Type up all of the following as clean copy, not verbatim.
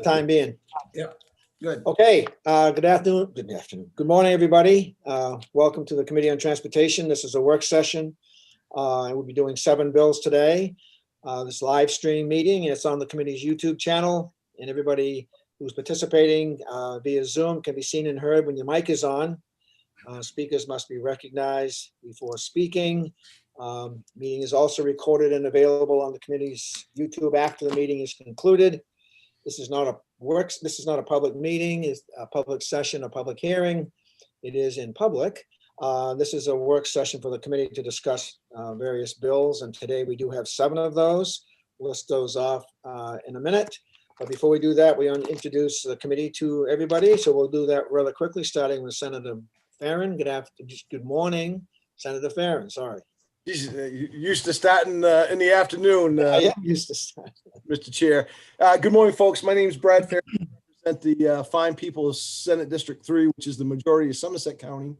time being. Yeah, good. Okay, good afternoon. Good morning, everybody. Welcome to the Committee on Transportation. This is a work session. We'll be doing 7 bills today. This live stream meeting, and it's on the committee's YouTube channel, and everybody who's participating via Zoom can be seen and heard when your mic is on. Speakers must be recognized before speaking. Meeting is also recorded and available on the committee's YouTube after the meeting is concluded. This is not a public meeting, it's a public session, a public hearing. It is in public. This is a work session for the committee to discuss various bills, and today we do have 7 of those. We'll list those off in a minute. But before we do that, we introduce the committee to everybody. So we'll do that rather quickly, starting with Senator Farren. Good morning, Senator Farren, sorry. You used to start in the afternoon. I am used to start. Mr. Chair. Good morning, folks. My name is Brad Fair. I represent the fine people of Senate District 3, which is the majority of Somerset County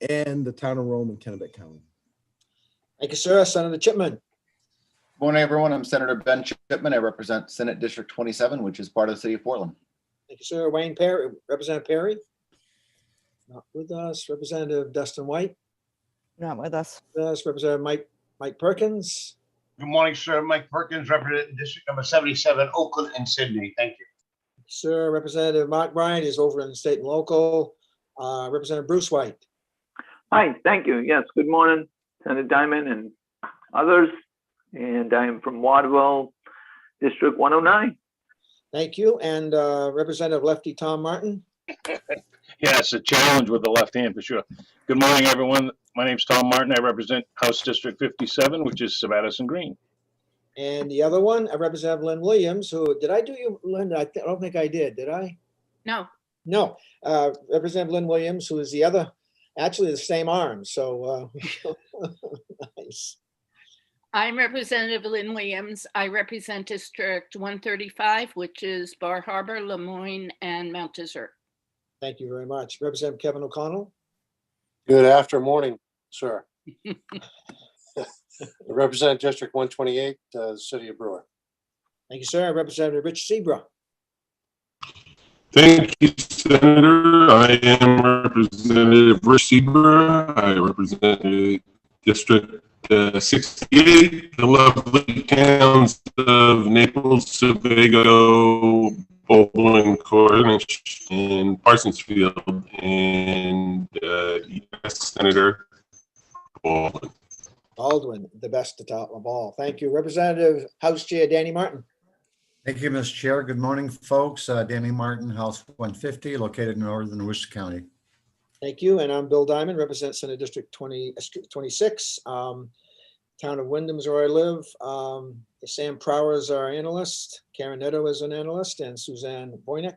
and the town of Rome in Kennebec County. Thank you, sir. Senator Chipman. Good morning, everyone. I'm Senator Ben Chipman. I represent Senate District 27, which is part of the city of Portland. Thank you, sir. Wayne Perry, Representative Perry. Not with us. Representative Dustin White. Not with us. Representative Mike Perkins. Good morning, sir. Mike Perkins, representing District Number 77, Oakland and Sydney. Thank you. Sir, Representative Mark Bryant is over in the state and local. Representative Bruce White. Hi, thank you. Yes, good morning, Senator Diamond and others. And I am from Waterville, District 109. Thank you. And Representative Lefty Tom Martin. Yeah, it's a challenge with the left hand for sure. Good morning, everyone. My name's Tom Martin. I represent House District 57, which is Sabattis Green. And the other one, I represent Lynn Williams, who, did I do you, Lynn? I don't think I did I? No. No. Representative Lynn Williams, who is the other, actually the same arm. So nice. I'm Representative Lynn Williams. I represent District 135, which is Bar Harbor, Lemoyne, and Mount Desert. Thank you very much. Representative Kevin O'Connell. Good afternoon, sir. I represent District 128, City of Brewer. Thank you, sir. Representative Rich Sebra. Thank you, Senator. I am Representative Rich Sebra. I represent District 68, the lovely towns of Naples, Sebago, Bowling, Cornish, and Parsonsfield, and yes, Senator Baldwin, the best of all. Thank you. Representative House Chair Danny Martin. Thank you, Mr. Chair. Good morning, folks. Danny Martin, House 150, located in northern Worcester County. Thank you. And I'm Bill Diamond, represent Senate District 26. Town of Wyndham is where I live. Sam Prower is our analyst. Karen Netto is an analyst, and Suzanne Voynick.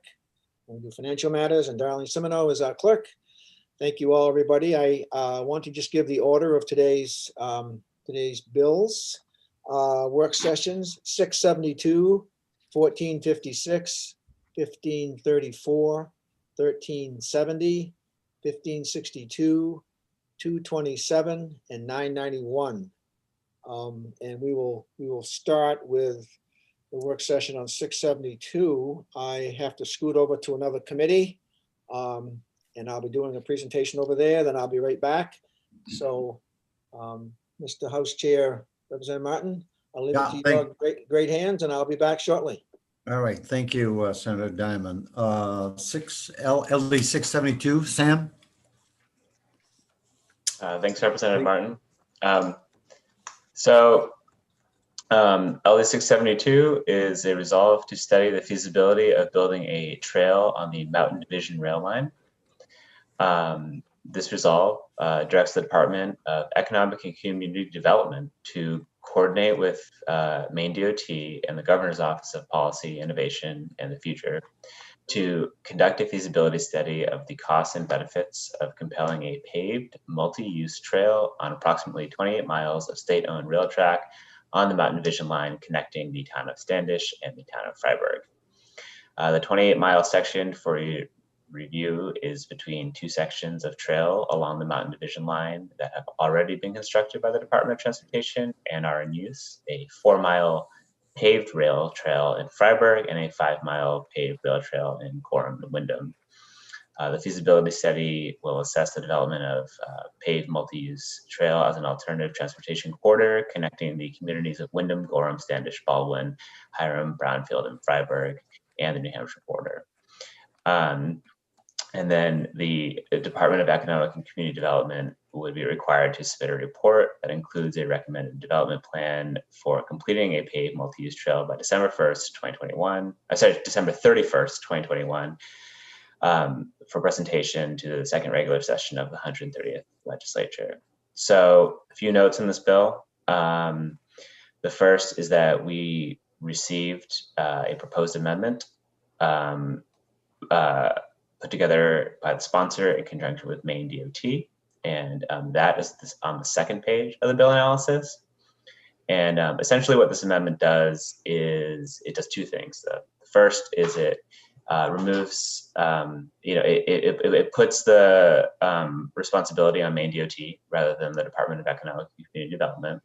We do financial matters, and Darlene Simino is our clerk. Thank you all, everybody. I want to just give the order of today's bills. Work sessions: 672, 1456, 1534, 1370, 1562, 227, and 991. And we will start with the work session on 672. I have to scoot over to another committee, and I'll be doing a presentation over there. Then I'll be right back. So, Mr. House Chair, Representative Martin, I'll leave it to your great hands, and I'll be back shortly. All right, thank you, Senator Diamond. LD 672, Sam. Thanks, Representative Martin. LD 672 is a resolve to study the feasibility of building a trail on the Mountain Division rail line. This resolve directs the Department of Economic and Community Development to coordinate with Maine DOT and the Governor's Office of Policy, Innovation, and the Future to conduct a feasibility study of the costs and benefits of compelling a paved multi-use trail on approximately 28 miles of state-owned rail track on the Mountain Division line connecting the town of Standish and the town of Freiburg. The 28-mile section for review is between 2 sections of trail along the Mountain Division line that have already been constructed by the Department of Transportation and are in use, a 4-mile paved rail trail in Freiburg and a 5-mile paved rail trail in Gorham and Wyndham. The feasibility study will assess the development of paved multi-use trail as an alternative transportation corridor connecting the communities of Wyndham, Gorham, Standish, Baldwin, Hiram, Brownfield, and Freiburg, and the New Hampshire border. And then the Department of Economic and Community Development would be required to submit a report that includes a recommended development plan for completing a paved multi-use trail by December 1st, 2021. December 31st, 2021. For presentation to the second regular session of the 130th legislature. So a few notes in this bill. The first is that we received a proposed amendment put together by the sponsor in conjunction with Maine DOT. And that is on the second page of the bill analysis. And essentially what this amendment does is it does two things. The first is it removes, it puts the responsibility on Maine DOT rather than the Department of Economic and Community Development.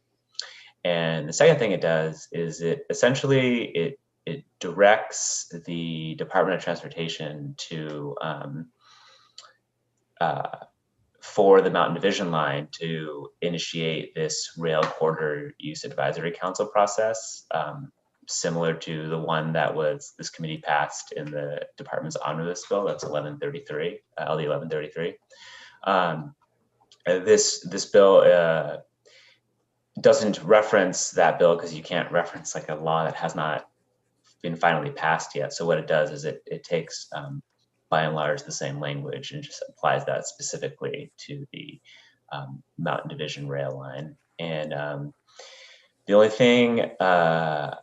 And the second thing it does is it essentially it directs the Department of Transportation to for the Mountain Division line to initiate this rail corridor use advisory council process, similar to the one that was this committee passed in the department's omnibus bill. That's 1133, LD 1133. This bill doesn't reference that bill because you can't reference like a law that has not been finally passed yet. So what it does is it takes by and large the same language and just applies that specifically to the Mountain Division rail line. And the only thing I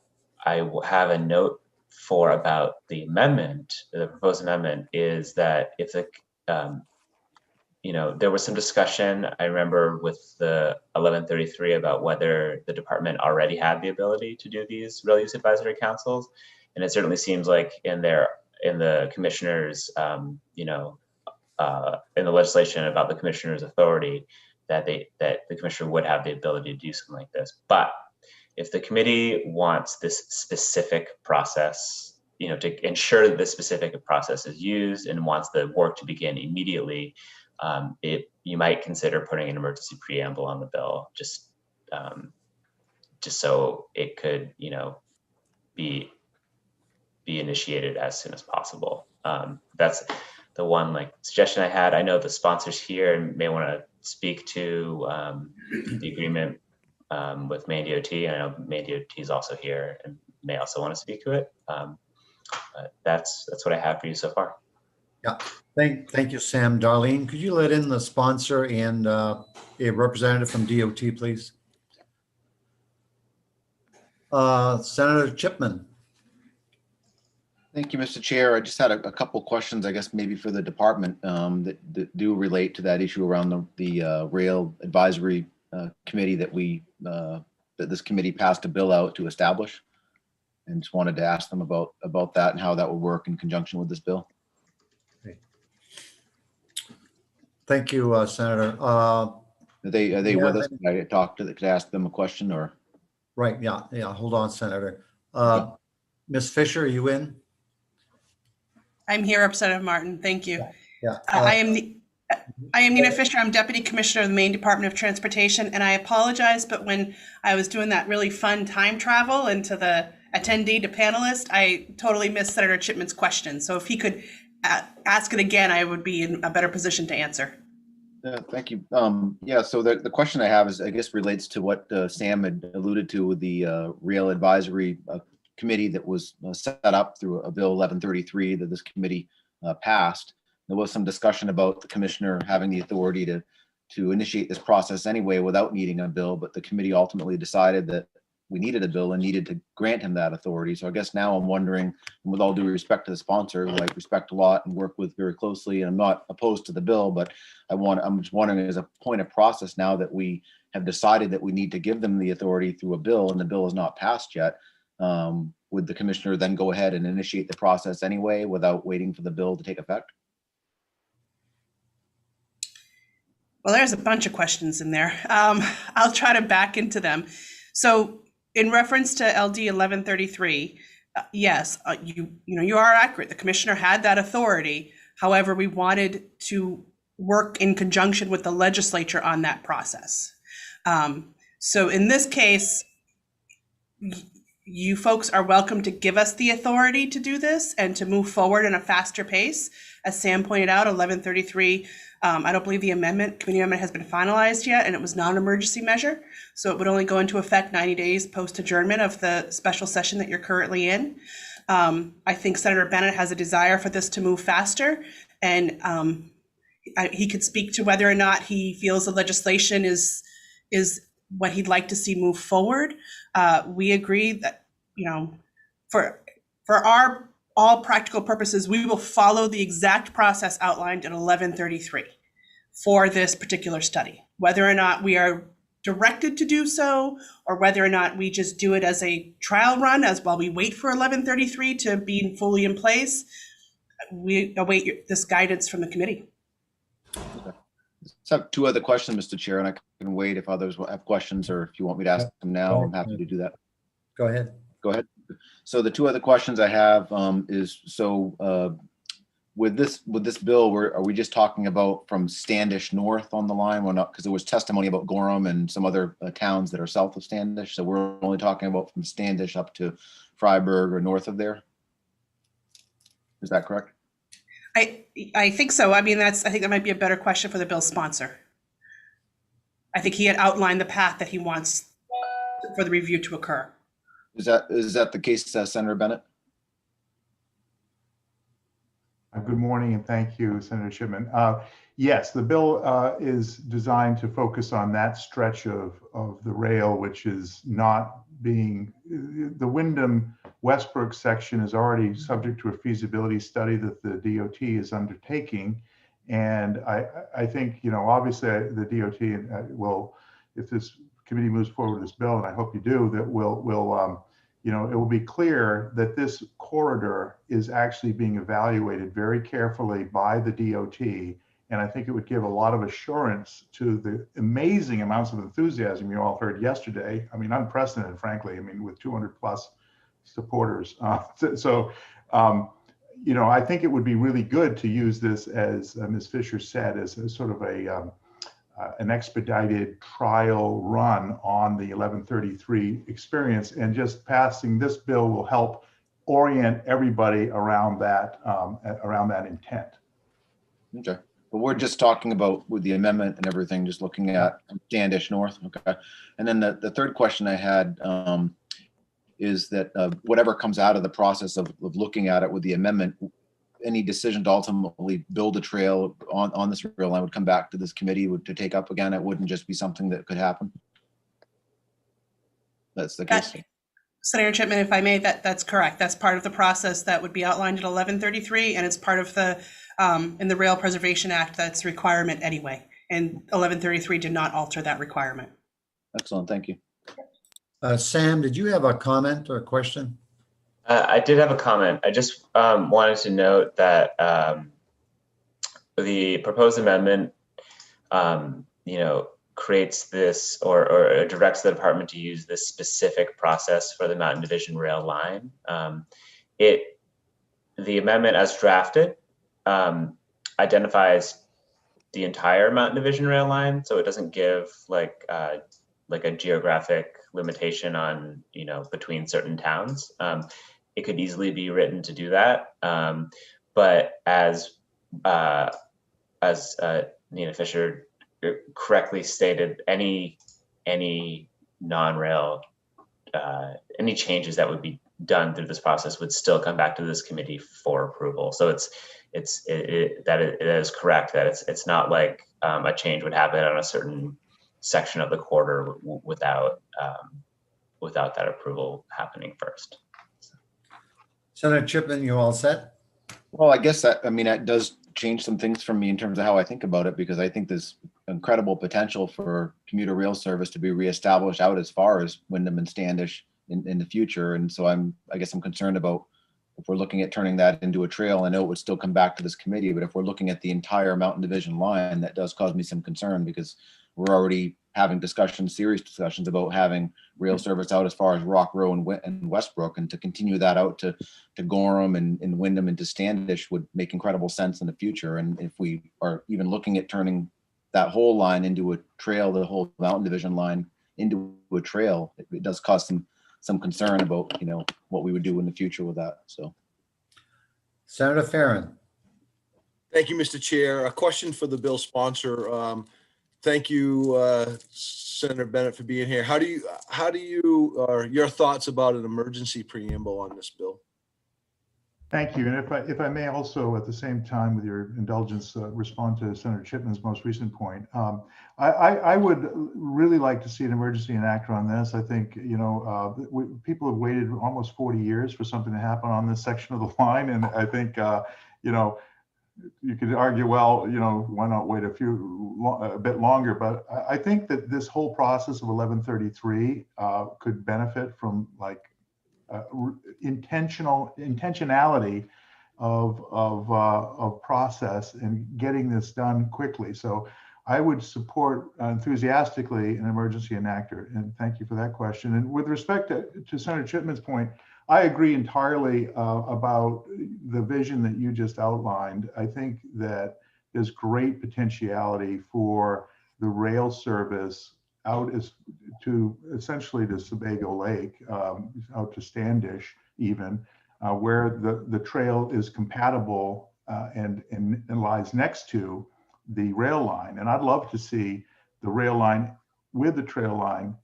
have a note for about the amendment, the proposed amendment, is that if the, there was some discussion, I remember with the 1133 about whether the department already had the ability to do these rail use advisory councils. And it certainly seems like in the commissioners, in the legislation about the commissioner's authority, that the commissioner would have the ability to do something like this. But if the committee wants this specific process, to ensure that this specific process is used and wants the work to begin immediately, you might consider putting an emergency preamble on the bill, just so it could, be initiated as soon as possible. That's the one suggestion I had. I know the sponsors here may want to speak to the agreement with Maine DOT, and I know Maine DOT is also here and may also want to speak to it. But that's what I have for you so far. Yeah, thank you, Sam. Darlene, could you let in the sponsor and a representative from DOT, please? Senator Chipman. Thank you, Mr. Chair. I just had a couple questions, I guess, maybe for the department that do relate to that issue around the rail advisory committee that this committee passed a bill out to establish, and just wanted to ask them about that and how that would work in conjunction with this bill. Okay. Thank you, Senator. Are they with us? Can I could ask them a question or? Right. Yeah. Hold on, Senator. Ms. Fisher, are you in? I'm here, Representative Martin. Thank you. Yeah. I am Nina Fisher. I'm Deputy Commissioner of the Maine Department of Transportation, and I apologize, but when I was doing that really fun time travel into the attendee to panelist, I totally missed Senator Chipman's question. So if he could ask it again, I would be in a better position to answer. Thank you. So the question I have is, I guess, relates to what Sam had alluded to with the rail advisory committee that was set up through a bill 1133 that this committee passed. There was some discussion about the commissioner having the authority to initiate this process anyway without needing a bill, but the committee ultimately decided that we needed a bill and needed to grant him that authority. So I guess now I'm wondering, and with all due respect to the sponsor, who I respect a lot and work with very closely, and I'm not opposed to the bill, but I'm just wondering, as a point of process, now that we have decided that we need to give them the authority through a bill and the bill is not passed yet, would the commissioner then go ahead and initiate the process anyway without waiting for the bill to take effect? Well, there's a bunch of questions in there. I'll try to back into them. So in reference to LD 1133, yes, you are accurate. The commissioner had that authority. However, we wanted to work in conjunction with the legislature on that process. So in this case, you folks are welcome to give us the authority to do this and to move forward in a faster pace. As Sam pointed out, 1133, I don't believe the committee amendment has been finalized yet, and it was not an emergency measure. So it would only go into effect 90 days post adjournment of the special session that you're currently in. I think Senator Bennett has a desire for this to move faster, and he could speak to whether or not he feels the legislation is what he'd like to see move forward. We agree that, for all practical purposes, we will follow the exact process outlined in 1133 for this particular study. Whether or not we are directed to do so, or whether or not we just do it as a trial run while we wait for 1133 to be fully in place, we await this guidance from the committee. So I have two other questions, Mr. Chair, and I can wait if others will have questions, or if you want me to ask them now, I'm happy to do that. Go ahead. Go ahead. So the two other questions I have is, with this bill, are we just talking about from Standish north on the line? We're not, because there was testimony about Gorham and some other towns that are south of Standish. So we're only talking about from Standish up to Freiburg or north of there. Is that correct? I think so. I mean, I think that might be a better question for the bill sponsor. I think he had outlined the path that he wants for the review to occur. Is that the case, Senator Bennett? Good morning, and thank you, Senator Shipman. Yes, the bill is designed to focus on that stretch of the rail, which is not being, the Wyndham Westbrook section is already subject to a feasibility study that the DOT is undertaking. And I think, obviously the DOT will, if this committee moves forward with this bill, and I hope you do, that it will be clear that this corridor is actually being evaluated very carefully by the DOT. And I think it would give a lot of assurance to the amazing amounts of enthusiasm you all heard yesterday. I mean, unprecedented, frankly, with 200 plus supporters. I think it would be really good to use this, as Ms. Fisher said, as sort of an expedited trial run on the 1133 experience, and just passing this bill will help orient everybody around that intent. Okay, but we're just talking about with the amendment and everything, just looking at Standish North. Okay, and then the third question I had is that whatever comes out of the process of looking at it with the amendment, any decision to ultimately build a trail on this rail line would come back to this committee to take up again. It wouldn't just be something that could happen. That's the case. Senator Chipman, if I may, that's correct. That's part of the process that would be outlined in 1133, and it's part of the in the Rail Preservation Act, that's a requirement anyway. And 1133 did not alter that requirement. Excellent, thank you. Sam, did you have a comment or a question? I did have a comment. I just wanted to note that the proposed amendment, creates this or directs the department to use this specific process for the Mountain Division rail line. The amendment as drafted identifies the entire Mountain Division rail line, so it doesn't give like a geographic limitation on between certain towns. It could easily be written to do that, but as Nina Fisher correctly stated, any non-rail, any changes that would be done through this process would still come back to this committee for approval. So it is correct that it's not like a change would happen on a certain section of the corridor without that approval happening first. Senator Chipman, you all set? Well, I guess that does change some things for me in terms of how I think about it, because I think there's incredible potential for commuter rail service to be reestablished out as far as Wyndham and Standish in the future. And so I guess I'm concerned about if we're looking at turning that into a trail. I know it would still come back to this committee, but if we're looking at the entire Mountain Division line, that does cause me some concern, because we're already having discussions, serious discussions about having rail service out as far as Rock Row and Westbrook, and to continue that out to Gorham and Wyndham and to Standish would make incredible sense in the future. And if we are even looking at turning that whole line into a trail, the whole Mountain Division line into a trail, it does cause some concern about, you know, what we would do in the future with that. So. Senator Farren. Thank you, Mr. Chair. A question for the bill sponsor. Thank you, Senator Bennett, for being here. How do you, or your thoughts about an emergency preamble on this bill? Thank you. And if I may also, at the same time, with your indulgence, respond to Senator Chipman's most recent point. I would really like to see an emergency enacted on this. I think, you know, people have waited almost 40 years for something to happen on this section of the line. And I think, you know, you could argue, well, you know, why not wait a bit longer? But I think that this whole process of 1133 could benefit from like intentionality of process and getting this done quickly. So I would support enthusiastically an emergency enactor. And thank you for that question. And with respect to Senator Chipman's point, I agree entirely about the vision that you just outlined. I think that there's great potentiality for the rail service out to essentially to Sebago Lake, out to Standish even, where the trail is compatible and lies next to the rail line. And I'd love to see the rail line with the trail line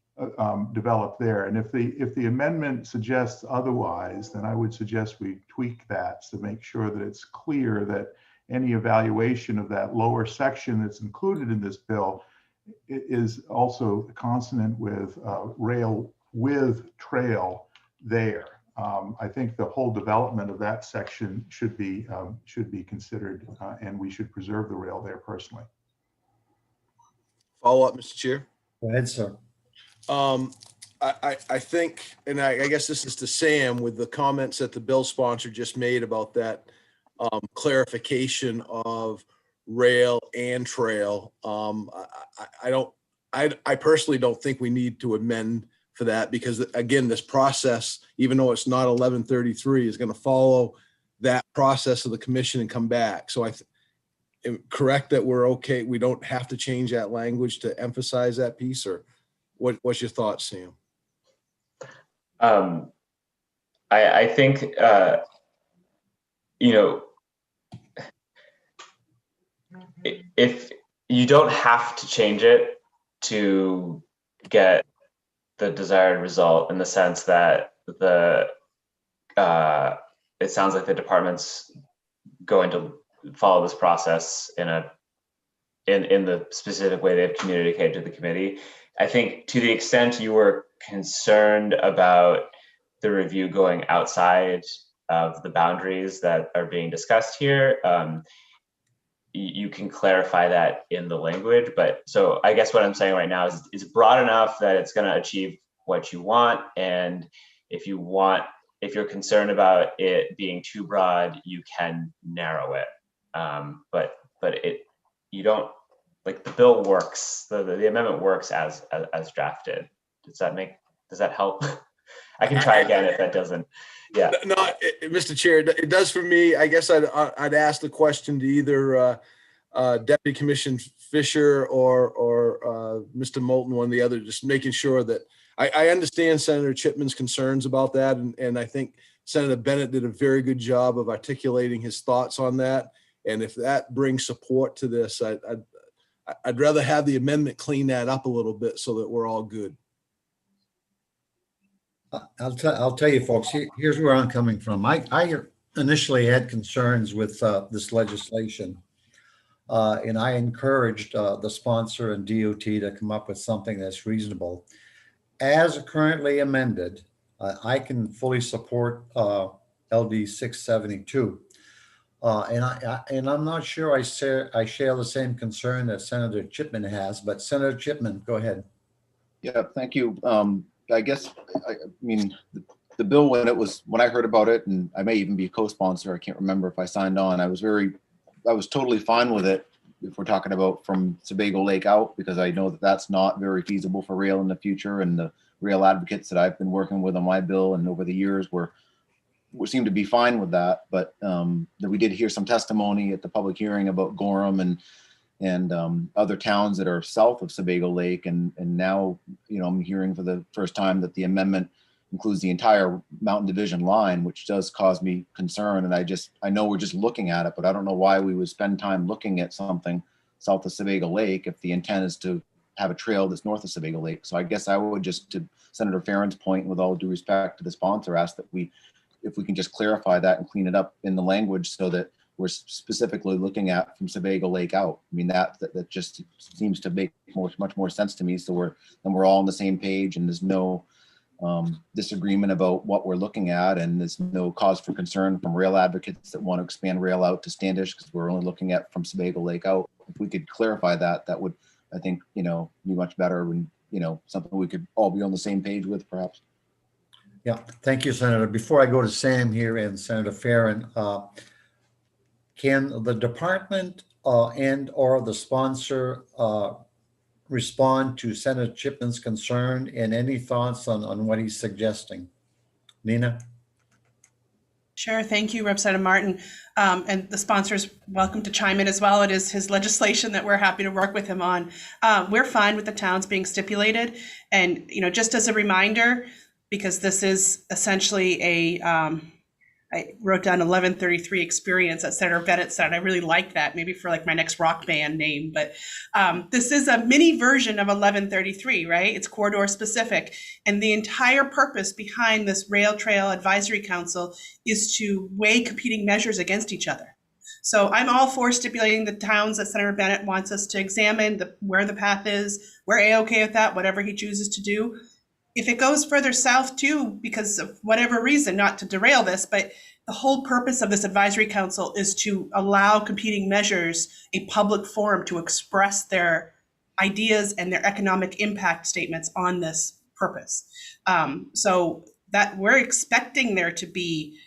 develop there. And if the amendment suggests otherwise, then I would suggest we tweak that to make sure that it's clear that any evaluation of that lower section that's included in this bill is also consonant with rail with trail there. I think the whole development of that section should be considered, and we should preserve the rail there personally. Follow up, Mr. Chair. Go ahead, sir. I think, and I guess this is to Sam with the comments that the bill sponsor just made about that clarification of rail and trail. I personally don't think we need to amend for that, because again, this process, even though it's not 1133, is going to follow that process of the commission and come back. So am correct that we're okay. We don't have to change that language to emphasize that piece, or what's your thoughts, Sam? I think, you know, if you don't have to change it to get the desired result, in the sense that it sounds like the department's going to follow this process in the specific way they've communicated to the committee. I think to the extent you were concerned about the review going outside of the boundaries that are being discussed here, you can clarify that in the language. But so I guess what I'm saying right now is it's broad enough that it's going to achieve what you want. And if you're concerned about it being too broad, you can narrow it. But you don't, like, the bill works, the amendment works as drafted. Does that help? I can try again if that doesn't. Yeah. No, Mr. Chair, it does for me. I guess I'd ask the question to either Deputy Commissioner Fisher or Mr. Moulton, one or the other, just making sure that I understand Senator Chipman's concerns about that. And I think Senator Bennett did a very good job of articulating his thoughts on that. And if that brings support to this, I'd rather have the amendment clean that up a little bit so that we're all good. I'll tell you, folks, here's where I'm coming from. I initially had concerns with this legislation, and I encouraged the sponsor and DOT to come up with something that's reasonable. As currently amended, I can fully support LD 672. And I'm not sure I share the same concern that Senator Chipman has, but Senator Chipman, go ahead. Yeah, thank you. I guess, I mean, the bill, when I heard about it, and I may even be a co-sponsor, I can't remember if I signed on, I was totally fine with it if we're talking about from Sebago Lake out, because I know that that's not very feasible for rail in the future. And the rail advocates that I've been working with on my bill and over the years seem to be fine with that. But that we did hear some testimony at the public hearing about Gorham and other towns that are south of Sebago Lake. And now, I'm hearing for the first time that the amendment includes the entire Mountain Division line, which does cause me concern. And I know we're just looking at it, but I don't know why we would spend time looking at something south of Sebago Lake if the intent is to have a trail that's north of Sebago Lake. So I guess I would just, to Senator Farren's point, with all due respect to the sponsor, ask that if we can just clarify that and clean it up in the language so that we're specifically looking at from Sebago Lake out. I mean, that just seems to make much more sense to me. So we're all on the same page, and there's no disagreement about what we're looking at, and there's no cause for concern from rail advocates that want to expand rail out to Standish, because we're only looking at from Sebago Lake out. If we could clarify that, that would, I think, be much better, and something we could all be on the same page with, perhaps. Yeah, thank you, Senator. Before I go to Sam here and Senator Farren, can the department and or the sponsor respond to Senator Chipman's concern, and any thoughts on what he's suggesting? Nina? Sure. Thank you, Representative Martin. And the sponsor's welcome to chime in as well. It is his legislation that we're happy to work with him on. We're fine with the towns being stipulated. And, just as a reminder, because this is essentially I wrote down 1133 experience that Senator Bennett said. I really like that, maybe for like my next rock band name. But this is a mini version of 1133, right? It's corridor specific. And the entire purpose behind this Rail Trail Advisory Council is to weigh competing measures against each other. So I'm all for stipulating the towns that Senator Bennett wants us to examine, where the path is. We're A-okay with that, whatever he chooses to do. If it goes further south too, because of whatever reason, not to derail this, but the whole purpose of this advisory council is to allow competing measures a public forum to express their ideas and their economic impact statements on this purpose. So that we're expecting there to be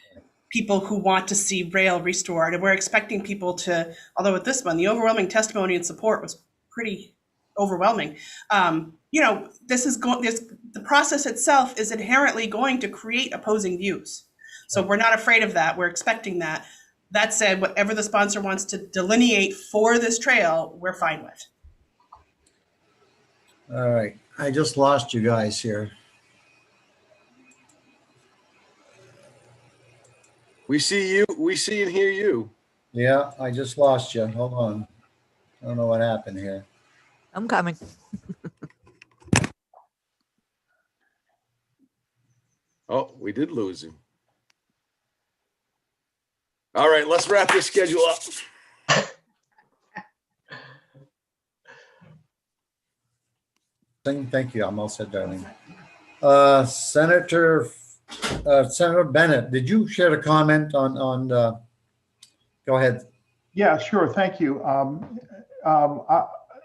people who want to see rail restored, and we're expecting people to, although with this one, the overwhelming testimony and support was pretty overwhelming. The process itself is inherently going to create opposing views. So we're not afraid of that. We're expecting that. That said, whatever the sponsor wants to delineate for this trail, we're fine with. All right. I just lost you guys here. We see you. We see and hear you. Yeah, I just lost you. Hold on. I don't know what happened here. I'm coming. Oh, we did lose him. All right, let's wrap this schedule up. Thank you. I'm all set, darling. Senator Bennett, did you share a comment on go ahead. Yeah, sure. Thank you.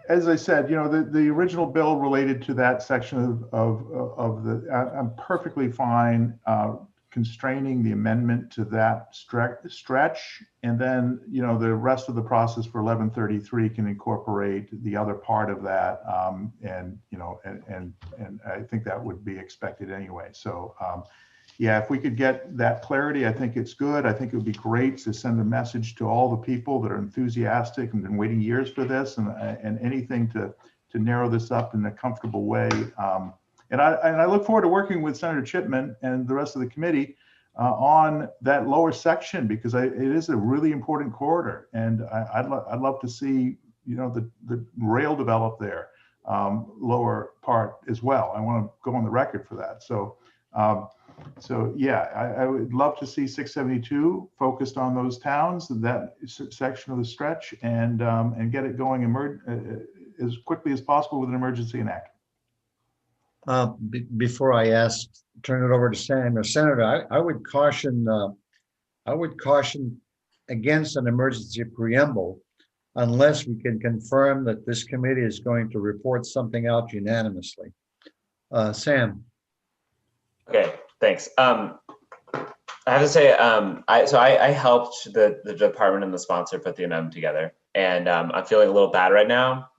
As I said, the original bill related to that section of the, I'm perfectly fine constraining the amendment to that stretch, and then the rest of the process for 1133 can incorporate the other part of that, and I think that would be expected anyway. So yeah, if we could get that clarity, I think it's good. I think it would be great to send a message to all the people that are enthusiastic and been waiting years for this, and anything to narrow this up in a comfortable way. And I look forward to working with Senator Chipman and the rest of the committee on that lower section, because it is a really important corridor, and I'd love to see the rail develop there, lower part as well. I want to go on the record for that. So yeah, I would love to see 672 focused on those towns, that section of the stretch, and get it going as quickly as possible with an emergency enactment. Before I turn it over to Sam or Senator, I would caution against an emergency preamble unless we can confirm that this committee is going to report something out unanimously. Sam. Okay, thanks. I have to say, I helped the department and the sponsor put the amendment together, and I'm feeling a little bad right now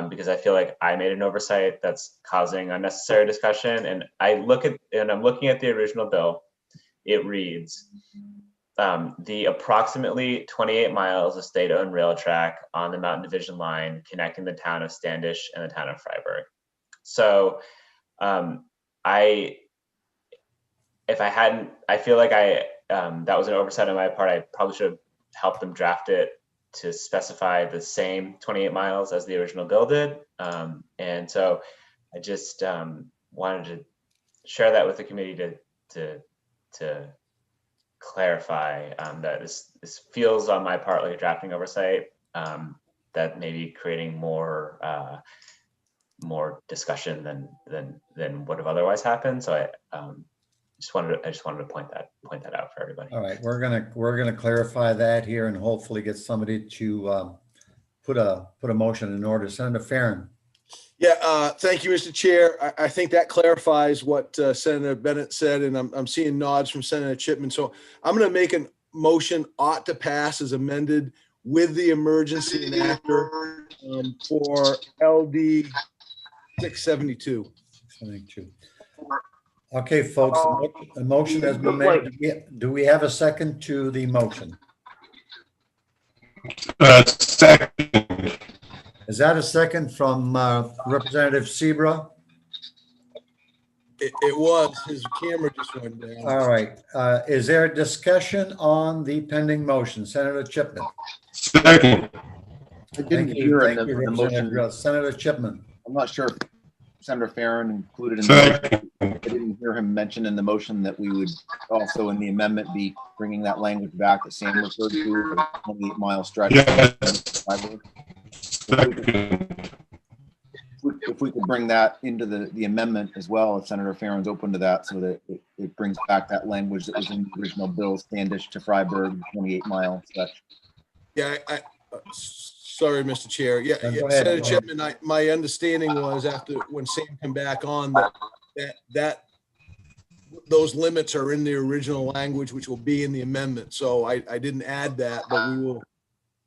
because I feel like I made an oversight that's causing unnecessary discussion. And I'm looking at the original bill. It reads, the approximately 28 miles of state-owned rail track on the Mountain Division line connecting the town of Standish and the town of Freiburg. So I feel like that was an oversight on my part. I probably should have helped them draft it to specify the same 28 miles as the original bill did. And so I just wanted to share that with the committee to clarify that this feels on my part like a drafting oversight that may be creating more discussion than would have otherwise happened. So I just wanted to point that out for everybody. All right, we're gonna clarify that here and hopefully get somebody to put a motion in order. Senator Farren. Yeah, thank you, Mr. Chair. I think that clarifies what Senator Bennett said, and I'm seeing nods from Senator Chipman. So I'm going to make a motion ought to pass as amended with the emergency enactor for LD 672. 672. Okay, folks, a motion has been made. Do we have a second to the motion? Second. Is that a second from Representative Seabra? It was. His camera just went down. All right. Is there a discussion on the pending motion? Senator Chipman. Second. I didn't hear in Thank you, the motion. Representative. Senator Chipman. I'm not sure if Senator Farren included in the motion. I didn't hear him mention in the motion that we would also in the amendment be bringing that language back that Sam referred to, the 28-mile stretch. Yes. If we could bring that into the amendment as well, if Senator Farren's open to that, so that it brings back that language that was in the original bill, Standish to Freiburg, 28-mile stretch. Yeah, sorry, Mr. Chair. Yeah, Go ahead. Senator Chipman, my understanding was after when Sam came back on that those limits are in the original language, which will be in the amendment. So I didn't add that, but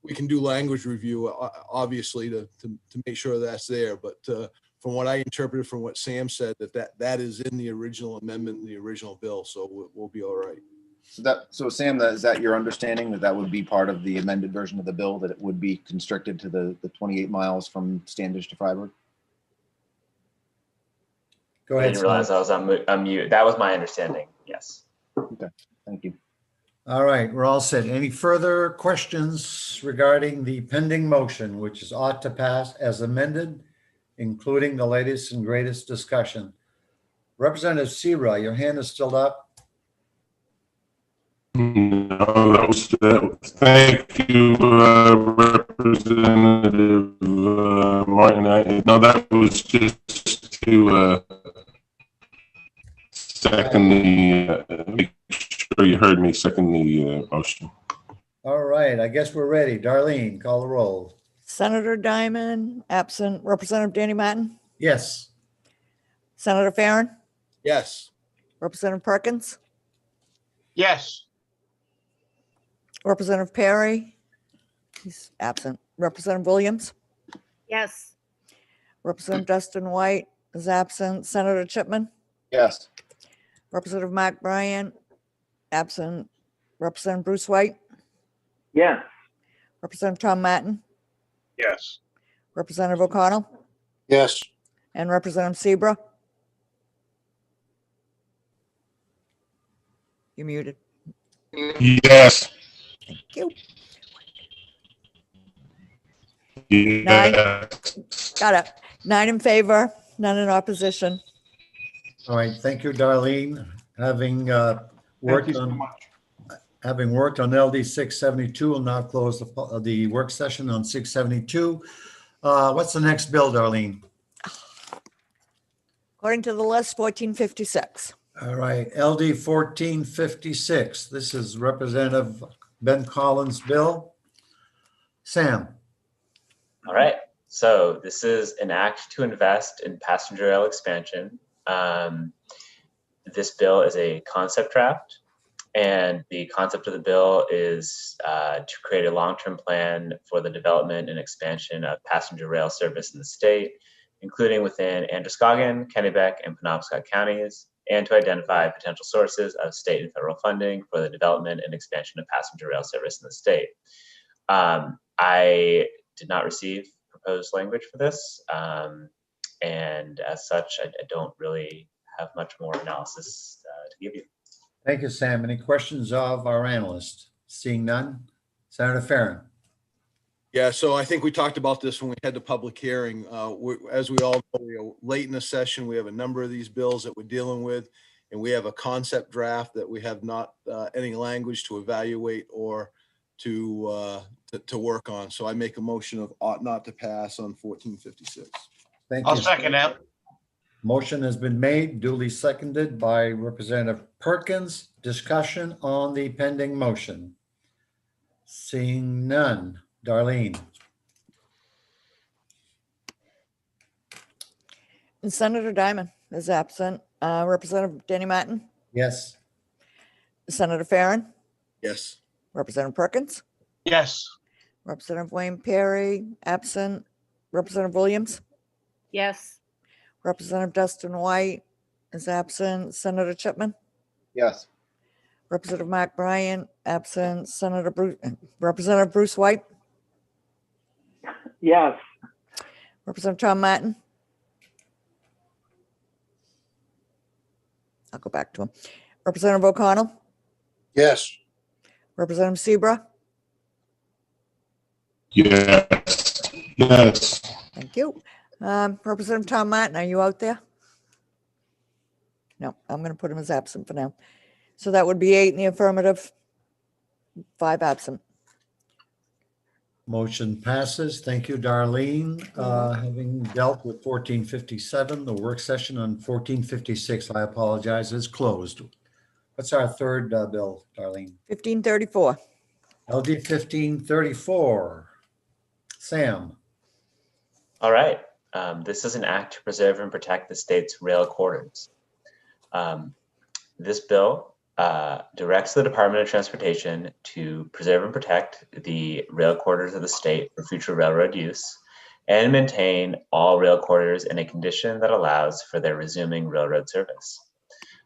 we can do language review, obviously, to make sure that's there. But from what I interpreted from what Sam said, that is in the original amendment in the original bill. So we'll be all right. So Sam, is that your understanding that would be part of the amended version of the bill, that it would be constricted to the 28 miles from Standish to Freiburg? Go ahead. I didn't realize I was on mute. That was my understanding. Yes. Okay, thank you. All right, we're all set. Any further questions regarding the pending motion, which is ought to pass as amended, including the latest and greatest discussion? Representative Seabra, your hand is still up. No, thank you, Representative Martin. No, that was just to second make sure you heard me second the motion. All right, I guess we're ready. Darlene, call the roll. Senator Diamond, absent. Representative Danny Martin? Yes. Senator Farren? Yes. Representative Perkins? Yes. Representative Perry? He's absent. Representative Williams? Yes. Representative Dustin White is absent. Senator Chipman? Yes. Representative Mark Bryant? Absent. Representative Bruce White? Yes. Representative Tom Martin? Yes. Representative O'Connell? Yes. And Representative Seabra? You're muted. Yes. Thank you. Yes. Got it. 9 in favor, none in opposition. All right, thank you, Darlene. Having worked on LD 672, we'll now close the work session on 672. What's the next bill, Darlene? According to the list, 1456. All right, LD 1456. This is Representative Ben Collins' bill. Sam. All right. So this is an act to invest in passenger rail expansion. This bill is a concept draft. And the concept of the bill is to create a long-term plan for the development and expansion of passenger rail service in the state, including within Androscoggin, Kennebec, and Penobscot counties, and to identify potential sources of state and federal funding for the development and expansion of passenger rail service in the state. I did not receive proposed language for this, and as such, I don't really have much more analysis to give you. Thank you, Sam. Any questions of our analyst? Seeing none. Senator Farren. Yeah, so I think we talked about this when we had the public hearing. As we all know, we are late in the session. We have a number of these bills that we're dealing with, and we have a concept draft that we have not any language to evaluate or to work on. So I make a motion of ought not to pass on 1456. Thank you. I'll second that. Motion has been made, duly seconded by Representative Perkins. Discussion on the pending motion. Seeing none. Darlene. And Senator Diamond is absent. Representative Danny Martin, Yes. Senator Farren, Yes. Representative Perkins, Yes. Representative Wayne Perry, absent. Representative Williams, Yes. Representative Dustin White is absent. Senator Chipman, Yes. Representative Mark Bryant, absent. Representative Bruce White, Yes. Representative Tom Martin. I'll go back to him. Representative O'Connell, Yes. Representative Seabra. Yes. Yes. Thank you. Representative Tom Martin, are you out there? No, I'm going to put him as absent for now. So that would be 8 in the affirmative, 5 absent. Motion passes. Thank you, Darlene. Having dealt with 1457, the work session on 1456, I apologize, is closed. What's our third bill, Darlene? 1534. LD 1534. Sam. All right. This is an act to preserve and protect the state's rail corridors. This bill directs the Department of Transportation to preserve and protect the rail corridors of the state for future railroad use and maintain all rail corridors in a condition that allows for their resuming railroad service.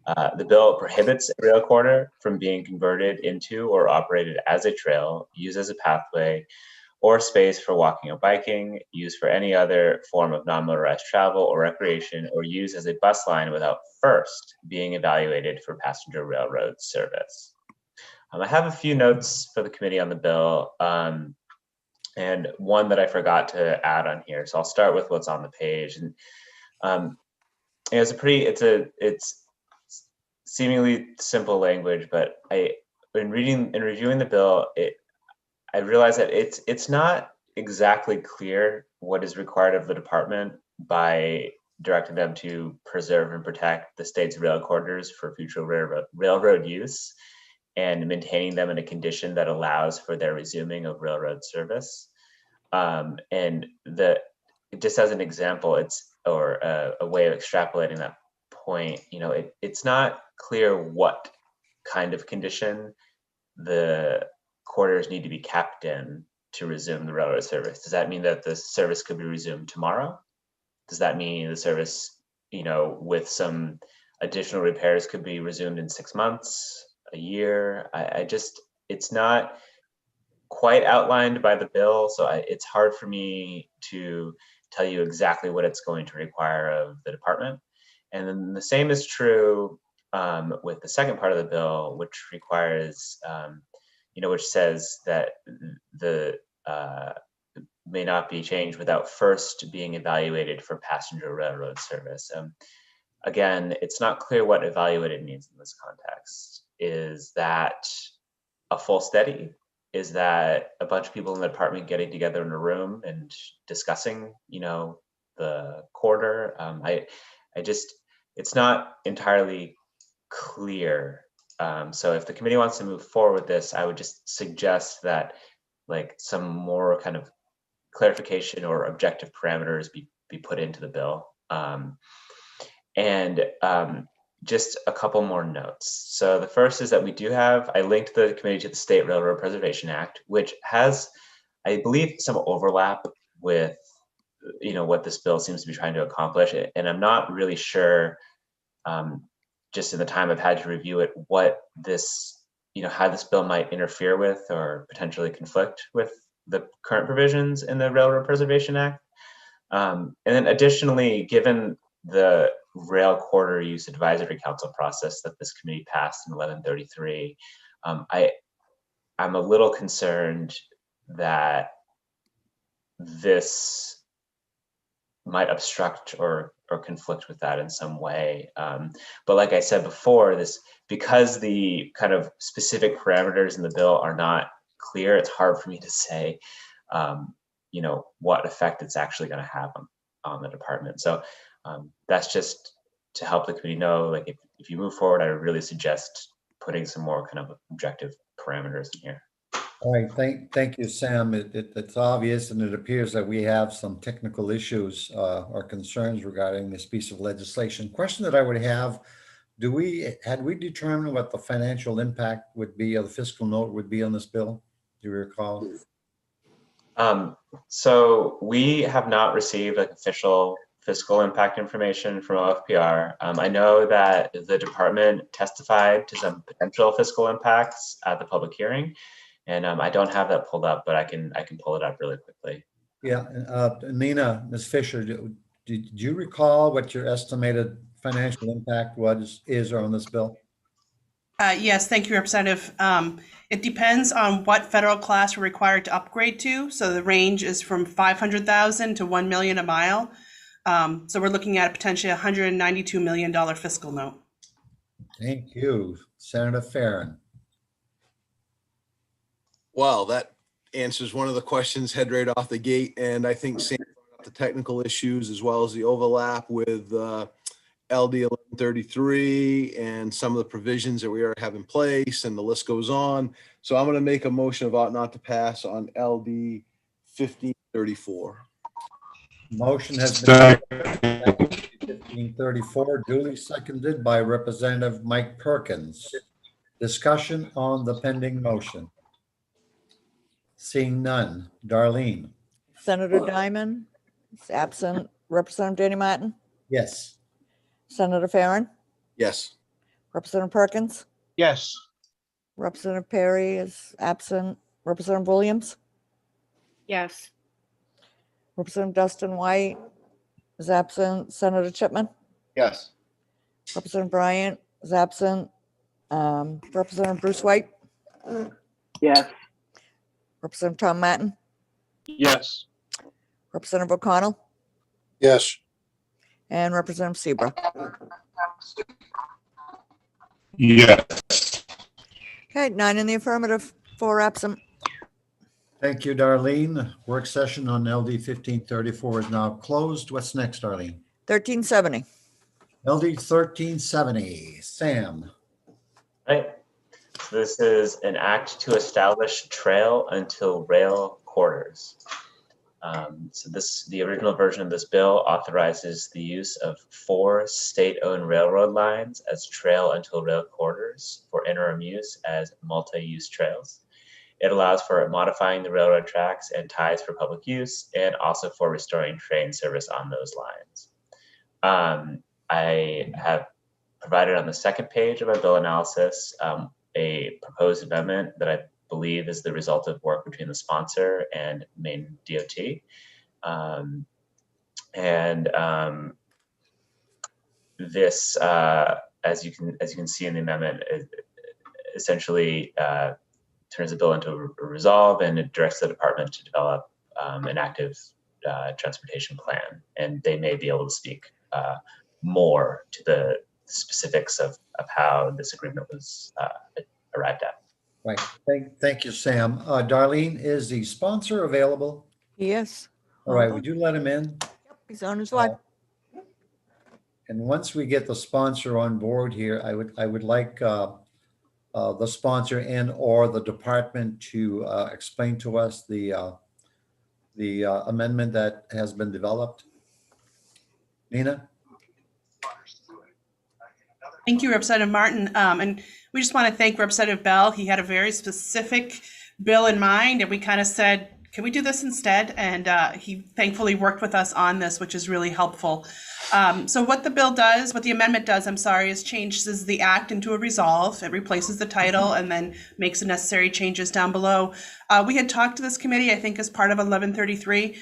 The bill prohibits a rail corridor from being converted into or operated as a trail, used as a pathway, or space for walking or biking, used for any other form of non-motorized travel or recreation, or used as a bus line without first being evaluated for passenger railroad service. I have a few notes for the committee on the bill, and one that I forgot to add on here. So I'll start with what's on the page. And it's seemingly simple language, but in reviewing the bill, I realized that it's not exactly clear what is required of the department by directing them to preserve and protect the state's rail corridors for future railroad use and maintaining them in a condition that allows for their resuming of railroad service. And just as an example, or a way of extrapolating that point, it's not clear what kind of condition the corridors need to be kept in to resume the railroad service. Does that mean that the service could be resumed tomorrow? Does that mean the service, with some additional repairs could be resumed in 6 months, a year? It's not quite outlined by the bill, so it's hard for me to tell you exactly what it's going to require of the department. And then the same is true with the second part of the bill, which requires which says that the may not be changed without first being evaluated for passenger railroad service. Again, it's not clear what evaluated means in this context. Is that a full study? Is that a bunch of people in the department getting together in a room and discussing, the corridor? It's not entirely clear. So if the committee wants to move forward with this, I would just suggest that some more kind of clarification or objective parameters be put into the bill. just a couple more notes. So the first is that I linked the committee to the State Railroad Preservation Act, which has, I believe, some overlap with, what this bill seems to be trying to accomplish. And I'm not really sure, just in the time I've had to review it, what this, how this bill might interfere with or potentially conflict with the current provisions in the Railroad Preservation Act. And then additionally, given the Rail Corridor Use Advisory Council process that this committee passed in 1133, I'm a little concerned that this might obstruct or conflict with that in some way. But like I said before, because the kind of specific parameters in the bill are not clear, it's hard for me to say, what effect it's actually going to have on the department. So that's just to help the committee know, like if you move forward, I would really suggest putting some more kind of objective parameters in here. All right, thank you, Sam. It's obvious, and it appears that we have some technical issues or concerns regarding this piece of legislation. Question that I would have, had we determined what the financial impact would be, or the fiscal note would be on this bill? Do you recall? So we have not received official fiscal impact information from OFPR. I know that the department testified to some potential fiscal impacts at the public hearing. And I don't have that pulled up, but I can pull it up really quickly. Yeah, Nina, Ms. Fisher, did you recall what your estimated financial impact is on this bill? Yes, thank you, Representative. It depends on what federal class we're required to upgrade to. So the range is from 500,000 to 1 million a mile. So we're looking at potentially $192 million fiscal note. Thank you, Senator Farren. Well, that answers one of the questions head right off the gate. And I think Sam brought up the technical issues as well as the overlap with LD 1133 and some of the provisions that we already have in place, and the list goes on. So I'm going to make a motion of ought not to pass on LD 1534. Motion has been 1534, duly seconded by Representative Mike Perkins. Discussion on the pending motion. Seeing none. Darlene? Senator Diamond is absent. Representative Danny Martin, Yes. Senator Farren, Yes. Representative Perkins, Yes. Representative Perry is absent. Representative Williams, Yes. Representative Dustin White is absent. Senator Chipman, Yes. Representative Bryant is absent. Representative Bruce White, Yes. Representative Tom Martin, Yes. Representative O'Connell, Yes. and Representative Seabrook. Yes. Okay, 9 in the affirmative, 4 absent. Thank you, Darlene. Work session on LD 1534 is now closed. What's next, Darlene? 1370. LD 1370. Sam? Right. So this is an act to establish trail until rail corridors. The original version of this bill authorizes the use of 4 state-owned railroad lines as trail until rail corridors for interim use as multi-use trails. It allows for modifying the railroad tracks and ties for public use, and also for restoring train service on those lines. I have provided on the second page of my bill analysis a proposed amendment that I believe is the result of work between the sponsor and Maine DOT. This, as you can see in the amendment, essentially turns the bill into a resolve, and it directs the department to develop an active transportation plan. And they may be able to speak more to the specifics of how this agreement was arrived at. Right. Thank you, Sam. Darlene, is the sponsor available? Yes. All right, would you let him in? He's on his way. And once we get the sponsor on board here, I would like the sponsor and or the department to explain to us the amendment that has been developed. Nina? Thank you, Representative Martin. And we just want to thank Representative Bell. He had a very specific bill in mind, and we kind of said, can we do this instead? And he thankfully worked with us on this, which is really helpful. So what the bill does, what the amendment does, I'm sorry, is changes the act into a resolve. It replaces the title and then makes the necessary changes down below. We had talked to this committee, I think as part of 1133,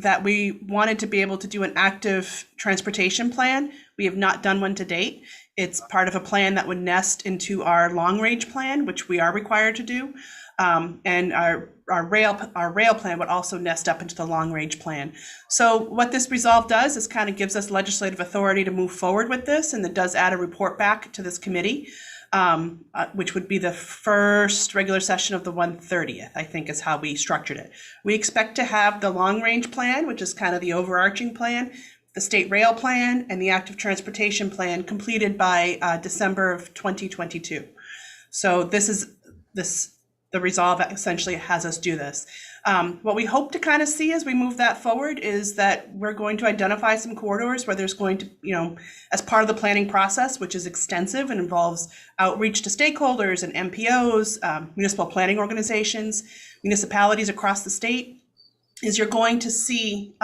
that we wanted to be able to do an active transportation plan. We have not done one to date. It's part of a plan that would nest into our long range plan, which we are required to do. And our rail plan would also nest up into the long range plan. So what this resolve does is kind of gives us legislative authority to move forward with this, and it does add a report back to this committee, which would be the first regular session of the 130th, I think is how we structured it. We expect to have the long range plan, which is kind of the overarching plan, the state rail plan, and the active transportation plan completed by December of 2022. So the resolve essentially has us do this. What we hope to kind of see as we move that forward is that we're going to identify some corridors where there's going to, as part of the planning process, which is extensive and involves outreach to stakeholders and MPOs, municipal planning organizations, municipalities across the state, is you're going to see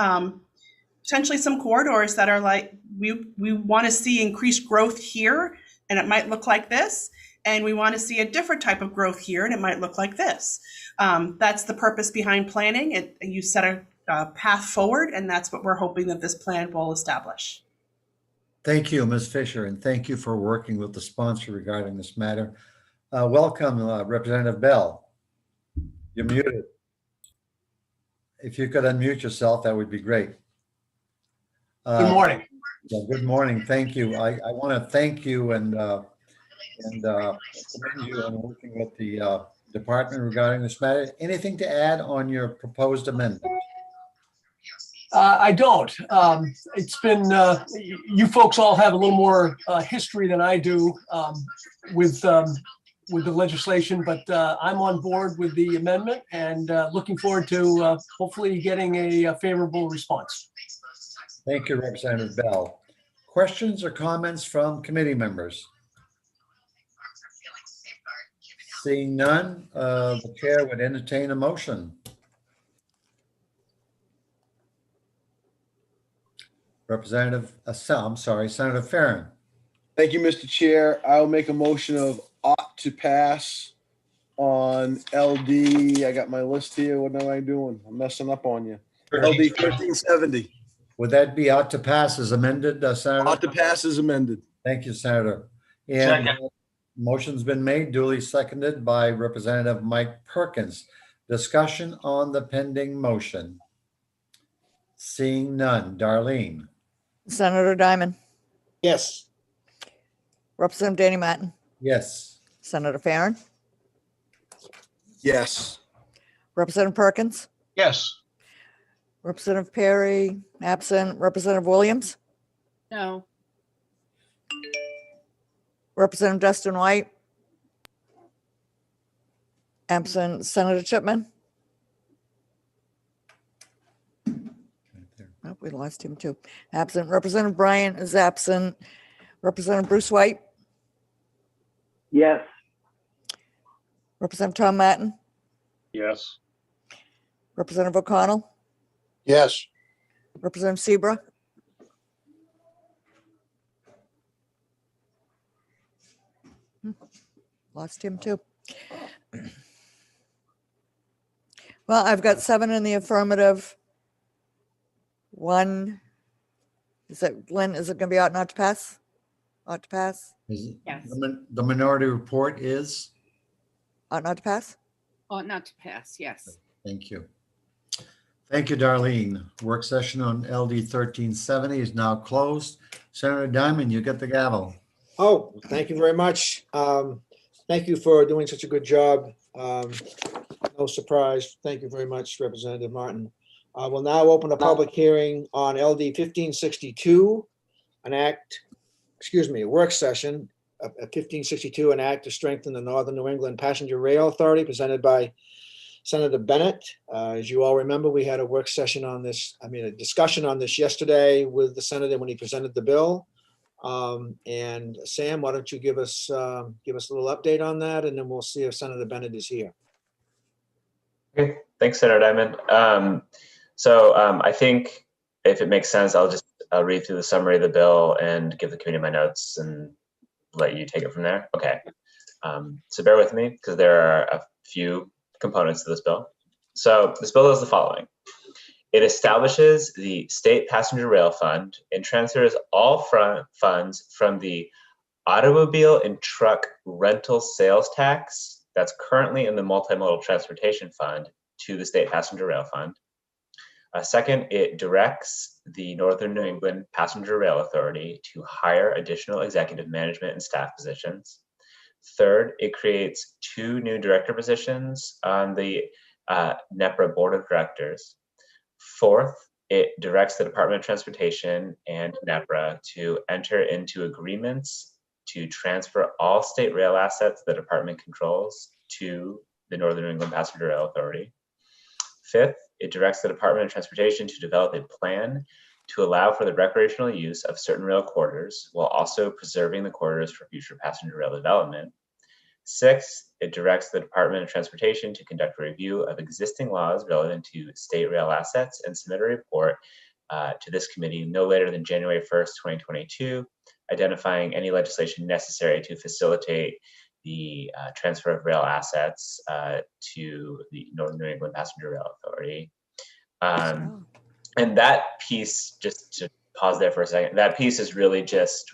potentially some corridors that are like, we want to see increased growth here, and it might look like this. And we want to see a different type of growth here, and it might look like this. That's the purpose behind planning. You set a path forward, and that's what we're hoping that this plan will establish. Thank you, Ms. Fisher, and thank you for working with the sponsor regarding this matter. Welcome, Representative Bell. You're muted. If you could unmute yourself, that would be great. Good morning. Good morning. Thank you. I want to thank you and commend you on working with the department regarding this matter. Anything to add on your proposed amendment? I don't. It's been, you folks all have a little more history than I do with the legislation, but I'm on board with the amendment and looking forward to hopefully getting a favorable response. Thank you, Representative Bell. Questions or comments from committee members? Seeing none, the chair would entertain a motion. Senator Farren. Thank you, Mr. Chair. I'll make a motion of ought to pass on LD. I got my list here. What am I doing? I'm messing up on you. LD 1370. Would that be ought to pass as amended, Senator? Ought to pass as amended. Thank you, Senator. And Second. motion's been made, duly seconded by Representative Mike Perkins. Discussion on the pending motion. Seeing none. Darlene. Senator Diamond, Yes. Representative Danny Martin, Yes. Senator Farren, Yes. Representative Perkins, Yes. Representative Perry, absent, Representative Williams, No. Representative Dustin White, absent, Senator Chipman. Oh, we lost him too. Absent. Representative Bryant is absent. Representative Bruce White, Yes. Representative Tom Martin, Yes. Representative O'Connell, Yes. Representative Seabrook. Lost him too. Well, I've got 7 in the affirmative. 1, is it, Lynn, is it going to be ought not to pass? Ought to pass? Yes. The minority report is? Ought not to pass? Ought not to pass, yes. Thank you. Thank you, Darlene. Work session on LD 1370 is now closed. Senator Diamond, you get the gavel. Oh, thank you very much. Thank you for doing such a good job. No surprise. Thank you very much, Representative Martin. We'll now open a public hearing on LD 1562, a work session, 1562, an act to strengthen the Northern New England Passenger Rail Authority, presented by Senator Bennett. As you all remember, we had a work session on this, a discussion on this yesterday with the senator when he presented the bill. And Sam, why don't you give us a little update on that, and then we'll see if Senator Bennett is here. Okay, thanks, Senator Diamond. I think if it makes sense, I'll read through the summary of the bill and give the committee my notes and let you take it from there. Okay. So bear with me because there are a few components to this bill. So this bill is the following. It establishes the State Passenger Rail Fund and transfers all funds from the Automobile and Truck Rental Sales Tax that's currently in the Multimodal Transportation Fund to the State Passenger Rail Fund. Second, it directs the Northern New England Passenger Rail Authority to hire additional executive management and staff positions. Third, it creates 2 new director positions on the NEPRA Board of Directors. Fourth, it directs the Department of Transportation and NEPRA to enter into agreements to transfer all state rail assets the department controls to the Northern New England Passenger Rail Authority. Fifth, it directs the Department of Transportation to develop a plan to allow for the recreational use of certain rail corridors while also preserving the corridors for future passenger rail development. Sixth, it directs the Department of Transportation to conduct a review of existing laws relevant to state rail assets and submit a report to this committee no later than January 1st, 2022, identifying any legislation necessary to facilitate the transfer of rail assets to the Northern New England Passenger Rail Authority. And that piece, just to pause there for a second, that piece is really just,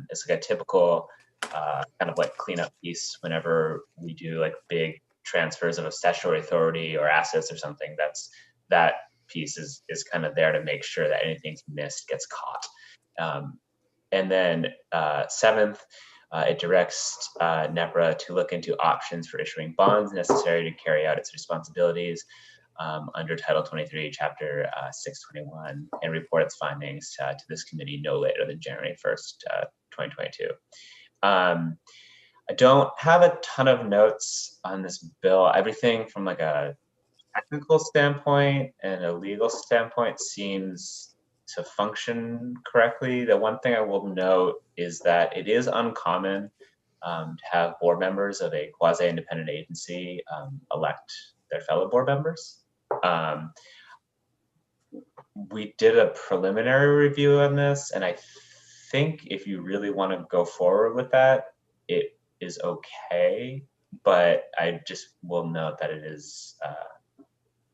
it's like a typical kind of like cleanup piece whenever we do like big transfers of a statutory authority or assets or something. That piece is kind of there to make sure that anything's missed gets caught. And then seventh, it directs NEPRA to look into options for issuing bonds necessary to carry out its responsibilities under Title 23, Chapter 621, and report its findings to this committee no later than January 1st, 2022. I don't have a ton of notes on this bill. Everything from like a technical standpoint and a legal standpoint seems to function correctly. The one thing I will note is that it is uncommon to have board members of a quasi-independent agency elect their fellow board members. We did a preliminary review on this, and I think if you really want to go forward with that, it is okay, but I just will note that it is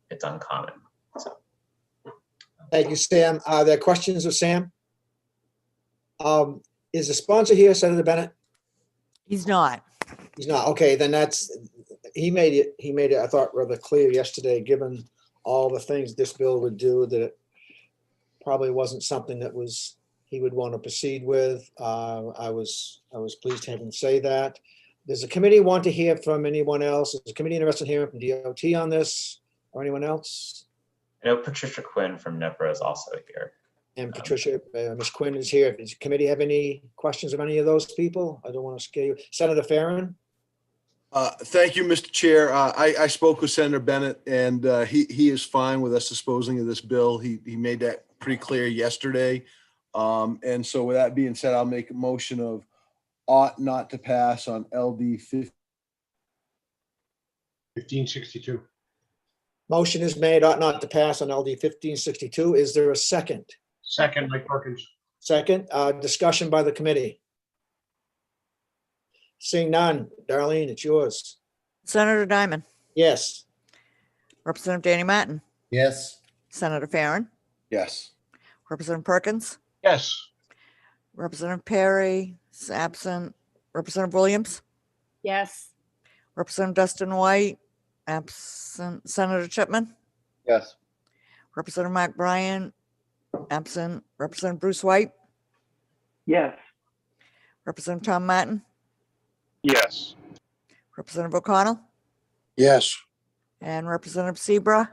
it's uncommon. So. Thank you, Sam. Are there questions of Sam? Is the sponsor here, Senator Bennett? He's not. He's not. Okay, then he made it, I thought, rather clear yesterday, given all the things this bill would do, that it probably wasn't something that he would want to proceed with. I was pleased to have him say that. Does the committee want to hear from anyone else? Is the committee interested in hearing from DOT on this or anyone else? I know Patricia Quinn from NEPRA is also here. And Patricia, Ms. Quinn is here. Does the committee have any questions of any of those people? I don't want to scare you. Senator Farren? Thank you, Mr. Chair. I spoke with Senator Bennett, and he is fine with us disposing of this bill. He made that pretty clear yesterday. And so with that being said, I'll make a motion of ought not to pass on LD 1562. Motion is made, ought not to pass on LD 1562. Is there a second? Second, Mike Perkins. Second, discussion by the committee. Seeing none, Darlene, it's yours. Senator Diamond, Yes. Representative Danny Matton, Yes. Senator Farren, Yes. Representative Perkins, Yes. Representative Perry is absent, Representative Williams, Yes. Representative Dustin White, absent, Senator Chipman, Yes. Representative Mark Bryan, absent, Representative Bruce White, Yes. Representative Tom Martin, Yes. Representative O'Connell, Yes. and Representative Seabra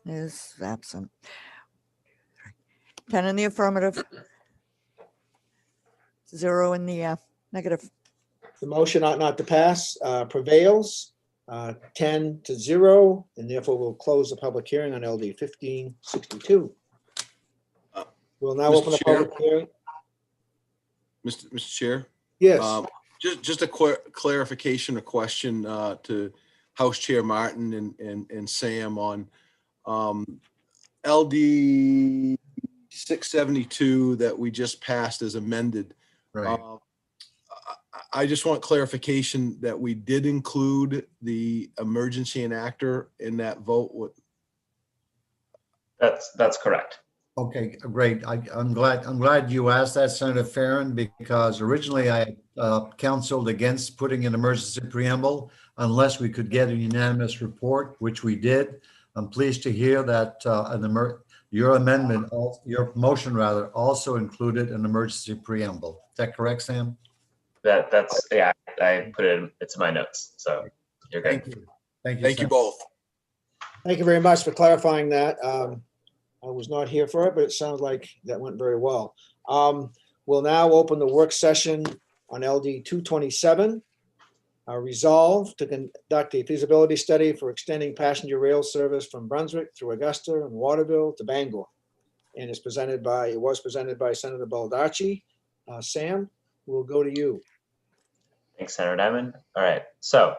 is absent. 10 in the affirmative, 0 in the negative. The motion ought not to pass prevails, 10-0, and therefore we'll close the public hearing on LD 1562. We'll now Mr. open the Chair? public hearing. Mr. Chair? Yes. Just a clarification, a question to House Chair Martin and Sam on LD 672 that we just passed as amended. Right. I just want clarification that we did include the emergency enactor in that vote. That's correct. Okay, great. I'm glad you asked that, Senator Farren, because originally I counseled against putting an emergency preamble unless we could get a unanimous report, which we did. I'm pleased to hear that your amendment, your motion rather, also included an emergency preamble. Is that correct, Sam? That's yeah. I put it. It's in my notes, so you're good. Thank you. Thank you. Thank you Sam. both. Thank you very much for clarifying that. I was not here for it, but it sounds like that went very well. We'll now open the work session on LD 227. Resolve to conduct a feasibility study for extending passenger rail service from Brunswick through Augusta and Waterville to Bangor. And it was presented by Senator Baldacci. Sam, we'll go to you. Thanks, Senator Diamond. All right, so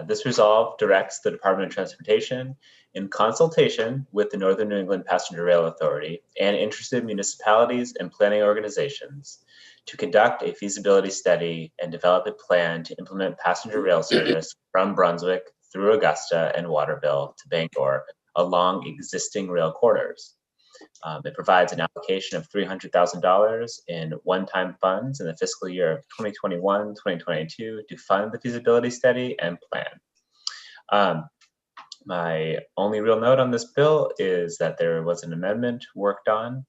this resolve directs the Department of Transportation in consultation with the Northern New England Passenger Rail Authority and interested municipalities and planning organizations to conduct a feasibility study and develop a plan to implement passenger rail service from Brunswick through Augusta and Waterville to Bangor along existing rail corridors. It provides an allocation of $300,000 in one-time funds in the fiscal year of 2021-2022 to fund the feasibility study and plan. My only real note on this bill is that there was an amendment worked on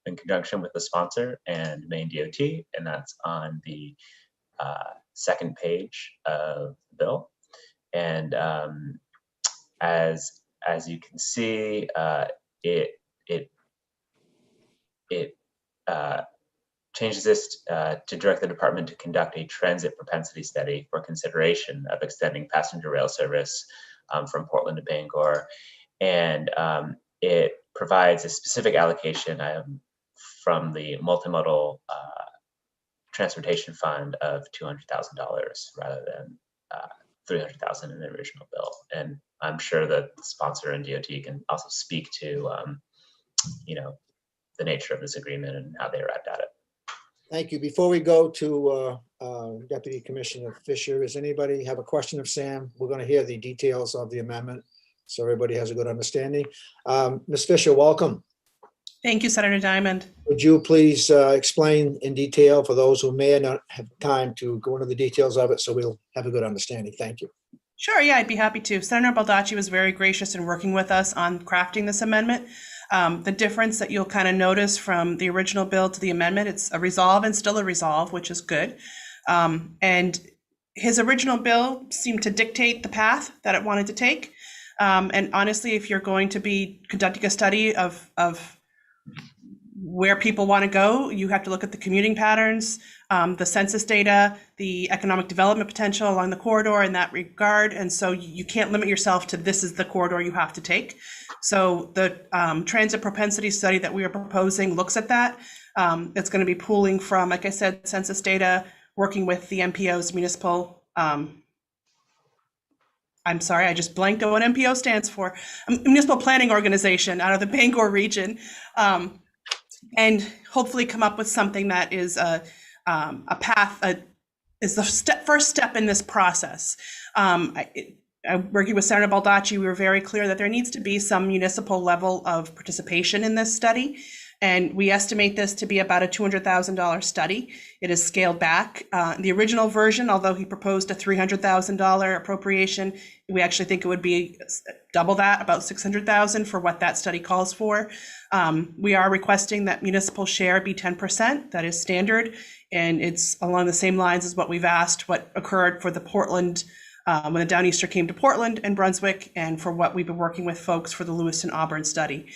in conjunction with the sponsor and Maine DOT, and that's on the second page of the bill. And as you can see, it changes this to direct the department to conduct a transit propensity study for consideration of extending passenger rail service from Portland to Bangor. And it provides a specific allocation from the multimodal transportation fund of $200,000 rather than $300,000 in the original bill. And I'm sure that the sponsor and DOT can also speak to the nature of this agreement and how they arrived at it. Thank you. Before we go to Deputy Commissioner Fisher, does anybody have a question of Sam? We're going to hear the details of the amendment, so everybody has a good understanding. Ms. Fisher, welcome. Thank you, Senator Diamond. Would you please explain in detail for those who may not have time to go into the details of it, so we'll have a good understanding. Thank you. Sure, yeah, I'd be happy to. Senator Baldacci was very gracious in working with us on crafting this amendment. The difference that you'll kind of notice from the original bill to the amendment, it's a resolve and still a resolve, which is good. And his original bill seemed to dictate the path that it wanted to take. And honestly, if you're going to be conducting a study of where people want to go, you have to look at the commuting patterns, the census data, the economic development potential along the corridor in that regard. And so you can't limit yourself to this is the corridor you have to take. So the transit propensity study that we are proposing looks at that. It's going to be pooling from, like I said, census data, working with the MPO's municipal, I'm sorry, I just blanked on what MPO stands for, Municipal Planning Organization out of the Bangor region. And hopefully come up with something that is a path, is the first step in this process. Working with Senator Baldacci, we were very clear that there needs to be some municipal level of participation in this study. And we estimate this to be about a $200,000 study. It is scaled back. The original version, although he proposed a $300,000 appropriation, we actually think it would be double that, about $600,000 for what that study calls for. We are requesting that municipal share be 10%. That is standard. And it's along the same lines as what we've asked, what occurred for the Portland, when the Downeaster came to Portland and Brunswick, and for what we've been working with folks for the Lewiston Auburn study.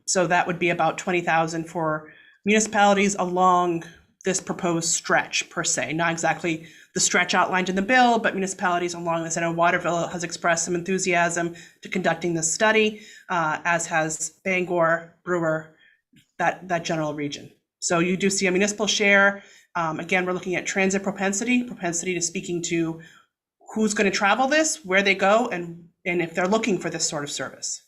So that would be about $20,000 for municipalities along this proposed stretch per se, not exactly the stretch outlined in the bill, but municipalities along this. I know Waterville has expressed some enthusiasm to conducting this study, as has Bangor, Brewer, that general region. So you do see a municipal share Again, we're looking at transit propensity to speaking to who's going to travel this, where they go, and if they're looking for this sort of service.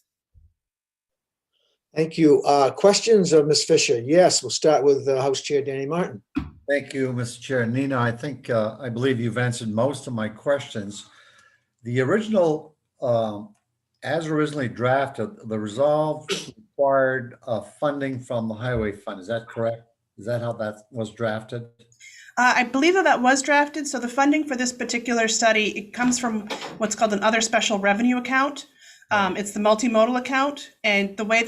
Thank you. Questions of Ms. Fisher? Yes, we'll start with House Chair Danny Martin. Thank you, Mr. Chair. Nina, I believe you've answered most of my questions. The original, as originally drafted, the resolve required funding from the highway fund. Is that correct? Is that how that was drafted? I believe that was drafted. So the funding for this particular study, it comes from what's called an other special revenue account. It's the multimodal account. And the way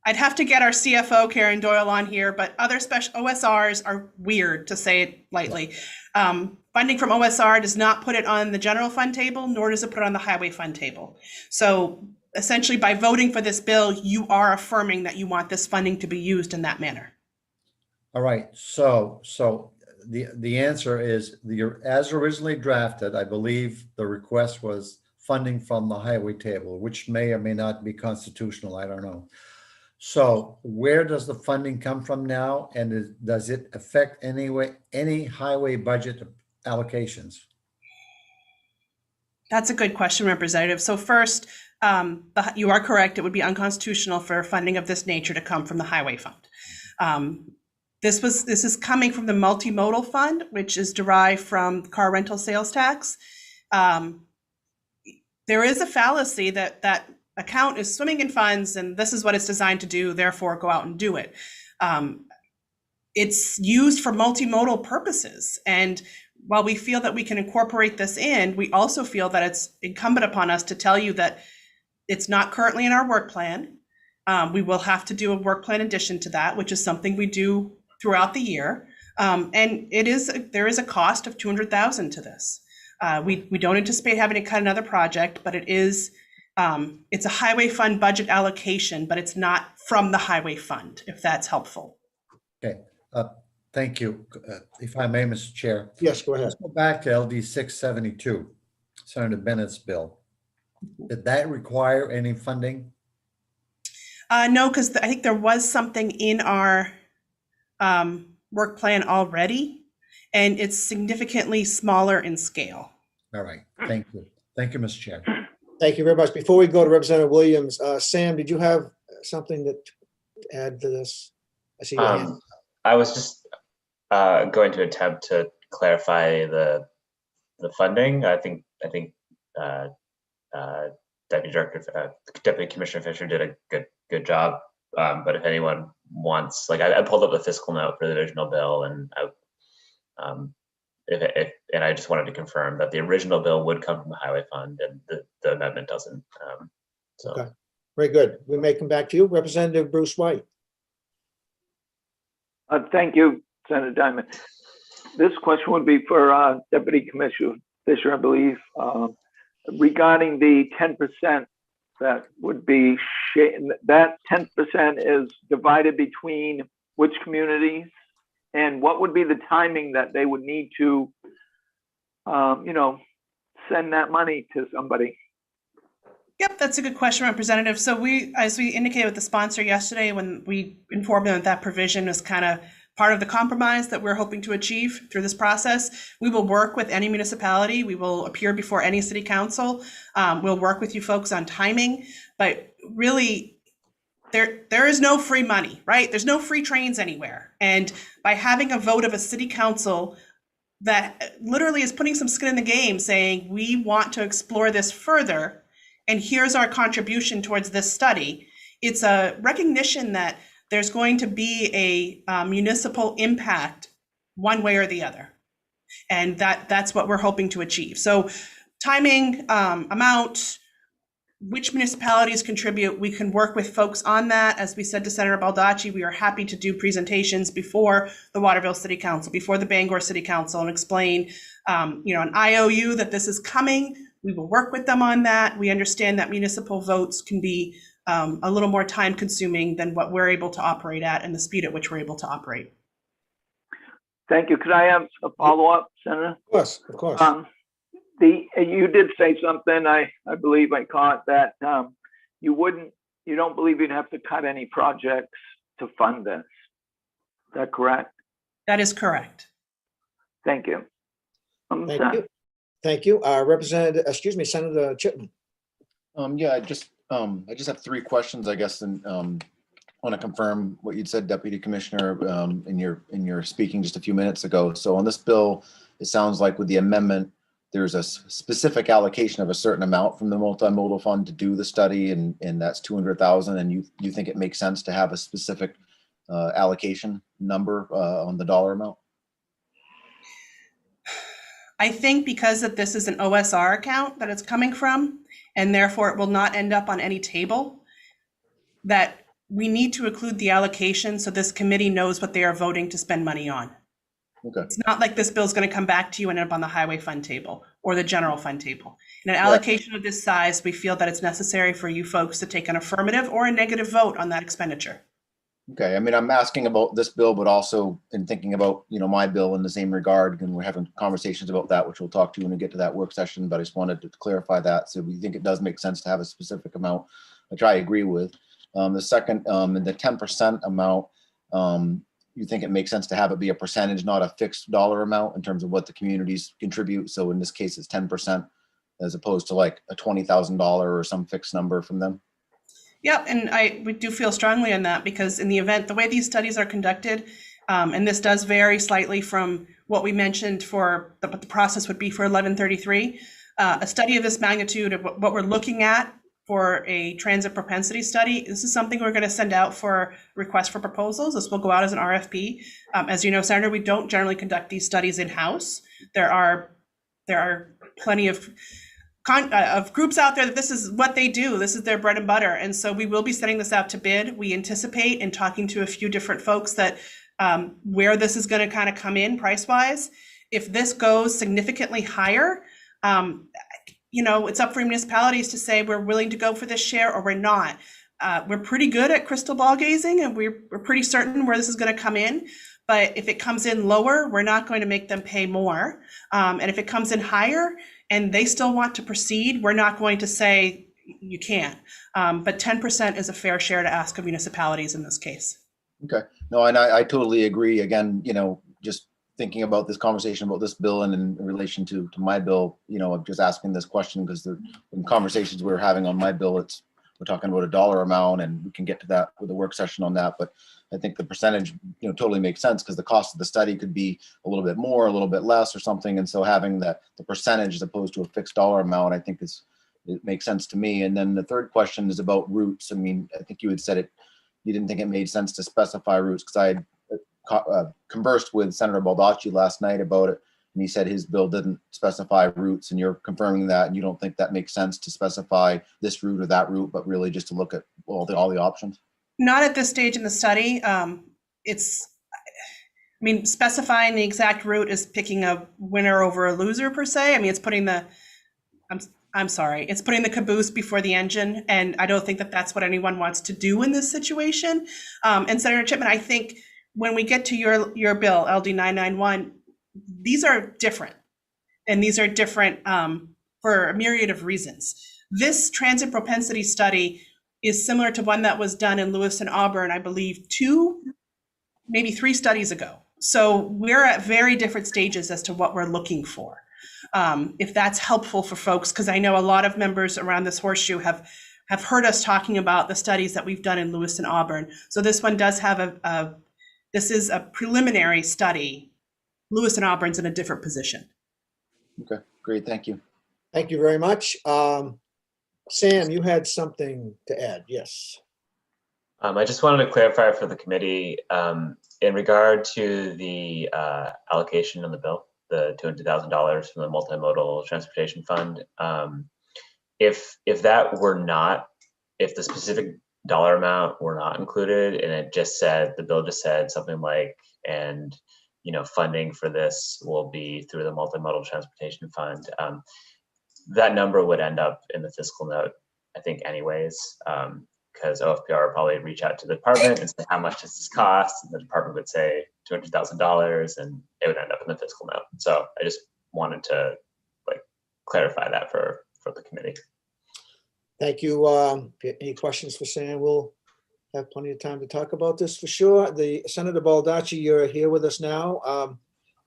I'd have to get our CFO, Karen Doyle, on here, but other special OSRs are weird, to say it lightly. Funding from OSR does not put it on the general fund table, nor does it put it on the highway fund table. So essentially, by voting for this bill, you are affirming that you want this funding to be used in that manner. All right. So the answer is as originally drafted, I believe the request was funding from the highway table, which may or may not be constitutional. I don't know. So where does the funding come from now? And does it affect any highway budget allocations? That's a good question, Representative. So first, you are correct. It would be unconstitutional for funding of this nature to come from the highway fund. This is coming from the multimodal fund, which is derived from car rental sales tax. There is a fallacy that account is swimming in funds and this is what it's designed to do, therefore go out and do it. It's used for multimodal purposes. And while we feel that we can incorporate this in, we also feel that it's incumbent upon us to tell you that it's not currently in our work plan. We will have to do a work plan addition to that, which is something we do throughout the year. And there is a cost of $200,000 to this. We don't anticipate having to cut another project, but it's a highway fund budget allocation, but it's not from the highway fund, if that's helpful. Okay, thank you. If I may, Mr. Chair. Yes, go ahead. Let's go back to LD 672, Senator Bennett's bill. Did that require any funding? No, because I think there was something in our work plan already, and it's significantly smaller in scale. All right, thank you. Thank you, Mr. Chair. Thank you very much. Before we go to Representative Williams, Sam, did you have something to add to this? I see your hand. I was just going to attempt to clarify the funding. I think Deputy Commissioner Fisher did a good job. But if anyone wants, like, I pulled up the fiscal note for the original bill, and I just wanted to confirm that the original bill would come from the highway fund, and the amendment doesn't. Okay, very good. We may come back to you, Representative Bruce White. Thank you, Senator Diamond. This question would be for Deputy Commissioner Fisher, I believe, regarding the 10% that would be that 10% is divided between which communities, and what would be the timing that they would need to, send that money to somebody? Yep, that's a good question, Representative. So as we indicated with the sponsor yesterday, when we informed them that provision was kind of part of the compromise that we're hoping to achieve through this process, we will work with any municipality. We will appear before any city council. We'll work with you folks on timing, but really there is no free money, right? There's no free trains anywhere. And by having a vote of a city council that literally is putting some skin in the game, saying we want to explore this further, and here's our contribution towards this study, it's a recognition that there's going to be a municipal impact one way or the other. And that's what we're hoping to achieve. So timing, amount, which municipalities contribute, we can work with folks on that. As we said to Senator Baldacci, we are happy to do presentations before the Waterville City Council, before the Bangor City Council, and explain, an IOU that this is coming. We will work with them on that. We understand that municipal votes can be a little more time consuming than what we're able to operate at and the speed at which we're able to operate. Thank you. Could I have a follow-up, Senator? Of course, of course. You did say something, I believe I caught, that you don't believe you'd have to cut any projects to fund this. Is that correct? That is correct. Thank you. I'm Thank set. you. Thank you. Senator Chipman. Yeah, I just have three questions, I guess, and want to confirm what you'd said, Deputy Commissioner, in your speaking just a few minutes ago. So on this bill, it sounds like with the amendment, there's a specific allocation of a certain amount from the multimodal fund to do the study, and that's 200,000. And you think it makes sense to have a specific allocation number on the dollar amount? I think because that this is an OSR account that it's coming from, and therefore it will not end up on any table, that we need to include the allocation so this committee knows what they are voting to spend money on. Okay. It's not like this bill is going to come back to you and end up on the highway fund table or the general fund table. In an allocation of this size, we feel that it's necessary for you folks to take an affirmative or a negative vote on that expenditure. Okay, I mean, I'm asking about this bill, but also in thinking about, my bill in the same regard, and we're having conversations about that, which we'll talk to when we get to that work session, but I just wanted to clarify that. So we think it does make sense to have a specific amount, which I agree with. The second, the 10% amount, you think it makes sense to have it be a percentage, not a fixed dollar amount in terms of what the communities contribute. So in this case, it's 10% as opposed to like a $20,000 or some fixed number from them. Yep, and we do feel strongly on that because in the event, the way these studies are conducted, and this does vary slightly from what we mentioned for what the process would be for 1133, a study of this magnitude of what we're looking at for a transit propensity study, this is something we're going to send out for request for proposals. This will go out as an RFP. As you know, Senator, we don't generally conduct these studies in-house. There are plenty of groups out there that this is what they do. This is their bread and butter. And so we will be sending this out to bid. We anticipate in talking to a few different folks that where this is going to kind of come in price-wise. If this goes significantly higher, it's up for municipalities to say we're willing to go for this share or we're not. We're pretty good at crystal ball gazing and we're pretty certain where this is going to come in. But if it comes in lower, we're not going to make them pay more. And if it comes in higher and they still want to proceed, we're not going to say you can't. But 10% is a fair share to ask of municipalities in this case. Okay. No, and I totally agree. Again, just thinking about this conversation about this bill and in relation to my bill, I'm just asking this question because the conversations we're having on my bill, we're talking about a dollar amount, and we can get to that with a work session on that. But I think the percentage, totally makes sense because the cost of the study could be a little bit more, a little bit less or something. And so having the percentage as opposed to a fixed dollar amount, I think it makes sense to me. And then the third question is about routes. I mean, I think you had said you didn't think it made sense to specify routes because I had conversed with Senator Baldacci last night about it. And he said his bill didn't specify routes, and you're confirming that, and you don't think that makes sense to specify this route or that route, but really just to look at all the options? Not at this stage in the study. Specifying the exact route is picking a winner over a loser per se. I mean, it's putting it's putting the caboose before the engine, and I don't think that that's what anyone wants to do in this situation. And Senator Chipman, I think when we get to your bill, LD 991, these are different, and these are different for a myriad of reasons. This transit propensity study is similar to one that was done in Lewis and Auburn, I believe 2, maybe 3 studies ago. So we're at very different stages as to what we're looking for. If that's helpful for folks, because I know a lot of members around this horseshoe have heard us talking about the studies that we've done in Lewis and Auburn. So this one does have this is a preliminary study. Lewis and Auburn's in a different position. Okay, great. Thank you. Thank you very much. Sam, you had something to add. Yes. I just wanted to clarify for the committee in regard to the allocation in the bill, the $200,000 from the multimodal transportation fund. If that were not, if the specific dollar amount were not included, and it just said, the bill just said something like, and funding for this will be through the multimodal transportation fund, that number would end up in the fiscal note, I think, anyways, because OFPR would probably reach out to the department and say, how much does this cost? And the department would say $200,000, and it would end up in the fiscal note. So I just wanted to clarify that for the committee. Thank you. Any questions for Sam? We'll have plenty of time to talk about this for sure. The Senator Baldacci, you're here with us now.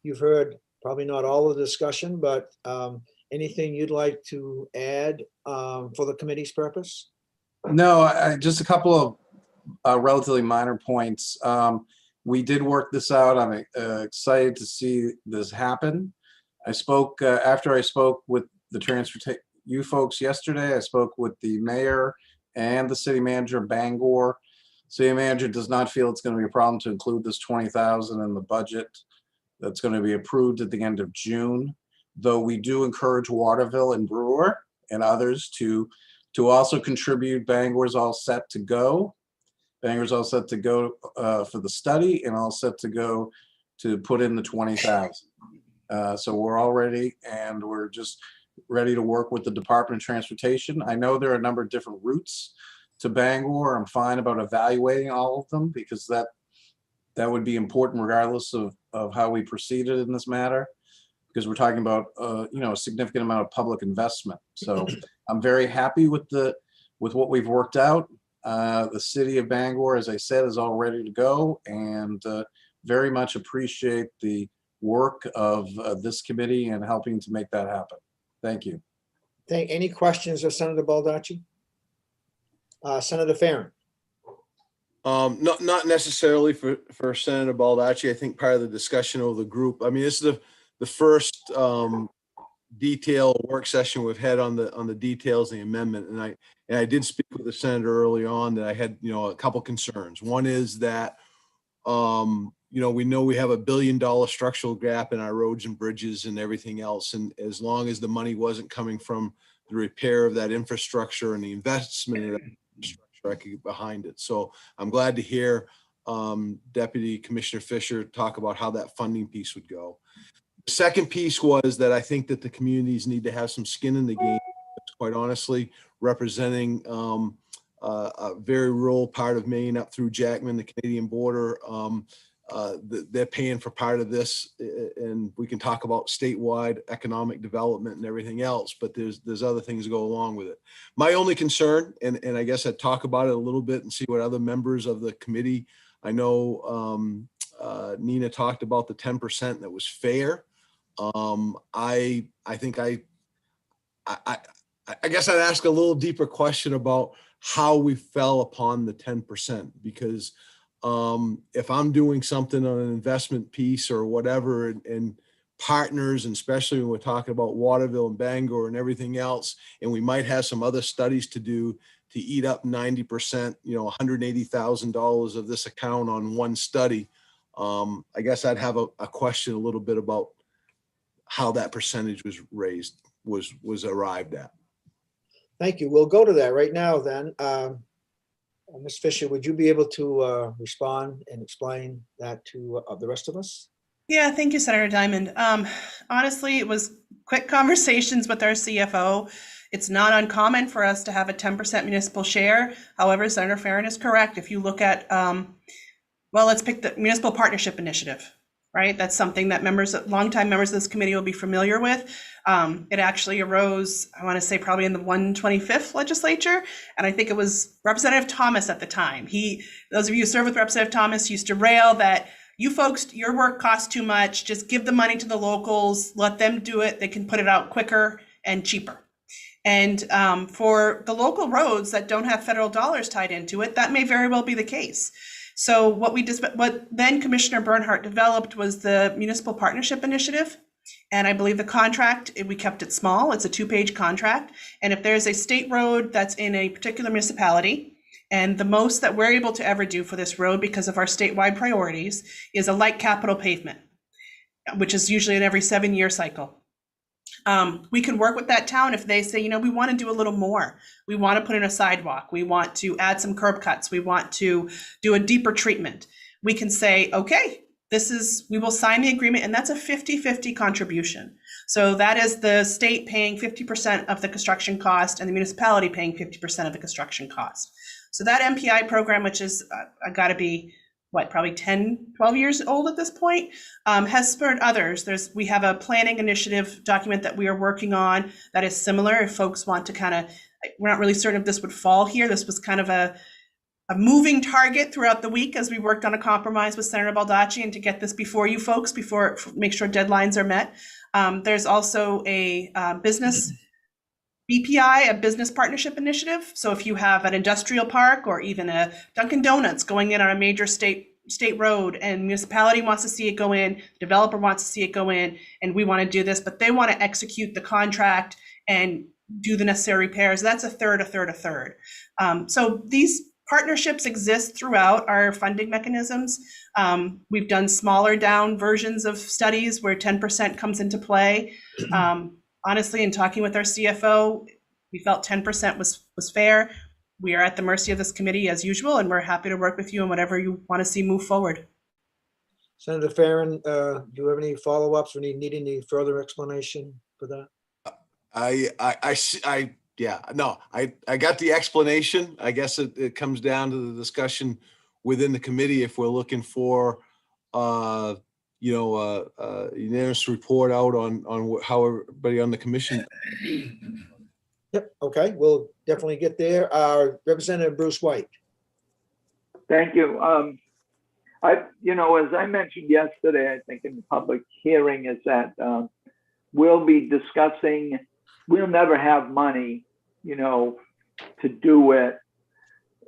You've heard probably not all of the discussion, but anything you'd like to add for the committee's purpose? No, just a couple of relatively minor points. We did work this out. I'm excited to see this happen. I spoke after I spoke with the you folks yesterday. I spoke with the mayor and the city manager of Bangor. City manager does not feel it's going to be a problem to include this 20,000 in the budget that's going to be approved at the end of June. Though we do encourage Waterville and Brewer and others to also contribute. Bangor's all set to go. Bangor's all set to go for the study and all set to go to put in the 20,000. So we're all ready, and we're just ready to work with the Department of Transportation. I know there are a number of different routes to Bangor. I'm fine about evaluating all of them because that would be important regardless of how we proceeded in this matter, because we're talking about a significant amount of public investment. So I'm very happy with what we've worked out. The city of Bangor, as I said, is all ready to go, and very much appreciate the work of this committee and helping to make that happen. Thank you. Any questions of Senator Baldacci? Senator Farren. Not necessarily for Senator Baldacci. I think part of the discussion over the group. I mean, this is the first detailed work session we've had on the details of the amendment, and I did speak with the senator early on that I had a couple concerns. One is that we know we have $1 billion structural gap in our roads and bridges and everything else, and as long as the money wasn't coming from the repair of that infrastructure and the investment in that infrastructure, I could get behind it. So I'm glad to hear Deputy Commissioner Fisher talk about how that funding piece would go. The second piece was that I think that the communities need to have some skin in the game, quite honestly, representing a very rural part of Maine up through Jackman, the Canadian border. They're paying for part of this, and we can talk about statewide economic development and everything else, but there's other things that go along with it. My only concern, and I guess I'd talk about it a little bit and see what other members of the committee, I know Nina talked about the 10% that was fair. I guess I'd ask a little deeper question about how we fell upon the 10%, because if I'm doing something on an investment piece or whatever, and partners, and especially when we're talking about Waterville and Bangor and everything else, and we might have some other studies to do to eat up 90%, $180,000 of this account on one study, I guess I'd have a question a little bit about how that percentage was raised, was arrived at. Thank you. We'll go to that right now then. Ms. Fisher, would you be able to respond and explain that to the rest of us? Yeah, thank you, Senator Diamond. Honestly, it was quick conversations with our CFO. It's not uncommon for us to have a 10% municipal share. However, Senator Farren is correct. If you look at, let's pick the Municipal Partnership Initiative, right? That's something that longtime members of this committee will be familiar with. It actually arose, I want to say probably in the 125th legislature. And I think it was Representative Thomas at the time. Those of you who serve with Representative Thomas used to rail that you folks, your work costs too much. Just give the money to the locals, let them do it. They can put it out quicker and cheaper. And for the local roads that don't have federal dollars tied into it, that may very well be the case. So what then Commissioner Bernhardt developed was the Municipal Partnership Initiative. And I believe the contract, we kept it small. It's a 2-page contract. And if there's a state road that's in a particular municipality, and the most that we're able to ever do for this road because of our statewide priorities is a light capital pavement, which is usually an every 7-year cycle. We can work with that town if they say, we want to do a little more. We want to put in a sidewalk. We want to add some curb cuts. We want to do a deeper treatment. We can say, okay, we will sign the agreement, and that's a 50-50 contribution. So that is the state paying 50% of the construction cost and the municipality paying 50% of the construction cost. So that MPI program, which is got to be probably 10, 12 years old at this point, has spurred others. We have a planning initiative document that we are working on that is similar. If folks want to we're not really certain if this would fall here. This was kind of moving target throughout the week as we worked on a compromise with Senator Baldacci and to get this before you folks, make sure deadlines are met. There's also a business BPI, a business partnership initiative. So if you have an industrial park or even a Dunkin' Donuts going in on a major state road and municipality wants to see it go in, developer wants to see it go in, and we want to do this, but they want to execute the contract and do the necessary repairs, that's a third. So these partnerships exist throughout our funding mechanisms. We've done smaller down versions of studies where 10% comes into play. Honestly, in talking with our CFO, we felt 10% was fair. We are at the mercy of this committee as usual, and we're happy to work with you on whatever you want to see move forward. Senator Farren, do you have any follow-ups or need any further explanation for that? I got the explanation. I guess it comes down to the discussion within the committee if we're looking for unanimous report out on how everybody on the commission. Yep, okay, we'll definitely get there. Representative Bruce White. Thank you. As I mentioned yesterday, I think in the public hearing, is that we'll be discussing, we'll never have money, to do it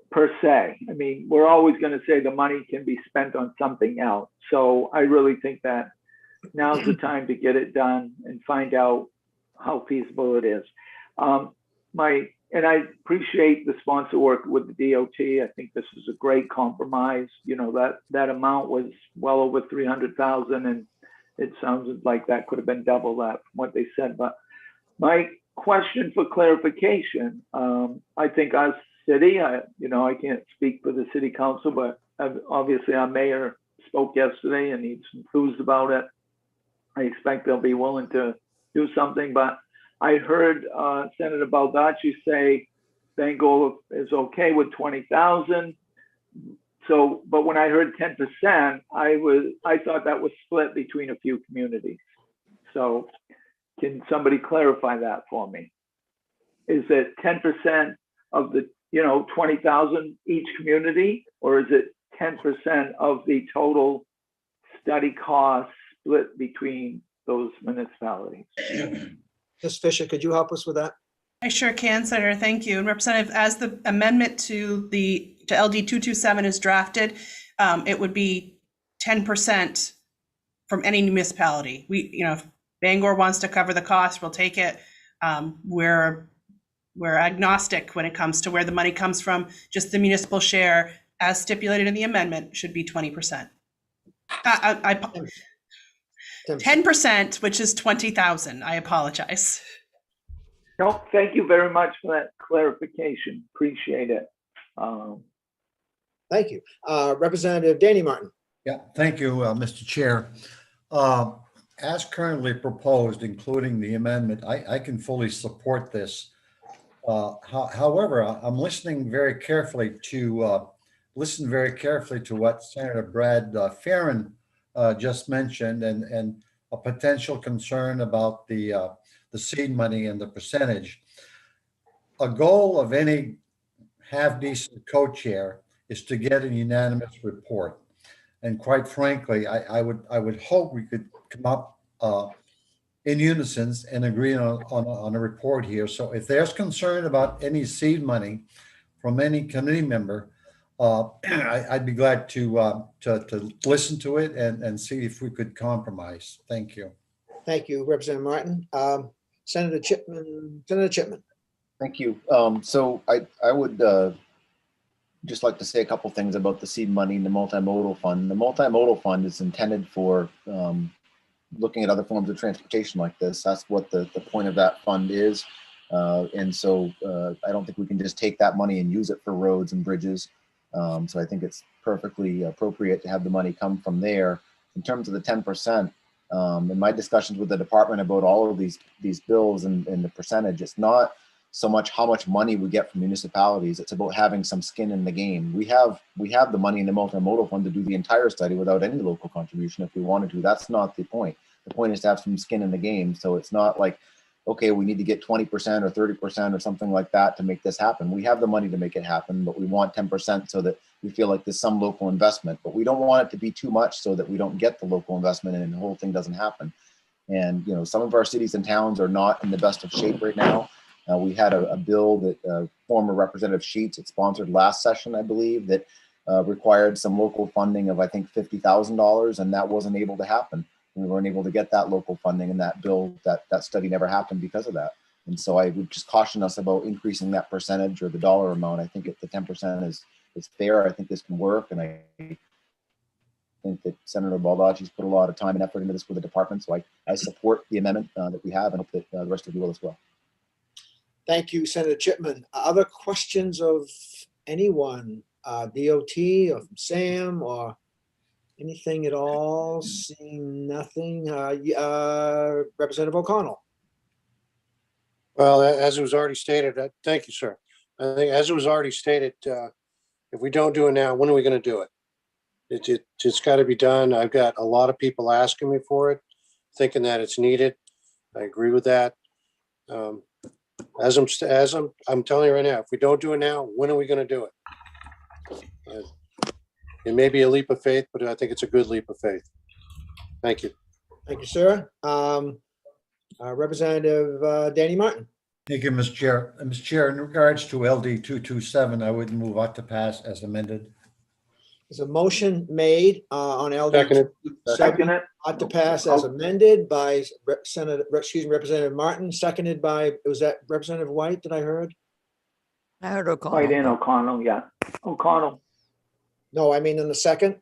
per se. I mean, we're always going to say the money can be spent on something else. So I really think that now's the time to get it done and find out how feasible it is. And I appreciate the sponsor work with the DOT. I think this is a great compromise. That amount was well over 300,000, and it sounds like that could have been double that from what they said. But my question for clarification, I think our city, I can't speak for the city council, but obviously our mayor spoke yesterday and he's enthused about it. I expect they'll be willing to do something, but I heard Senator Baldacci say Bangor is okay with 20,000. So, but when I heard 10%, I thought that was split between a few communities. So can somebody clarify that for me? Is it 10% of the 20,000 each community, or is it 10% of the total study cost split between those municipalities? Ms. Fisher, could you help us with that? I sure can, Senator. Thank you. And Representative, as the amendment to LD 227 is drafted, it would be 10% from any municipality. If Bangor wants to cover the cost, we'll take it. We're agnostic when it comes to where the money comes from. Just the municipal share, as stipulated in the amendment, should be 20%. 10%, which is 20,000. I apologize. No, thank you very much for that clarification. Appreciate it. Thank you. Representative Danny Martin. Yeah, thank you, Mr. Chair. As currently proposed, including the amendment, I can fully support this. However, I'm listening very carefully to what Senator Brad Farren just mentioned, and a potential concern about the seed money and the percentage. A goal of any half-decent co-chair is to get a unanimous report. And quite frankly, I would hope we could come up in unison and agree on a report here. So if there's concern about any seed money from any committee member, I'd be glad to listen to it and see if we could compromise. Thank you. Thank you, Representative Martin. Senator Chipman. Thank you. So I would just like to say a couple things about the seed money and the multimodal fund. The multimodal fund is intended for looking at other forms of transportation like this. That's what the point of that fund is. And so I don't think we can just take that money and use it for roads and bridges. So I think it's perfectly appropriate to have the money come from there. In terms of the 10%, in my discussions with the department about all of these bills and the percentage, it's not so much how much money we get from municipalities. It's about having some skin in the game. We have the money in the multimodal fund to do the entire study without any local contribution if we wanted to. That's not the point. The point is to have some skin in the game. So it's not like okay, we need to get 20% or 30% or something like that to make this happen. We have the money to make it happen, but we want 10% so that we feel like there's some local investment, but we don't want it to be too much so that we don't get the local investment and the whole thing doesn't happen. And, you know, some of our cities and towns are not in the best of shape right now. We had a bill that former Representative Sheets had sponsored last session, I believe, that required some local funding of, I think, $50,000, and that wasn't able to happen. We weren't able to get that local funding, and that bill, that study never happened because of that. And so I would just caution us about increasing that percentage or the dollar amount. I think if the 10% is fair, I think this can work, and I think that Senator Baldacci's put a lot of time and effort into this with the department. So I support the amendment that we have, and hope that the rest of you will as well. Thank you, Senator Chipman. Other questions of anyone, DOT or from Sam or anything at all? Seeing nothing. Representative O'Connell. Well, as it was already stated, thank you, sir. I think as it was already stated, if we don't do it now, when are we going to do it? It's got to be done. I've got a lot of people asking me for it, thinking that it's needed. I agree with that. As I'm telling you right now, if we don't do it now, when are we going to do it? It may be a leap of faith, but I think it's a good leap of faith. Thank you. Thank you, sir. Representative Danny Martin. Thank you, Mr. Chair. Mr. Chair, in regards to LD 227, I would move ought to pass as amended. There's a motion made on LD Seconded. 227 ought to pass as amended by Representative Martin, seconded by, was that Representative White that I heard? I heard O'Connell. White and O'Connell, yeah. O'Connell. No, I mean in the second.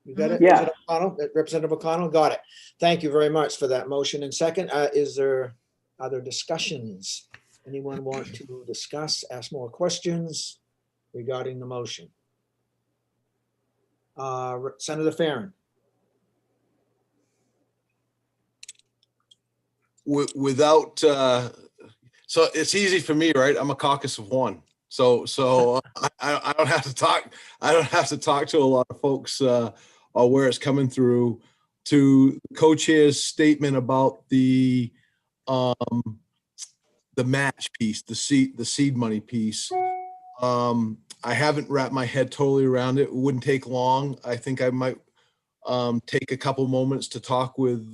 You got it? Yeah. Is it O'Connell? Representative O'Connell, got it. Thank you very much for that motion. And second, are there discussions? Anyone want to discuss, ask more questions regarding the motion? Senator Farren. Without, so it's easy for me, right? I'm a caucus of one. So I don't have to talk. I don't have to talk to a lot of folks or where it's coming through. To co-chair's statement about the match piece, the seed money piece. I haven't wrapped my head totally around it. It wouldn't take long. I think I might take a couple moments to talk with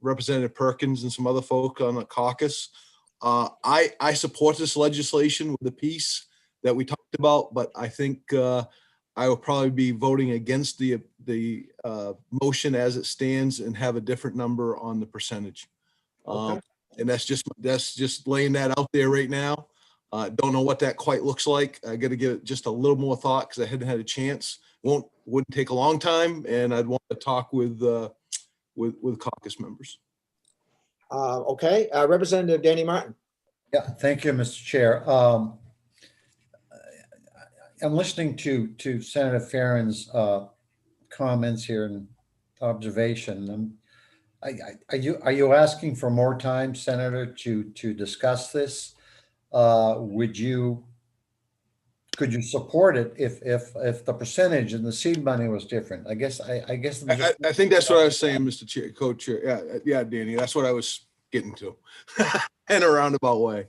Representative Perkins and some other folk on the caucus. I support this legislation with the piece that we talked about, but I think I will probably be voting against the motion as it stands and have a different number on the percentage. Okay. And that's just laying that out there right now. Don't know what that quite looks like. I got to give it just a little more thought because I hadn't had a chance. Wouldn't take a long time, and I'd want to talk with caucus members. Okay, Representative Danny Martin. Yeah, thank you, Mr. Chair. I'm listening to Senator Farren's comments here and observation. Are you asking for more time, Senator, to discuss this? Could you support it if the percentage and the seed money was different? I guess I think that's what I was saying, Mr. Chair, Co-Chair. Yeah, Danny, that's what I was getting to in a roundabout way.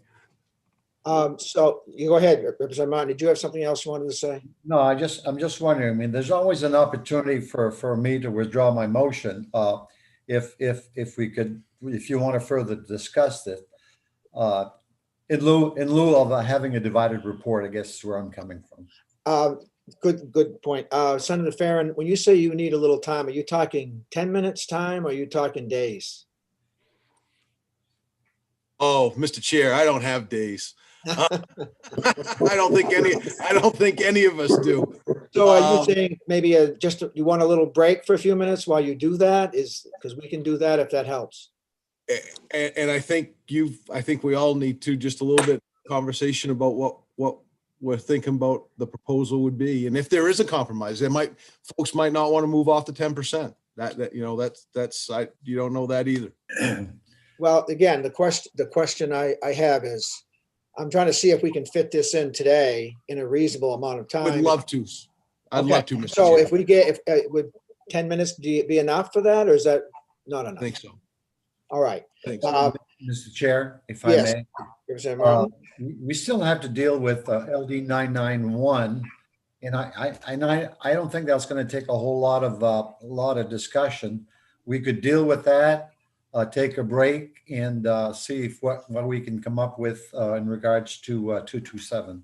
So you go ahead, Representative Martin. Did you have something else you wanted to say? No, I'm just wondering. I mean, there's always an opportunity for me to withdraw my motion if you want to further discuss it. In lieu of having a divided report, I guess is where I'm coming from. Good point. Senator Farren, when you say you need a little time, are you talking 10 minutes time or are you talking days? Oh, Mr. Chair, I don't have days. I don't think any of us do. So are you saying maybe you want a little break for a few minutes while you do that? Because we can do that if that helps. And I think we all need to just a little bit of conversation about what we're thinking about the proposal would be, and if there is a compromise, folks might not want to move off the 10%. You don't know that either. Well, again, the question I have is, I'm trying to see if we can fit this in today in a reasonable amount of time. I'd love to, Mr. So Chair. would 10 minutes be enough for that, or is that not enough? I think so. All right. Thanks. Uh, Mr. Chair, if I yes. may. Representative Martin? We still have to deal with LD 991, and I don't think that's going to take a whole lot of discussion. We could deal with that, take a break, and see if what we can come up with in regards to 227.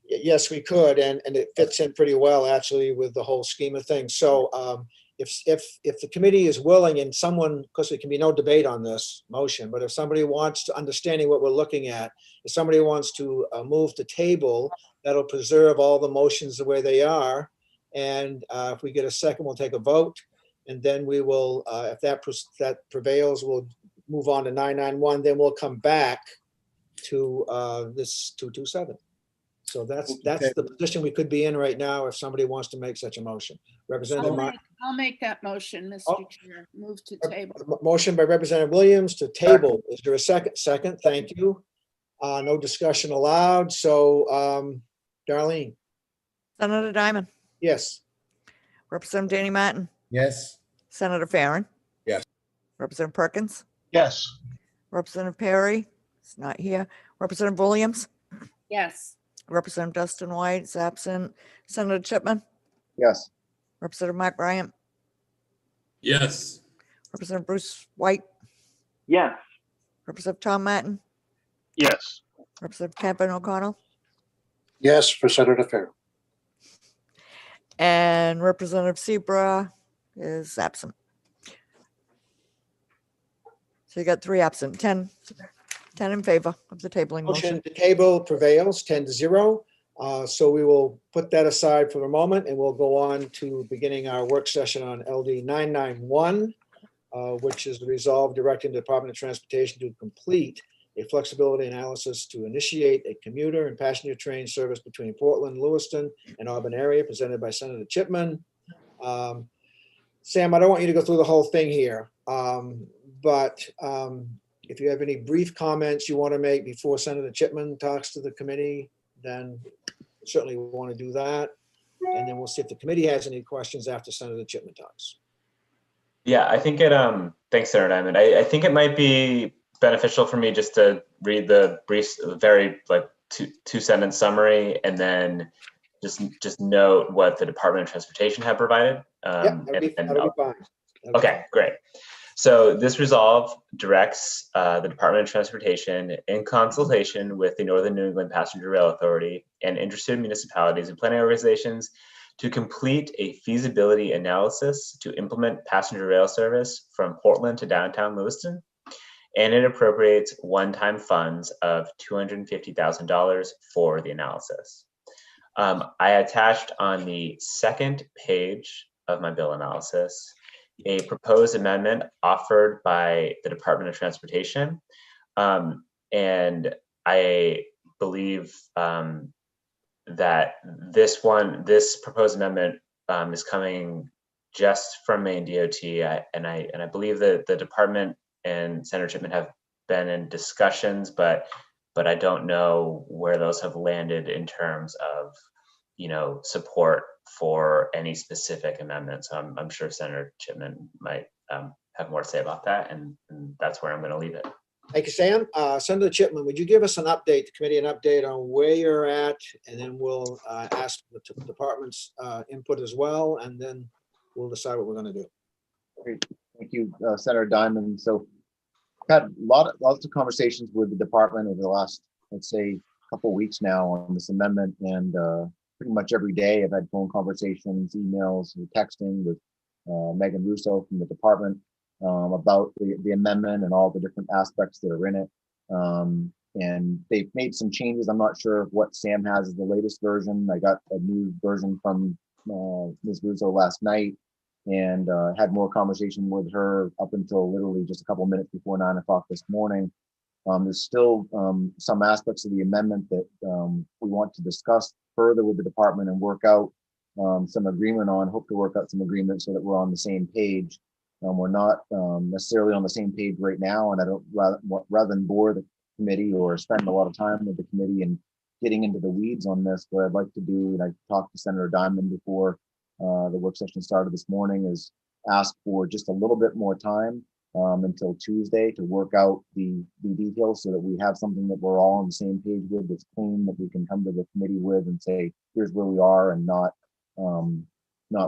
Yes, we could, and it fits in pretty well actually with the whole scheme of things. So if the committee is willing, and someone, because there can be no debate on this motion, but if somebody wants to, understanding what we're looking at, if somebody wants to move to table, that'll preserve all the motions the way they are. And if we get a second, we'll take a vote, and then we will, if that prevails, we'll move on to 991. Then we'll come back to this 227. So that's the position we could be in right now if somebody wants to make such a motion. Representative Martin. I'll make that motion, Mr. Chair. Move to table. Motion by Representative Williams to table. Is there a second? Second, thank you. No discussion allowed. So Darlene. Senator Diamond, Yes. Representative Danny Martin, Yes. Senator Farren, Yes. Representative Perkins, Yes. Representative Perry is not here, Representative Williams, Yes. Representative Dustin White is absent, Senator Chipman, Yes. Representative Mark Bryant, Yes. Representative Bruce White, Yes. Representative Tom Martin, Yes. Representative Kevin O'Connell, Yes, for Senator Farrell. and Representative Seabra is absent. So you got 3 absent, 10 in favor of the tabling Motion motion. to table prevails 10-0. So we will put that aside for the moment, and we'll go on to beginning our work session on LD 991, which is the resolve directing the Department of Transportation to complete a flexibility analysis to initiate a commuter and passenger train service between Portland, Lewiston, and Auburn area, presented by Senator Chipman. Sam, I don't want you to go through the whole thing here, but if you have any brief comments you want to make before Senator Chipman talks to the committee, then certainly we want to do that. And then we'll see if the committee has any questions after Senator Chipman talks. Yeah, I think thanks, Senator Diamond. I think it might be beneficial for me just to read the brief, very like two sentence summary, and then just note what the Department of Transportation have provided. That'll be fine. Okay, great. So this resolve directs the Department of Transportation, in consultation with the Northern New England Passenger Rail Authority and interested municipalities and planning organizations, to complete a feasibility analysis to implement passenger rail service from Portland to downtown Lewiston, and it appropriates one-time funds of $250,000 for the analysis. I attached on the second page of my bill analysis a proposed amendment offered by the Department of Transportation. And I believe that this proposed amendment is coming just from Maine DOT. And I believe that the department and Senator Chipman have been in discussions, but I don't know where those have landed in terms of, support for any specific amendments. So I'm sure Senator Chipman might have more to say about that, and that's where I'm going to leave it. Thank you, Sam. Senator Chipman, would you give us the committee an update on where you're at, and then we'll ask the department's input as well, and then we'll decide what we're going to do. Great. Thank you, Senator Diamond. So I've had lots of conversations with the department over the last, let's say, couple of weeks now on this amendment, and pretty much every day I've had phone conversations, emails, and texting with Megan Russo from the department about the amendment and all the different aspects that are in it. And they've made some changes. I'm not sure what Sam has as the latest version. I got a new version from Ms. Russo last night, and had more conversation with her up until literally just a couple of minutes before 9 o'clock this morning. There's still some aspects of the amendment that we want to discuss further with the department and work out some agreement on, hope to work out some agreement so that we're on the same page. We're not necessarily on the same page right now, and I don't rather than bore the committee or spend a lot of time with the committee and getting into the weeds on this, what I'd like to do, and I talked to Senator Diamond before the work session started this morning, is ask for just a little bit more time until Tuesday to work out the details so that we have something that we're all on the same page with, that's clean, that we can come to the committee with and say, here's where we are, and not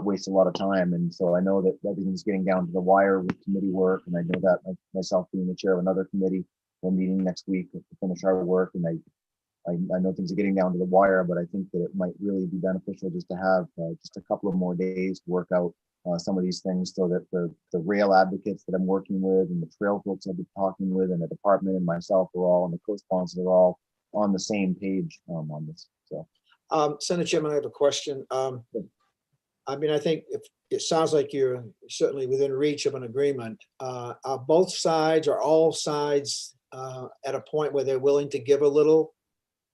waste a lot of time. And so I know that everything's getting down to the wire with committee work, and I know that myself being the chair of another committee, we're meeting next week to finish our work, and I know things are getting down to the wire, but I think that it might really be beneficial just to have just a couple of more days to work out some of these things, so that the rail advocates that I'm working with and the trail folks I've been talking with and the department and myself are all, and the co-sponsors are all on the same page on this. So, Senator Chairman, I have a question. I mean, I think if it sounds like you're certainly within reach of an agreement, are both sides or all sides at a point where they're willing to give a little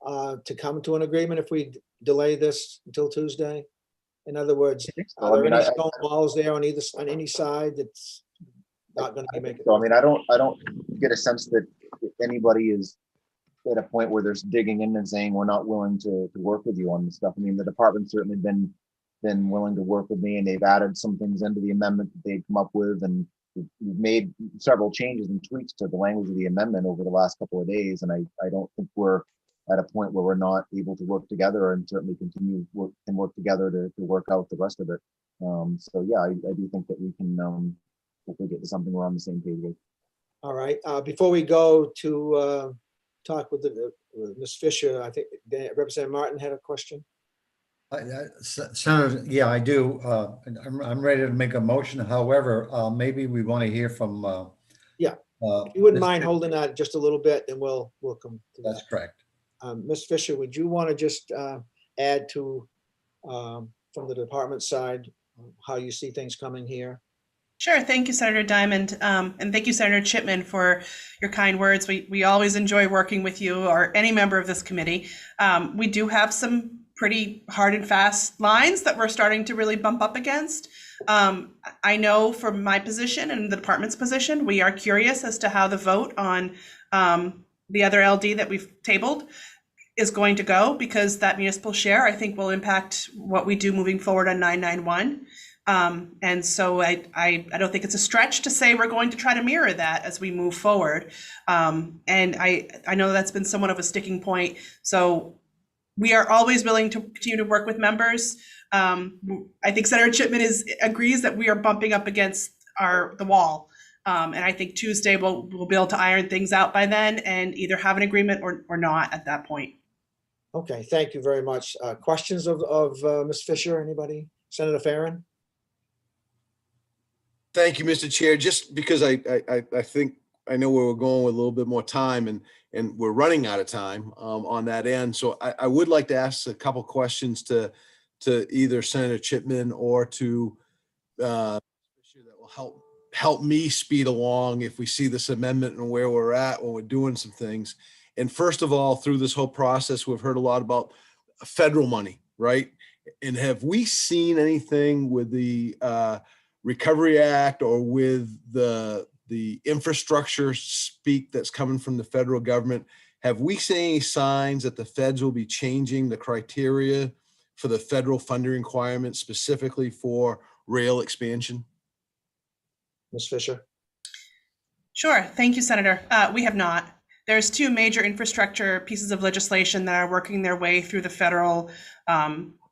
to come to an agreement if we delay this until Tuesday? In other words, are there any stone walls there on any side that's not going to be making? So I mean, I don't get a sense that anybody is at a point where they're digging in and saying we're not willing to work with you on this stuff. I mean, the department's certainly been willing to work with me, and they've added some things into the amendment that they've come up with, and we've made several changes and tweaks to the language of the amendment over the last couple of days. And I don't think we're at a point where we're not able to work together, and certainly work together to work out the rest of it. So yeah, I do think that we can hopefully get to something we're on the same page with. All right. Before we go to talk with Ms. Fisher, I think Representative Martin had a question. Senator, yeah, I do. I'm ready to make a motion. However, maybe we want to hear from. Yeah, if you wouldn't mind holding that just a little bit, then we'll come to that. That's correct. Ms. Fisher, would you want to just add to, from the department side, how you see things coming here? Sure. Thank you, Senator Diamond. And thank you, Senator Chipman, for your kind words. We always enjoy working with you or any member of this committee. We do have some pretty hard and fast lines that we're starting to really bump up against. I know from my position and the department's position, we are curious as to how the vote on the other LD that we've tabled is going to go, because that municipal share, I think, will impact what we do moving forward on 991. And so I don't think it's a stretch to say we're going to try to mirror that as we move forward. And I know that's been somewhat of a sticking point. So we are always willing to continue to work with members. I think Senator Chipman agrees that we are bumping up against the wall. And I think Tuesday we'll be able to iron things out by then and either have an agreement or not at that point. Okay, thank you very much. Questions of Ms. Fisher, anybody? Senator Farren? Thank you, Mr. Chair. Just because I think I know where we're going with a little bit more time, and we're running out of time on that end. So I would like to ask a couple questions to either Senator Chipman or to that will help me speed along if we see this amendment and where we're at when we're doing some things. And first of all, through this whole process, we've heard a lot about federal money, right? And have we seen anything with the Recovery Act or with the infrastructure speak that's coming from the federal government? Have we seen any signs that the feds will be changing the criteria for the federal funding requirements specifically for rail expansion? Ms. Fisher? Sure. Thank you, Senator. We have not. There's two major infrastructure pieces of legislation that are working their way through the federal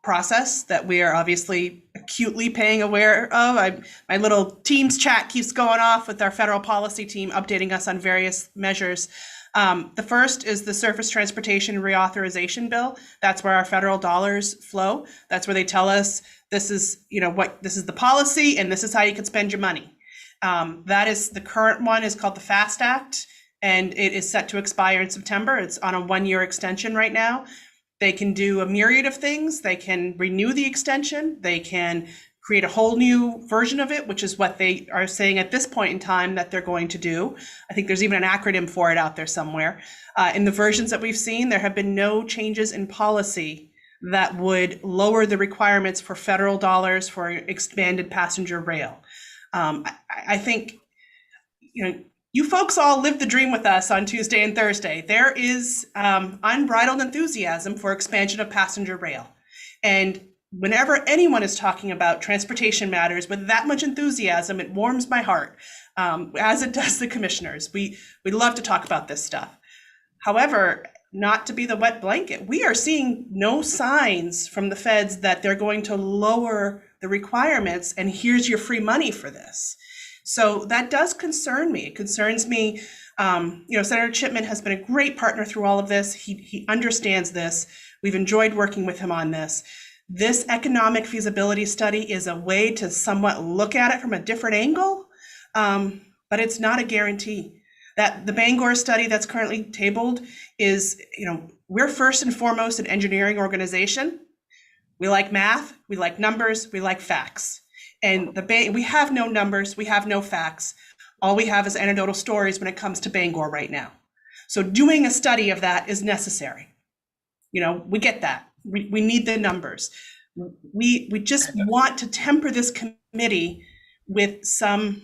process that we are obviously acutely paying aware of. My little Teams chat keeps going off with our federal policy team updating us on various measures. The first is the Surface Transportation Reauthorization Bill. That's where our federal dollars flow. That's where they tell us this is, this is the policy and this is how you can spend your money. That is the current one is called the FAST Act, and it is set to expire in September. It's on a 1-year extension right now. They can do a myriad of things. They can renew the extension. They can create a whole new version of it, which is what they are saying at this point in time that they're going to do. I think there's even an acronym for it out there somewhere. In the versions that we've seen, there have been no changes in policy that would lower the requirements for federal dollars for expanded passenger rail. I think, you folks all lived the dream with us on Tuesday and Thursday. There is unbridled enthusiasm for expansion of passenger rail. And whenever anyone is talking about transportation matters with that much enthusiasm, it warms my heart. as it does the commissioners. We love to talk about this stuff. However, not to be the wet blanket, we are seeing no signs from the feds that they're going to lower the requirements and here's your free money for this. So that does concern me. It concerns me. Senator Chipman has been a great partner through all of this. He understands this. We've enjoyed working with him on this. This economic feasibility study is a way to somewhat look at it from a different angle, but it's not a guarantee. That the Bangor study that's currently tabled is, we're first and foremost an engineering organization. We like math, we like numbers, we like facts. And we have no numbers, we have no facts. All we have is anecdotal stories when it comes to Bangor right now. So doing a study of that is necessary. We get that. We need the numbers. We just want to temper this committee with some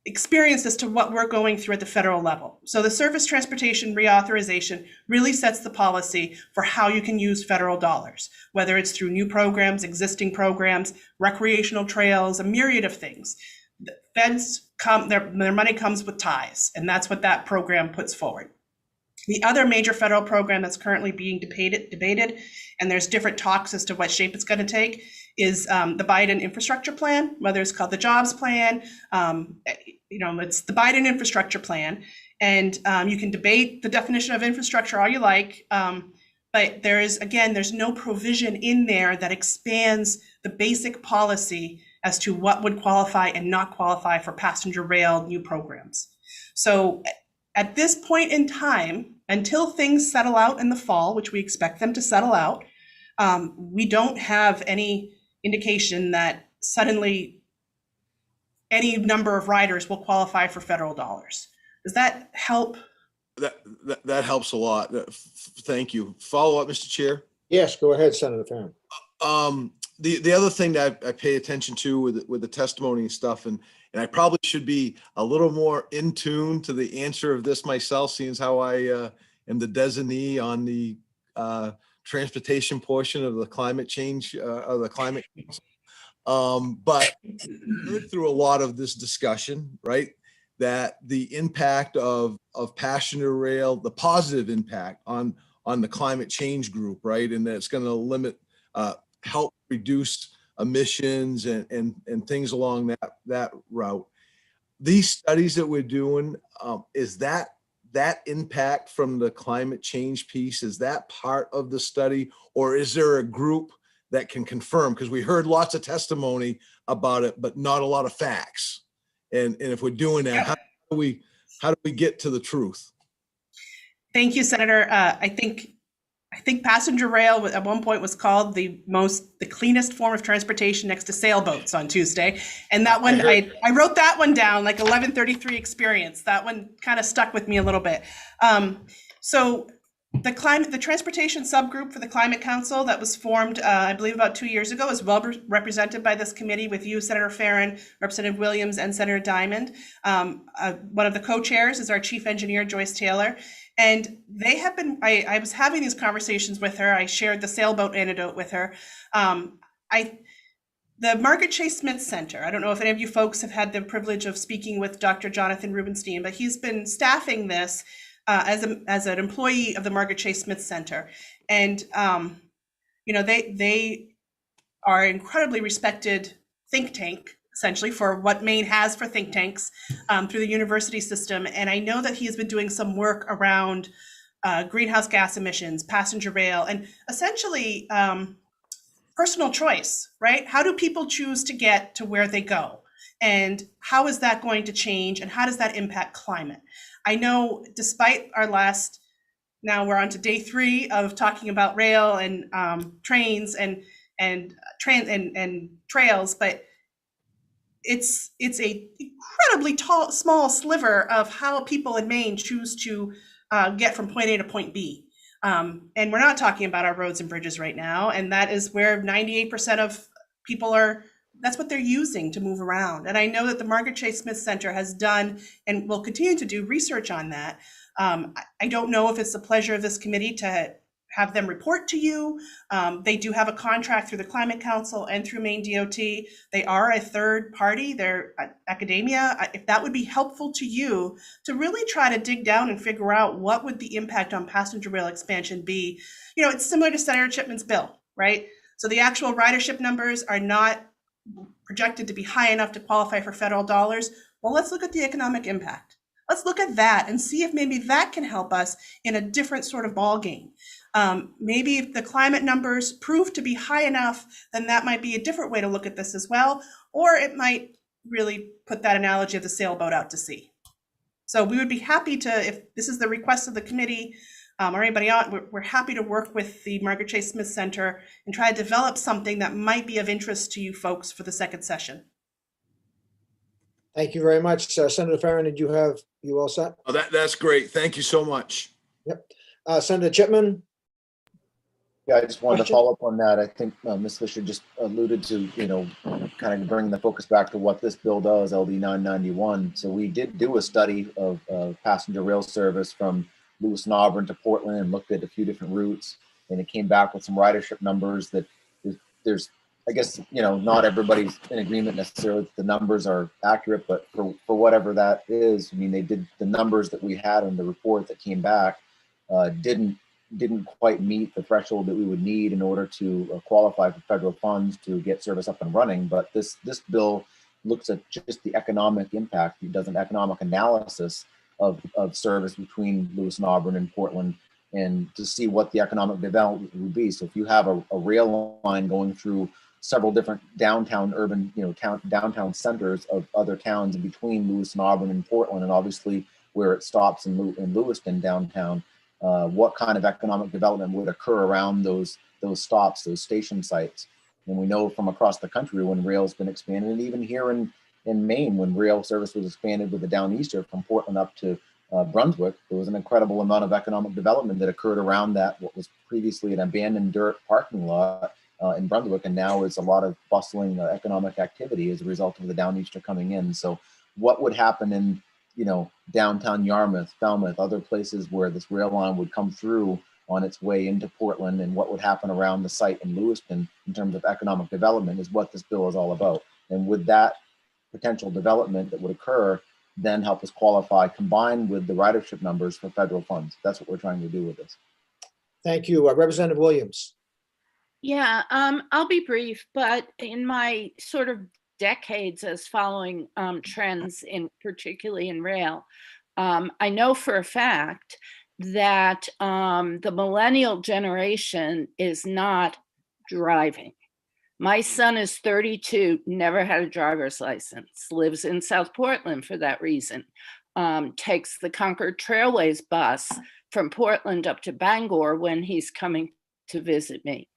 experience as to what we're going through at the federal level. So the Surface Transportation Reauthorization really sets the policy for how you can use federal dollars, whether it's through new programs, existing programs, recreational trails, a myriad of things. The feds their money comes with ties, and that's what that program puts forward. The other major federal program that's currently being debated, and there's different talks as to what shape it's going to take, is the Biden infrastructure plan, whether it's called the jobs plan. It's the Biden infrastructure plan. And you can debate the definition of infrastructure all you like, but there's no provision in there that expands the basic policy as to what would qualify and not qualify for passenger rail new programs. So at this point in time, until things settle out in the fall, which we expect them to settle out, we don't have any indication that suddenly any number of riders will qualify for federal dollars. Does that help? That helps a lot. Thank you. Follow up, Mr. Chair. Yes, go ahead, Senator Farren. The other thing that I pay attention to with the testimony and stuff, and I probably should be a little more in tune to the answer of this myself, seeing as how I am the designee on the transportation portion of the climate change of the climate. But through a lot of this discussion, right, that the impact of passenger rail, the positive impact on the climate change group, right, and that it's going to limit, help reduce emissions and things along that route. These studies that we're doing, is that impact from the climate change piece, is that part of the study, or is there a group that can confirm? Because we heard lots of testimony about it, but not a lot of facts. And if we're doing that, how do we get to the truth? Thank you, Senator. I think passenger rail at one point was called the cleanest form of transportation next to sailboats on Tuesday. And that one, I wrote that one down, like 1133 experience. That one kind of stuck with me a little bit. So the transportation subgroup for the Climate Council that was formed, I believe about 2 years ago, is well represented by this committee with you, Senator Farren, Representative Williams, and Senator Diamond. One of the co-chairs is our chief engineer, Joyce Taylor. And they have been, I was having these conversations with her. I shared the sailboat anecdote with her. The Margaret Chase Smith Center, I don't know if any of you folks have had the privilege of speaking with Dr. Jonathan Rubenstein, but he's been staffing this as an employee of the Margaret Chase Smith Center. And, they are incredibly respected think tank, essentially, for what Maine has for think tanks through the university system. And I know that he has been doing some work around greenhouse gas emissions, passenger rail, and essentially personal choice, right? How do people choose to get to where they go? And how is that going to change? And how does that impact climate? I know despite our now we're on to day 3 of talking about rail and trains and trails, but it's a incredibly small sliver of how people in Maine choose to get from point A to point B. And we're not talking about our roads and bridges right now. And that is where 98% of people that's what they're using to move around. And I know that the Margaret Chase Smith Center has done and will continue to do research on that. I don't know if it's the pleasure of this committee to have them report to you. They do have a contract through the Climate Council and through Maine DOT. They are a third party, they're academia. If that would be helpful to you to really try to dig down and figure out what would the impact on passenger rail expansion be. You know, it's similar to Senator Chipman's bill, right? So the actual ridership numbers are not projected to be high enough to qualify for federal dollars. Well, let's look at the economic impact. Let's look at that and see if maybe that can help us in a different sort of ball game. Maybe if the climate numbers prove to be high enough, then that might be a different way to look at this as well. Or it might really put that analogy of the sailboat out to sea. So we would be happy to, if this is the request of the committee or anybody else, we're happy to work with the Margaret Chase Smith Center and try to develop something that might be of interest to you folks for the second session. Thank you very much. Senator Farren, did you all set? Oh, that's great. Thank you so much. Yep. Senator Chipman? Yeah, I just wanted to Question? follow up on that. I think Ms. Fisher just alluded to, kind of bringing the focus back to what this bill does, LD 991. So we did do a study of passenger rail service from Lewis and Auburn to Portland and looked at a few different routes. And it came back with some ridership numbers that there's I guess, not everybody's in agreement necessarily that the numbers are accurate, but for whatever that is, I mean, the numbers that we had in the report that came back didn't quite meet the threshold that we would need in order to qualify for federal funds to get service up and running. But this bill looks at just the economic impact. It does an economic analysis of service between Lewis and Auburn and Portland, and to see what the economic development would be. So if you have a rail line going through several different downtown urban, downtown centers of other towns in between Lewis and Auburn and Portland, and obviously where it stops in Lewiston downtown, what kind of economic development would occur around those stops, those station sites? And we know from across the country when rail has been expanded, and even here in Maine, when rail service was expanded with the Downeaster from Portland up to Brunswick, there was an incredible amount of economic development that occurred around that, what was previously an abandoned dirt parking lot in Brunswick, and now is a lot of bustling economic activity as a result of the Downeaster coming in. So what would happen in, downtown Yarmouth, Falmouth, other places where this rail line would come through on its way into Portland, and what would happen around the site in Lewiston in terms of economic development is what this bill is all about. And with that potential development that would occur, then help us qualify combined with the ridership numbers for federal funds. That's what we're trying to do with this. Thank you. Representative Williams. Yeah, I'll be brief, but in my sort of decades as following trends particularly in rail, I know for a fact that the millennial generation is not driving. My son is 32, never had a driver's license, lives in South Portland for that reason, takes the Concord Trailways bus from Portland up to Bangor when he's coming to visit me.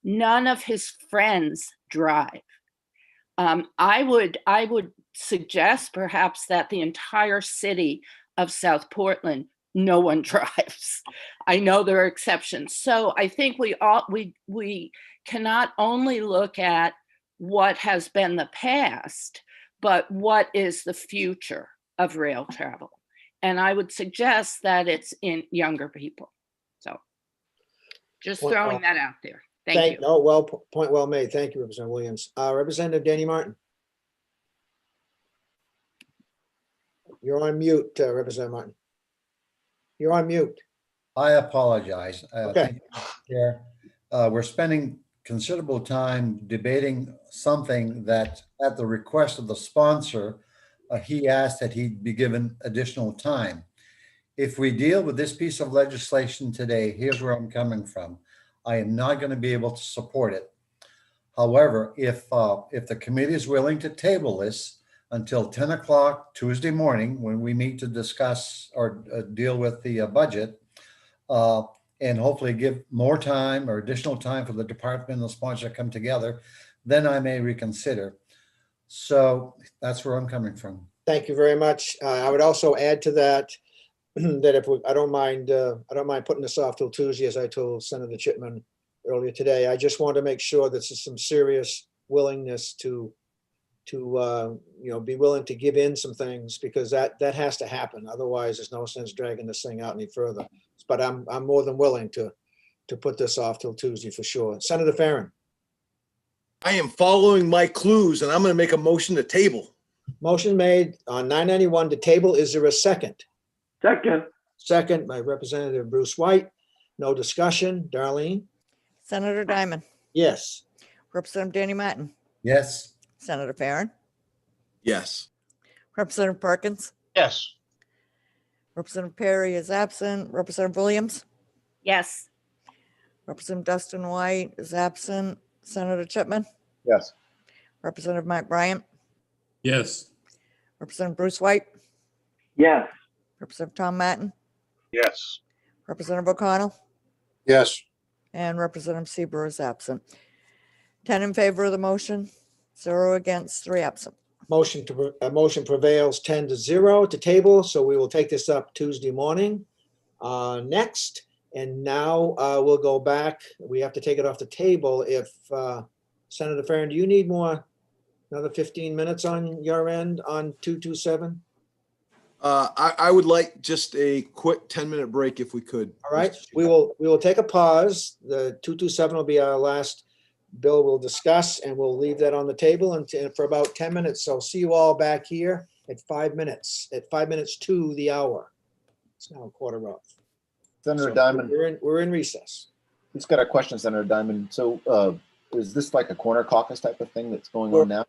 None of his friends drive. I would suggest perhaps that the entire city of South Portland, no one drives. I know there are exceptions. So I think we cannot only look at what has been the past, but what is the future of rail travel. And I would suggest that it's in younger people. So just throwing that out there. Thank you. Oh, point well made. Thank you, Representative Williams. Representative Danny Martin. You're on mute, Representative Martin. You're on mute. I apologize. Okay. Thank you, Chair. We're spending considerable time debating something that, at the request of the sponsor, he asked that he be given additional time. If we deal with this piece of legislation today, here's where I'm coming from. I am not going to be able to support it. However, if the committee is willing to table this until 10 o'clock Tuesday morning, when we meet to discuss or deal with the budget, and hopefully give more time or additional time for the department and the sponsor to come together, then I may reconsider. So that's where I'm coming from. Thank you very much. I would also add to that, that I don't mind putting this off till Tuesday, as I told Senator Chipman earlier today. I just want to make sure that there's some serious willingness to be willing to give in some things, because that has to happen. Otherwise, there's no sense dragging this thing out any further. But I'm more than willing to to put this off till Tuesday for sure. Senator Farren, I am following my clues and I'm going to make a motion to table. motion made on 991 to table. Is there a second? Second, Second by Representative Bruce White. No discussion. Darlene? Senator Diamond, Yes. Representative Danny Martin, Yes. Senator Farren, Yes. Representative Perkins, Yes. Representative Perry is absent, Representative Williams, Yes. Representative Dustin White is absent, Senator Chipman, Yes. Representative Mark Bryant, Yes. Representative Bruce White, yes. Representative Tom Martin, Yes. Representative O'Connell, Yes. and Representative Seaver is absent. 10 in favor of the motion, 0 against, 3 absent. Motion prevails 10-0 to table, so we will take this up Tuesday morning next. And now we'll go back. We have to take it off the table. If Senator Farren, do you need another 15 minutes on your end on 227? I would like just a quick 10-minute break if we could. All right, we will take a pause. The 227 will be our last bill we'll discuss, and we'll leave that on the table for about 10 minutes. So see you all back here at 5 minutes, at 5 minutes to the hour. It's now 1:15. Senator So Diamond, We're in recess. just got a question, Senator Diamond. So is this like a corner caucus type of thing that's going on now?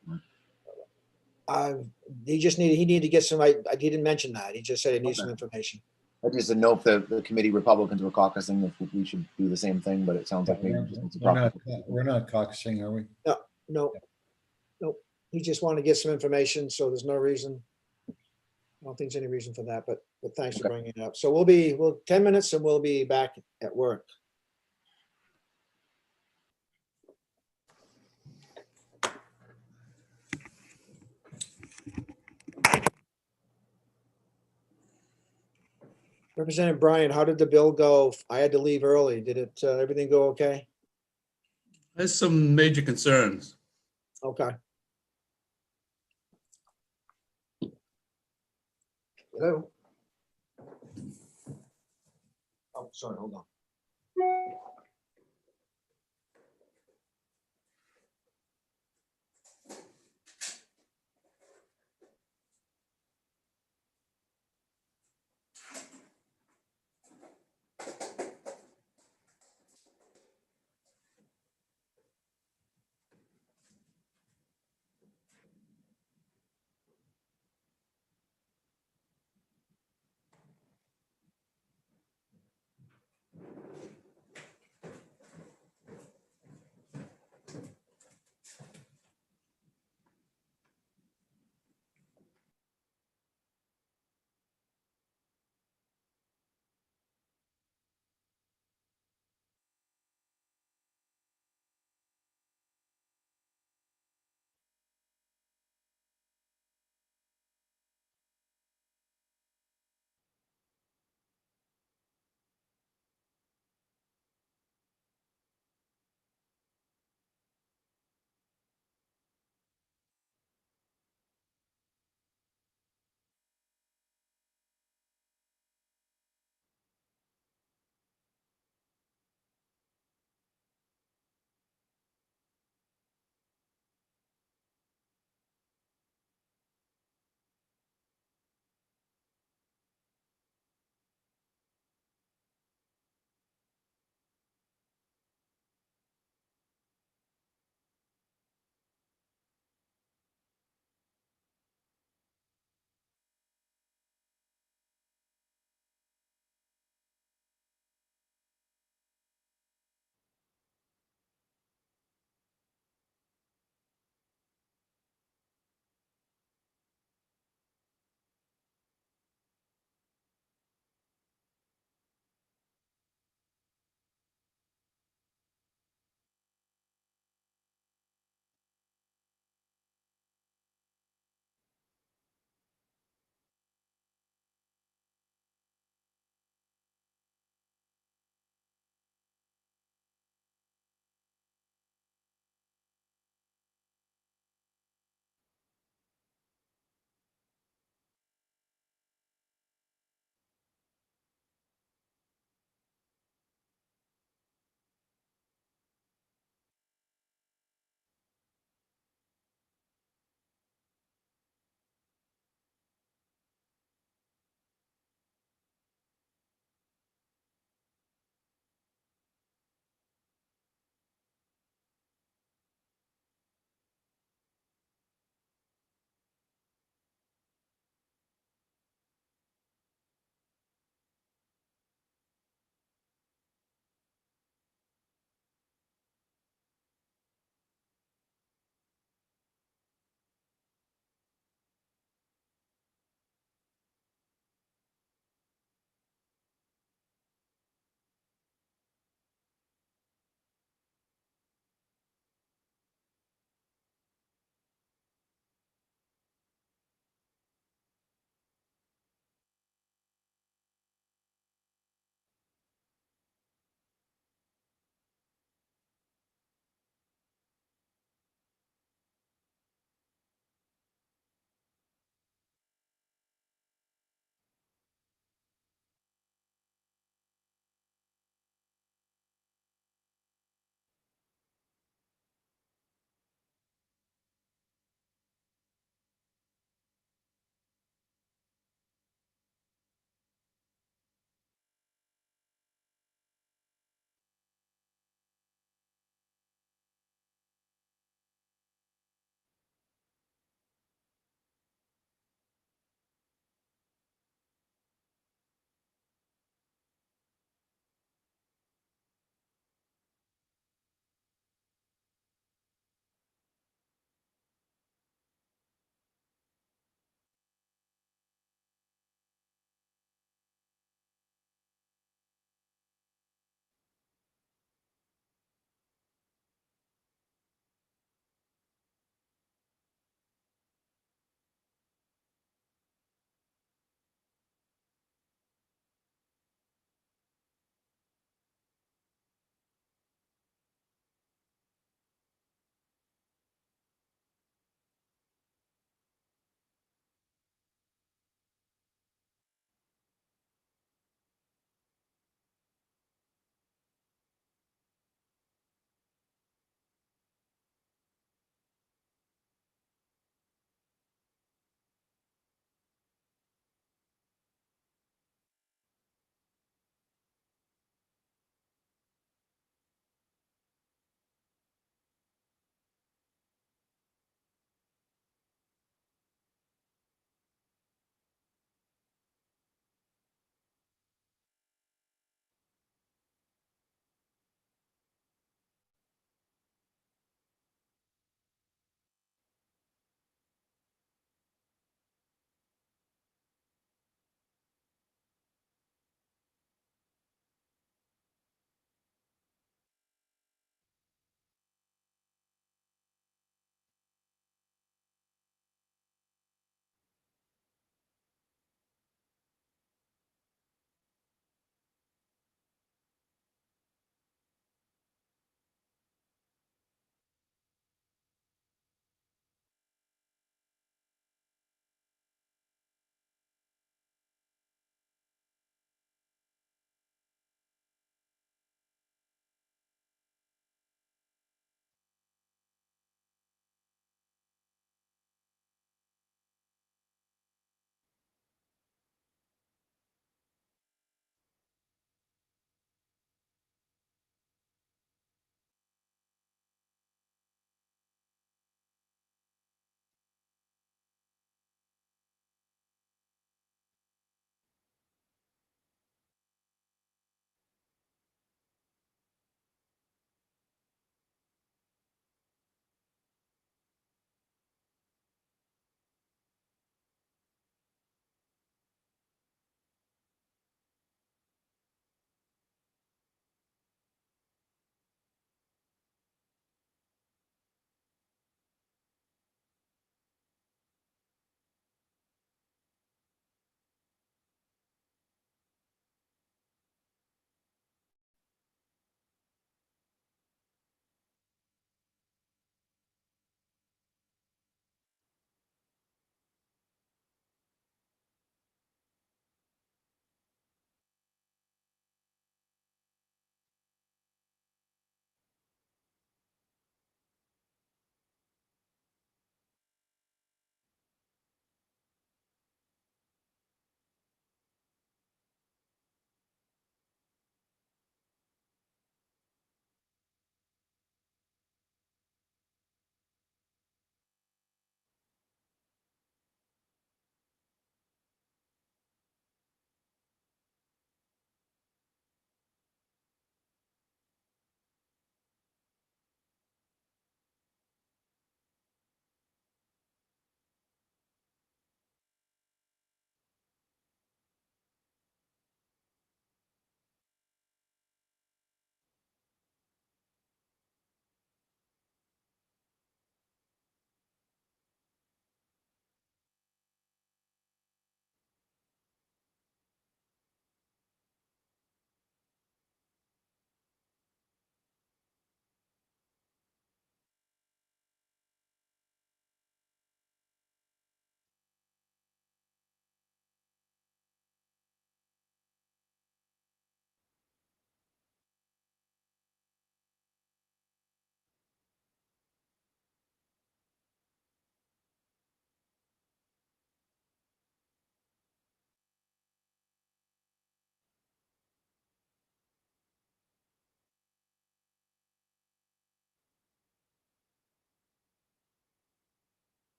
He needed to get some, he didn't mention that. He just said he needs some information. I just didn't know if the committee Republicans were caucusing, if we should do the same thing, but it sounds like maybe just needs a proper. We're not caucusing, are we? No. He just wanted to get some information, so there's no reason. I don't think there's any reason for that, but thanks for bringing it up. So we'll 10 minutes and we'll be back at work. Representative Bryan, how did the bill go? I had to leave early. Did it, everything go okay? There's some major concerns. Okay. Hello? Oh, sorry, hold on.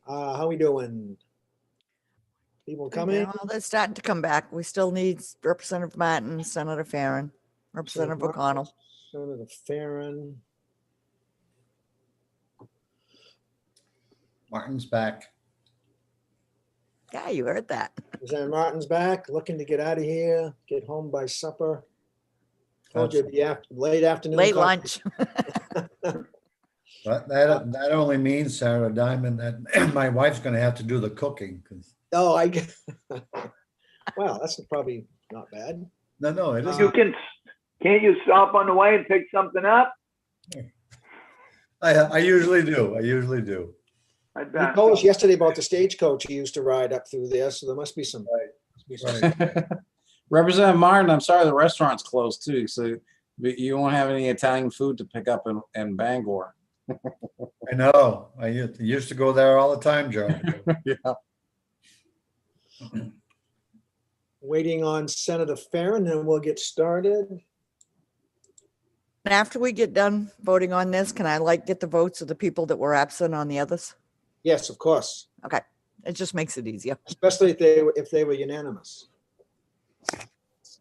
How we doing? People coming? Well, they're starting to come back. We still need Representative Martin, Senator Farren, Representative O'Connell. Senator Farren. Martin's back. Yeah, you heard that. Representative Martin's back, looking to get out of here, get home by supper. Told you it'd be late afternoon. Late coffee. lunch. But that only means, Sarah Diamond, that my wife's gonna have to do the cooking. 'Cause- Oh, well, that's probably not bad. No, it You isn't. can't you stop on the way and pick something up? I usually do. I He bet. told us yesterday about the stagecoach he used to ride up through there, so there must be some. Representative Martin, I'm sorry, the restaurant's closed too, so you won't have any Italian food to pick up in Bangor. I know. I used to go there all the time, Joe. Yeah. Waiting on Senator Farren, then we'll get started. And after we get done voting on this, can I get the votes of the people that were absent on the others? Yes, of course, Okay, it just makes it easier. especially if they were unanimous.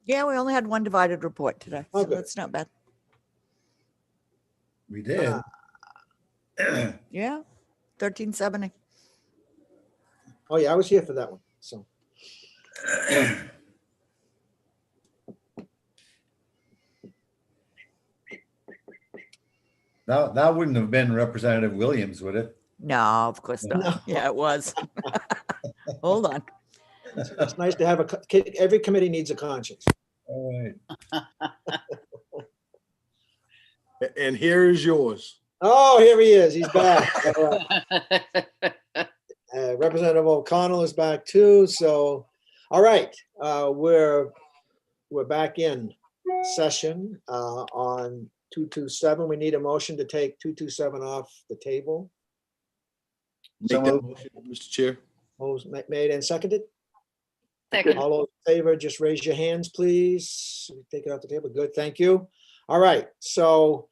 Yeah, we only had one divided report today, Oh, so good. that's not bad. We did. Yeah, 1370. Oh, yeah, I was here for that one, so. That wouldn't have been Representative Williams, would it? No, of course not. Yeah, it was. Hold on. It's nice to have every committee needs a conscience. All right. And here is yours. Oh, here he is. He's back. All right. Representative O'Connell is back too. So, all right, we're back in session on 227. We need a motion to take 227 off the table. Make that motion, Mr. Chair. Made and seconded. Second. All those in favor, just raise your hands, please. Take it off the table. Good, thank you. All right, so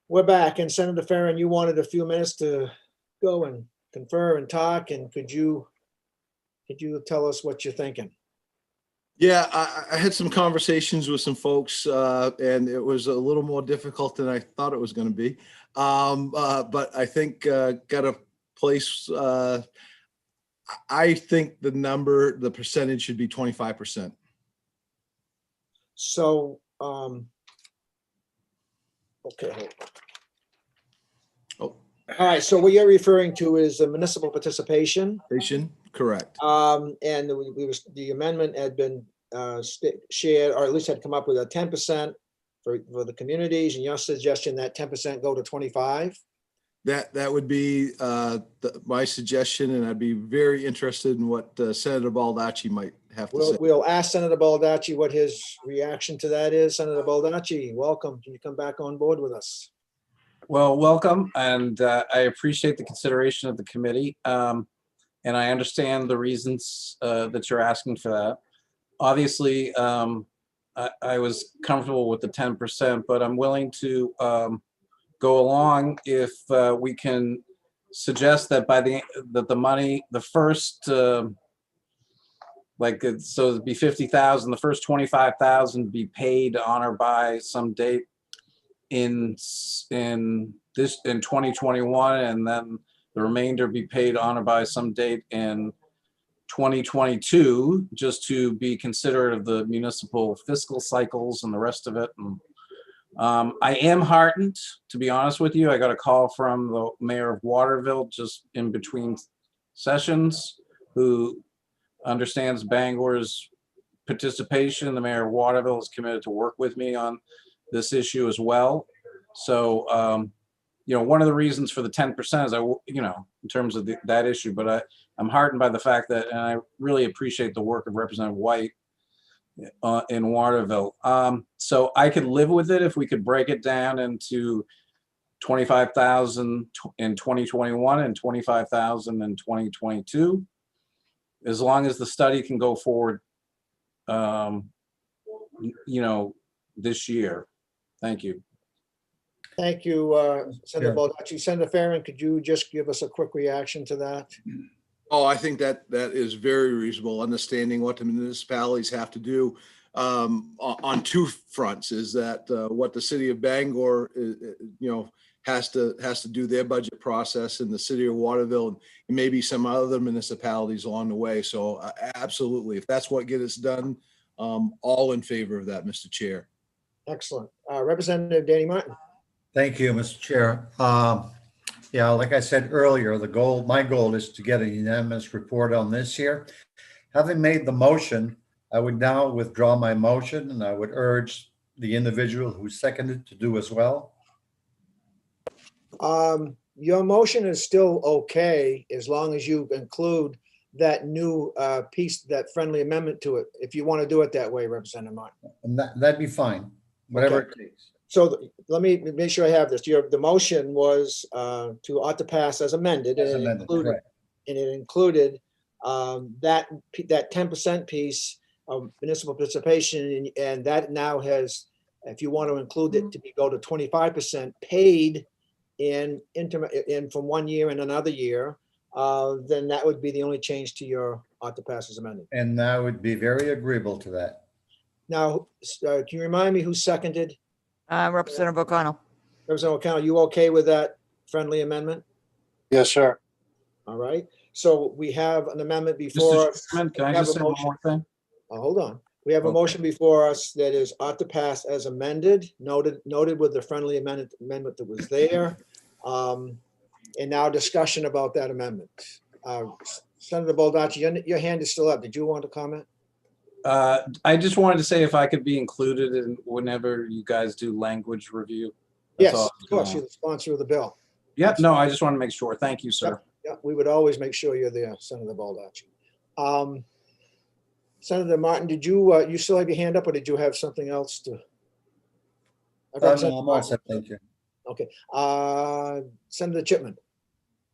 we're back, and Senator Farren, you wanted a few minutes to go and confer and talk, and could you tell us what you're thinking? Yeah, I had some conversations with some folks, and it was a little more difficult than I thought it was going to be. But I think got a place. I think the percentage should be 25%. So, okay. hold on. Oh. All right, so what you're referring to is the municipal participation. Correct. And the amendment had been shared, or at least had come up with a 10% for the communities, and your suggestion that 10% go to 25? That would be my suggestion, and I'd be very interested in what Senator Baldacci might have to say. We'll ask Senator Baldacci what his reaction to that is. Senator Baldacci, welcome. Can you come back on board with us? Well, welcome, and I appreciate the consideration of the committee. And I understand the reasons that you're asking for that. Obviously, I was comfortable with the 10%, but I'm willing to go along if we can suggest that the money, the first, so it'd be 50,000, the first 25,000 be paid on or by some date in 2021, and then the remainder be paid on or by some date in 2022, just to be considerate of the municipal fiscal cycles and the rest of it. And I am heartened, to be honest with you. I got a call from the mayor of Waterville just in between sessions, who understands Bangor's participation. The mayor of Waterville is committed to work with me on this issue as well. So, one of the reasons for the 10% is in terms of that issue, but I'm heartened by the fact that, and I really appreciate the work of Representative White in Waterville. So I could live with it if we could break it down into 25,000 in 2021 and 25,000 in 2022, as long as the study can go forward, this year. Thank you. Thank you, Senator Baldacci. Senator Farren, could you just give us a quick reaction to that? Oh, I think that is very reasonable, understanding what the municipalities have to do on two fronts. Is that what the city of Bangor, has to do their budget process, in the city of Waterville, and maybe some other municipalities along the way. So absolutely, if that's what gets done, all in favor of that, Mr. Chair. Excellent. Representative Danny Martin. Thank you, Mr. Chair. Yeah, like I said earlier, my goal is to get a unanimous report on this here. Having made the motion, I would now withdraw my motion, and I would urge the individual who seconded to do as well. Your motion is still okay as long as you include that new piece, that friendly amendment to it, if you want to do it that way, Representative Martin. And that'd be fine, whatever it takes. So let me make sure I have this. The motion was ought to pass as amended. As And amended, it included that 10% piece of municipal participation, and that now has, if you want to include it, to go to 25% paid in from 1 year and another year, then that would be the only change to your ought to pass as amended. And I would be very agreeable to that. Now, can you remind me who seconded? Representative O'Connell. Representative O'Connell, you okay with that friendly amendment? Yes, sir. All right. So we have an amendment before us. Mr. Chairman, can I just say one more thing? Hold on. We have a motion before us that is ought to pass as amended, noted with the friendly amendment that was there. And now discussion about that amendment. Senator Baldacci, your hand is still up. Did you want to comment? I just wanted to say if I could be included in whenever you guys do language review. Yes, of course. You're the sponsor of the bill. Yeah, no, I just want to make sure. Thank you, sir. Yeah, we would always make sure you're there, Senator Baldacci. Senator Martin, did you still have your hand up, or did you have something else to? No, I'm all set, thank you. Okay. Senator Chipman.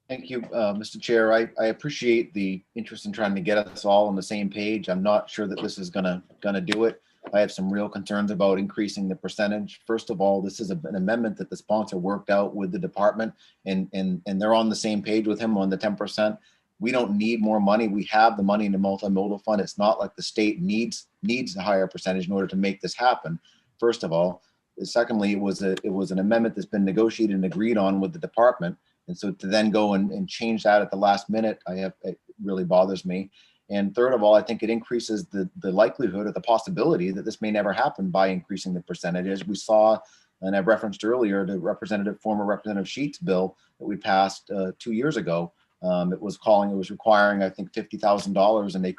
Thank you, Mr. Chair. I appreciate the interest in trying to get us all on the same page. I'm not sure that this is gonna do it. I have some real concerns about increasing the percentage. First of all, this is an amendment that the sponsor worked out with the department, and they're on the same page with him on the 10%. We don't need more money. We have the money in the multimodal fund. It's not like the state needs a higher percentage in order to make this happen. First of all, secondly, it was an amendment that's been negotiated and agreed on with the department. And so to then go and change that at the last minute, it really bothers me. And third of all, I think it increases the likelihood or the possibility that this may never happen by increasing the percentages. We saw, and I've referenced earlier, the former Representative Sheets bill that we passed 2 years ago. It was requiring, I think, $50,000, and they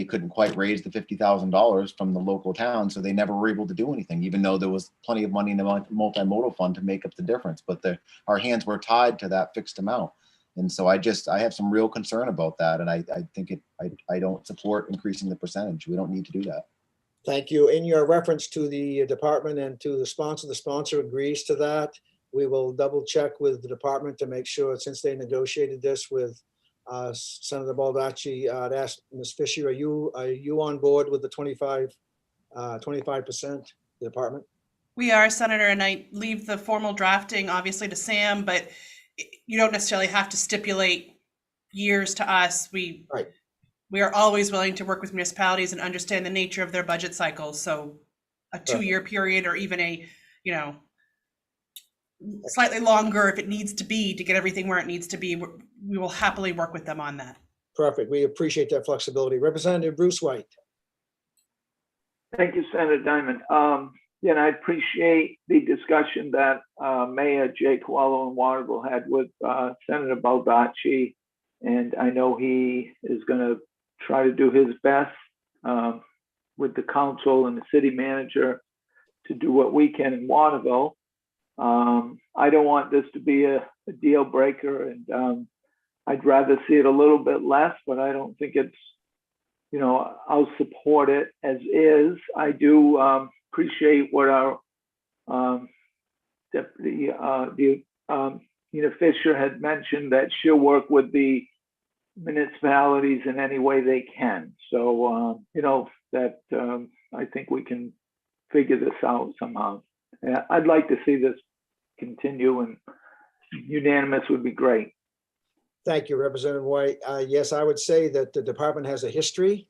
couldn't quite raise the $50,000 from the local town, so they never were able to do anything, even though there was plenty of money in the multimodal fund to make up the difference. But our hands were tied to that fixed amount, and so I have some real concern about that, and I think I don't support increasing the percentage. We don't need to do that. Thank you. In your reference to the department and to the sponsor agrees to that. We will double check with the department to make sure, since they negotiated this with Senator Baldacci, I'd ask Ms. Fisher, are you on board with the 25% department? We are, Senator, and I leave the formal drafting obviously to Sam, but you don't necessarily have to stipulate years to us. We are always willing to work with municipalities and understand the nature of their budget cycles. So a 2-year period, or even a, slightly longer if it needs to be to get everything where it needs to be, we will happily work with them on that. Perfect. We appreciate that flexibility. Representative Bruce White. Thank you, Senator Diamond. And I appreciate the discussion that Mayor Jay Coelho in Waterville had with Senator Baldacci, and I know he is going to try to do his best with the council and the city manager to do what we can in Waterville. I don't want this to be a deal breaker, and I'd rather see it a little bit less, but I don't think it's, I'll support it as is. I do appreciate what our deputy, Nina Fisher had mentioned, that she'll work with the municipalities in any way they can. So, I think we can figure this out somehow. I'd like to see this continue, and unanimous would be great. Thank you, Representative White. Yes, I would say that the department has a history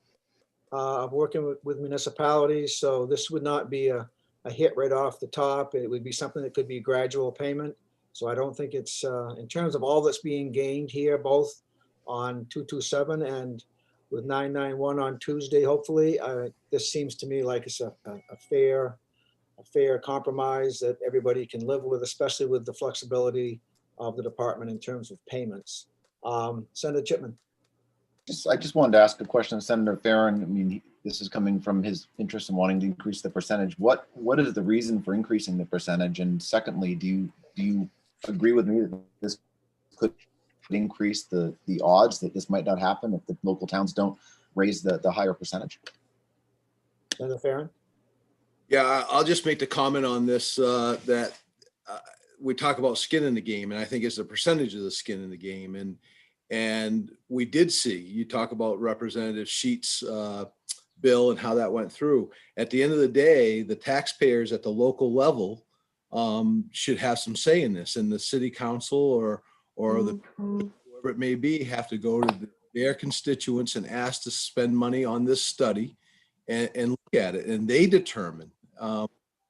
of working with municipalities, so this would not be a hit right off the top. It would be something that could be gradual payment. So I don't think it's, in terms of all that's being gained here, both on 227 and with 991 on Tuesday, hopefully, this seems to me like it's a fair compromise that everybody can live with, especially with the flexibility of the department in terms of payments. Senator Chipman. I just wanted to ask a question of Senator Farren. I mean, this is coming from his interest in wanting to increase the percentage. What is the reason for increasing the percentage? And secondly, do you agree with me that this could increase the odds that this might not happen if the local towns don't raise the higher percentage? Senator Farren. Yeah, I'll just make the comment on this, that we talk about skin in the game, and I think it's the percentage of the skin in the game. And we did see, you talk about Representative Sheets' bill and how that went through. At the end of the day, the taxpayers at the local level should have some say in this, and the city council or whoever it may be have to go to their constituents and ask to spend money on this study and look at it, and they determine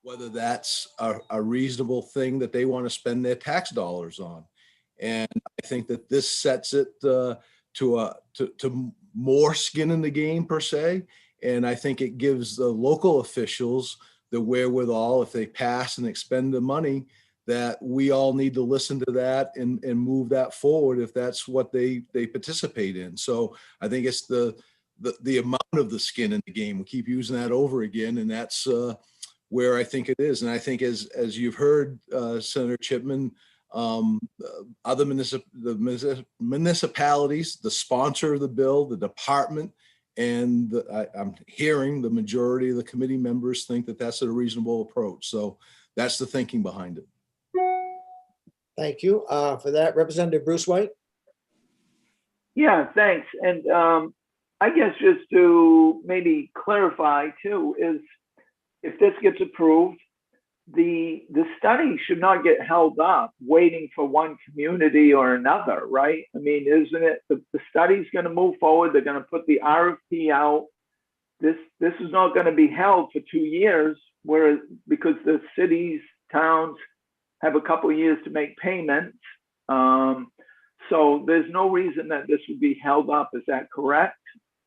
whether that's a reasonable thing that they want to spend their tax dollars on. And I think that this sets it to more skin in the game per se. And I think it gives the local officials the wherewithal, if they pass and expend the money, that we all need to listen to that and move that forward if that's what they participate in. So I think it's the amount of the skin in the game. We keep using that over again, and that's where I think it is. And I think as you've heard, Senator Chipman, other municipalities, the sponsor of the bill, the department, and I'm hearing the majority of the committee members think that that's a reasonable approach. So that's the thinking behind it. Thank you for that. Representative Bruce White. Yeah, thanks. And I guess just to maybe clarify too, is if this gets approved, the study should not get held up waiting for one community or another, right? I mean, isn't it, the study's gonna move forward, they're gonna put the RFP out. This is not gonna be held for 2 years, whereas, because the cities, towns have a couple of years to make payments. So there's no reason that this would be held up, is that correct?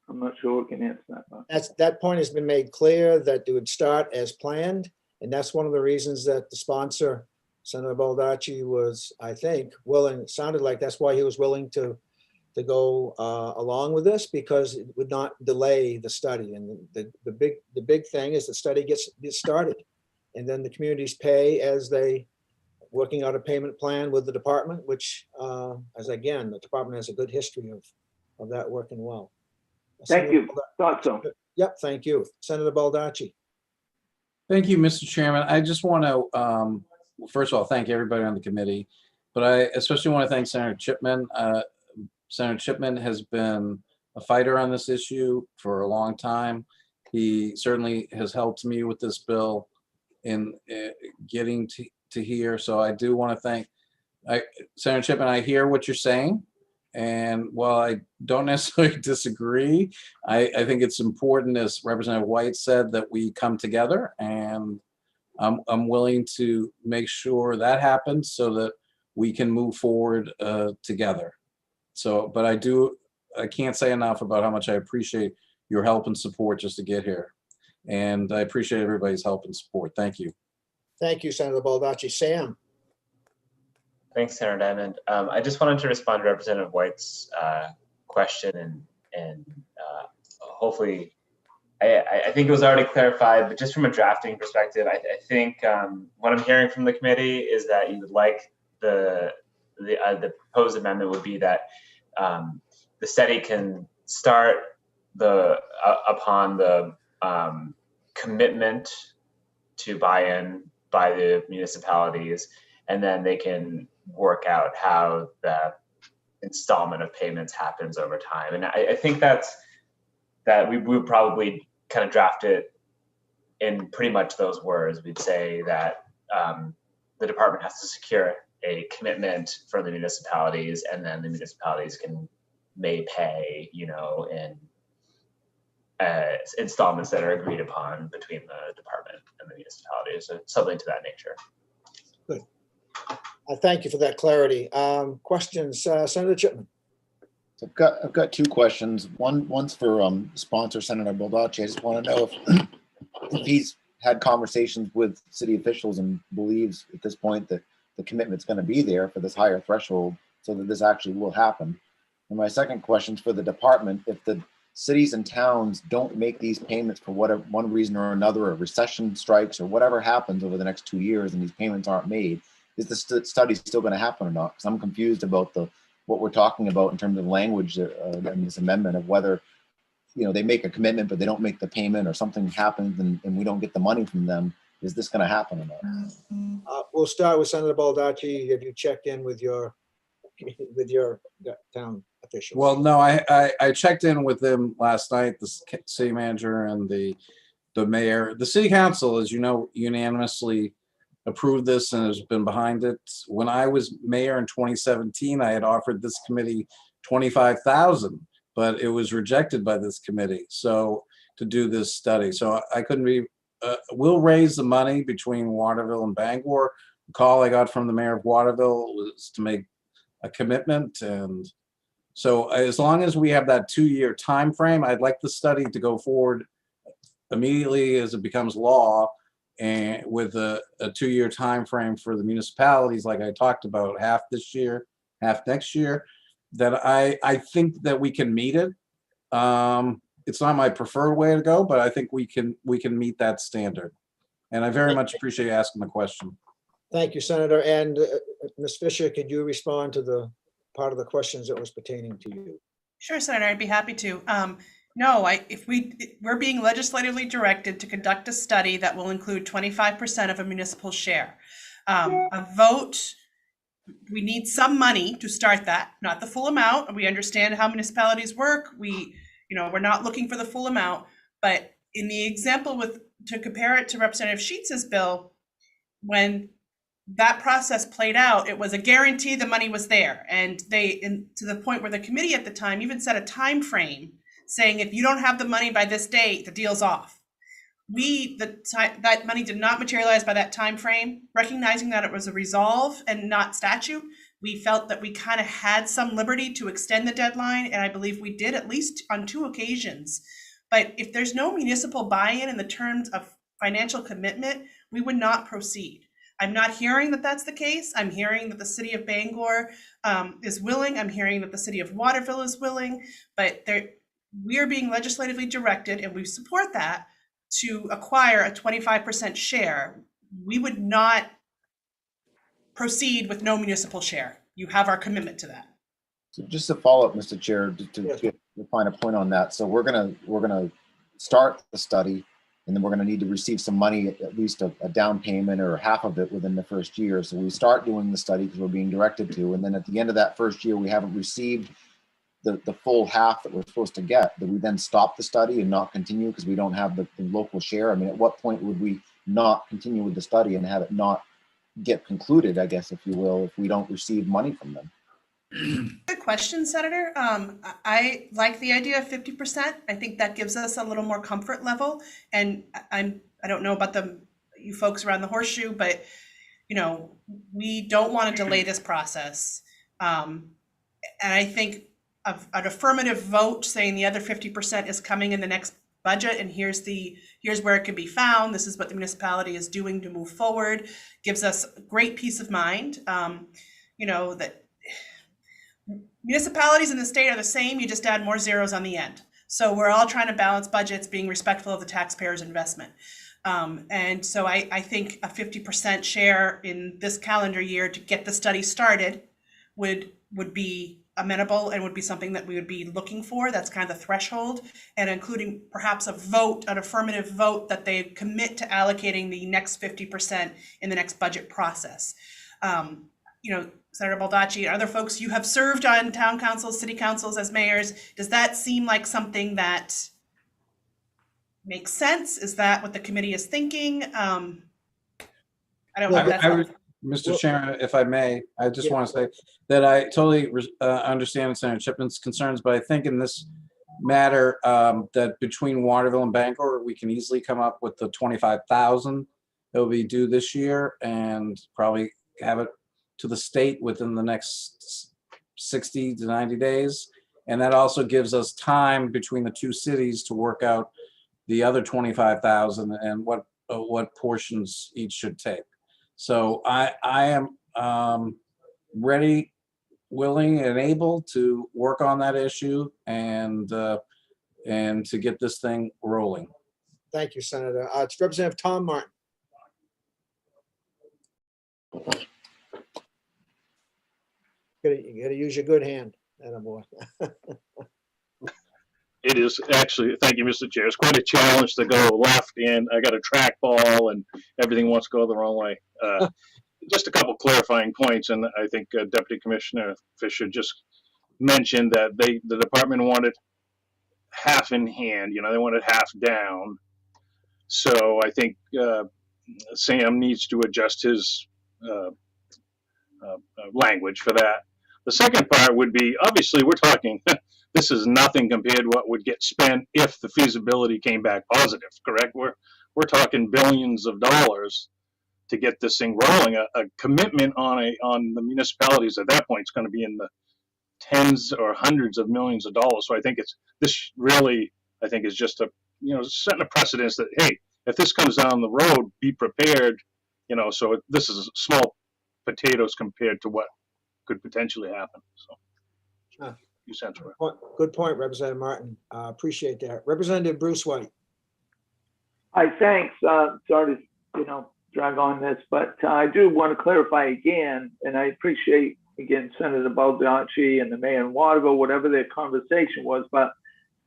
I'm not sure who can answer that. But That point has been made clear, that it would start as planned. And that's one of the reasons that the sponsor, Senator Baldacci, was, I think, willing, it sounded like that's why he was willing to go along with this, because it would not delay the study. And the big thing is the study gets started. And then the communities pay as they working out a payment plan with the department, which, as again, the department has a good history of that working well. thank you, thought so. Yep, thank you. Senator Baldacci. Thank you, Mr. Chairman. I just want to, first of all, thank everybody on the committee, but I especially want to thank Senator Chipman. Senator Chipman has been a fighter on this issue for a long time. He certainly has helped me with this bill in getting to here. So I do want to thank Senator Chipman. I hear what you're saying. And while I don't necessarily disagree, I think it's important, as Representative White said, that we come together, and I'm willing to make sure that happens so that we can move forward together. So, but I can't say enough about how much I appreciate your help and support just to get here. And I appreciate everybody's help and support. Thank you. Thank you, Senator Baldacci. Sam. Thanks, Senator Diamond. I just wanted to respond to Representative White's question, and hopefully, I think it was already clarified, but just from a drafting perspective, I think what I'm hearing from the committee is that you would like the proposed amendment would be that the study can start upon the commitment to buy-in by the municipalities, and then they can work out how the installment of payments happens over time. And I think that we would probably kind of draft it in pretty much those words. We'd say that the department has to secure a commitment for the municipalities, and then the municipalities may pay, in installments that are agreed upon between the department and the municipalities, so something to that nature. Good. Thank you for that clarity. Questions, Senator Chipman? I've got two questions. One's for sponsor Senator Baldacci. I just want to know if he's had conversations with city officials and believes at this point that the commitment's going to be there for this higher threshold, so that this actually will happen. And my second question is for the department. If the cities and towns don't make these payments for whatever one reason or another, or recession strikes or whatever happens over the next 2 years, and these payments aren't made, is the study still going to happen or not? Because I'm confused about what we're talking about in terms of language in this amendment, of whether they make a commitment but they don't make the payment, or something happens and we don't get the money from them. Is this going to happen or not? We'll start with Senator Baldacci. Have you checked in with your town officials? Well, no, I checked in with them last night, the city manager and the mayor. The city council, as you know, unanimously approved this and has been behind it. When I was mayor in 2017, I had offered this committee $25,000, but it was rejected by this committee. So to do this study, so I couldn't be. We'll raise the money between Waterville and Bangor. The call I got from the mayor of Waterville was to make a commitment, and so as long as we have that 2-year time frame, I'd like the study to go forward immediately as it becomes law, and with a 2-year time frame for the municipalities, like I talked about, half this year, half next year. That I think that we can meet it. It's not my preferred way to go, but I think we can meet that standard. And I very much appreciate you asking the question. Thank you, Senator. And Ms. Fisher, could you respond to the part of the questions that was pertaining to you? Sure, Senator, I'd be happy to. No, we're being legislatively directed to conduct a study that will include 25% of a municipal share. A vote, we need some money to start that, not the full amount. We understand how municipalities work. We're not looking for the full amount, but in the example to compare it to Representative Sheets's bill, when that process played out, it was a guarantee the money was there. And to the point where the committee at the time even set a time frame saying, if you don't have the money by this date, the deal's off. That money did not materialize by that time frame, recognizing that it was a resolve and not statute. We felt that we kind of had some liberty to extend the deadline, and I believe we did at least on 2 occasions. But if there's no municipal buy-in in the terms of financial commitment, we would not proceed. I'm not hearing that that's the case. I'm hearing that the city of Bangor is willing. I'm hearing that the city of Waterville is willing, but we're being legislatively directed, and we support that, to acquire a 25% share. We would not proceed with no municipal share. You have our commitment to that. So just to follow up, Mr. Chair, to find a point on that. So we're gonna start the study, and then we're gonna need to receive some money, at least a down payment or half of it within the first year. So we start doing the study because we're being directed to, and then at the end of that first year, we haven't received the full half that we're supposed to get. Do we then stop the study and not continue because we don't have the local share? I mean, at what point would we not continue with the study and have it not get concluded, I guess, if you will, if we don't receive money from them? Good question, Senator. I like the idea of 50%. I think that gives us a little more comfort level. And I don't know about you folks around the horseshoe, but we don't want to delay this process. And I think an affirmative vote saying the other 50% is coming in the next budget, and here's where it can be found. This is what the municipality is doing to move forward. Gives us great peace of mind. That municipalities in the state are the same. You just add more zeros on the end. So we're all trying to balance budgets, being respectful of the taxpayers' investment. And so I think a 50% share in this calendar year to get the study started would be amenable and would be something that we would be looking for. That's kind of the threshold, and including perhaps an affirmative vote that they commit to allocating the next 50% in the next budget process. Senator Baldacci, other folks, you have served on town councils, city councils as mayors. Does that seem like something that makes sense? Is that what the committee is thinking? I don't know if that's Mr. Chairman, if I may, I just want to say that I totally understand Senator Chipman's concerns, but I think in this matter that between Waterville and Bangor, we can easily come up with the 25,000 that will be due this year and probably have it to the state within the next 60 to 90 days. And that also gives us time between the 2 cities to work out the other 25,000 and what portions each should take. So I am ready, willing, and able to work on that issue and to get this thing rolling. Thank you, Senator. It's Representative Tom Martin. You gotta use your good hand, attaboy. It is actually, thank you, Mr. Chair. It's quite a challenge to go left, and I got a trackball and everything wants to go the wrong way. Just a couple clarifying points, and I think Deputy Commissioner Fisher just mentioned that the department wanted half in hand, they wanted half down. So I think Sam needs to adjust his language for that. The second part would be, obviously, we're talking, this is nothing compared to what would get spent if the feasibility came back positive, correct? We're talking billions of dollars to get this thing rolling. A commitment on the municipalities at that point is going to be in the tens or hundreds of millions of dollars. So I think this really, I think, is just setting a precedence that, hey, if this comes down the road, be prepared. So this is small potatoes compared to what could potentially happen. So, Good point, Representative Martin. Appreciate that. Representative Bruce White. Hi, thanks. Sorry to, drag on this, but I do want to clarify again, and I appreciate, again, Senator Baldacci and the mayor in Waterville, whatever their conversation was, but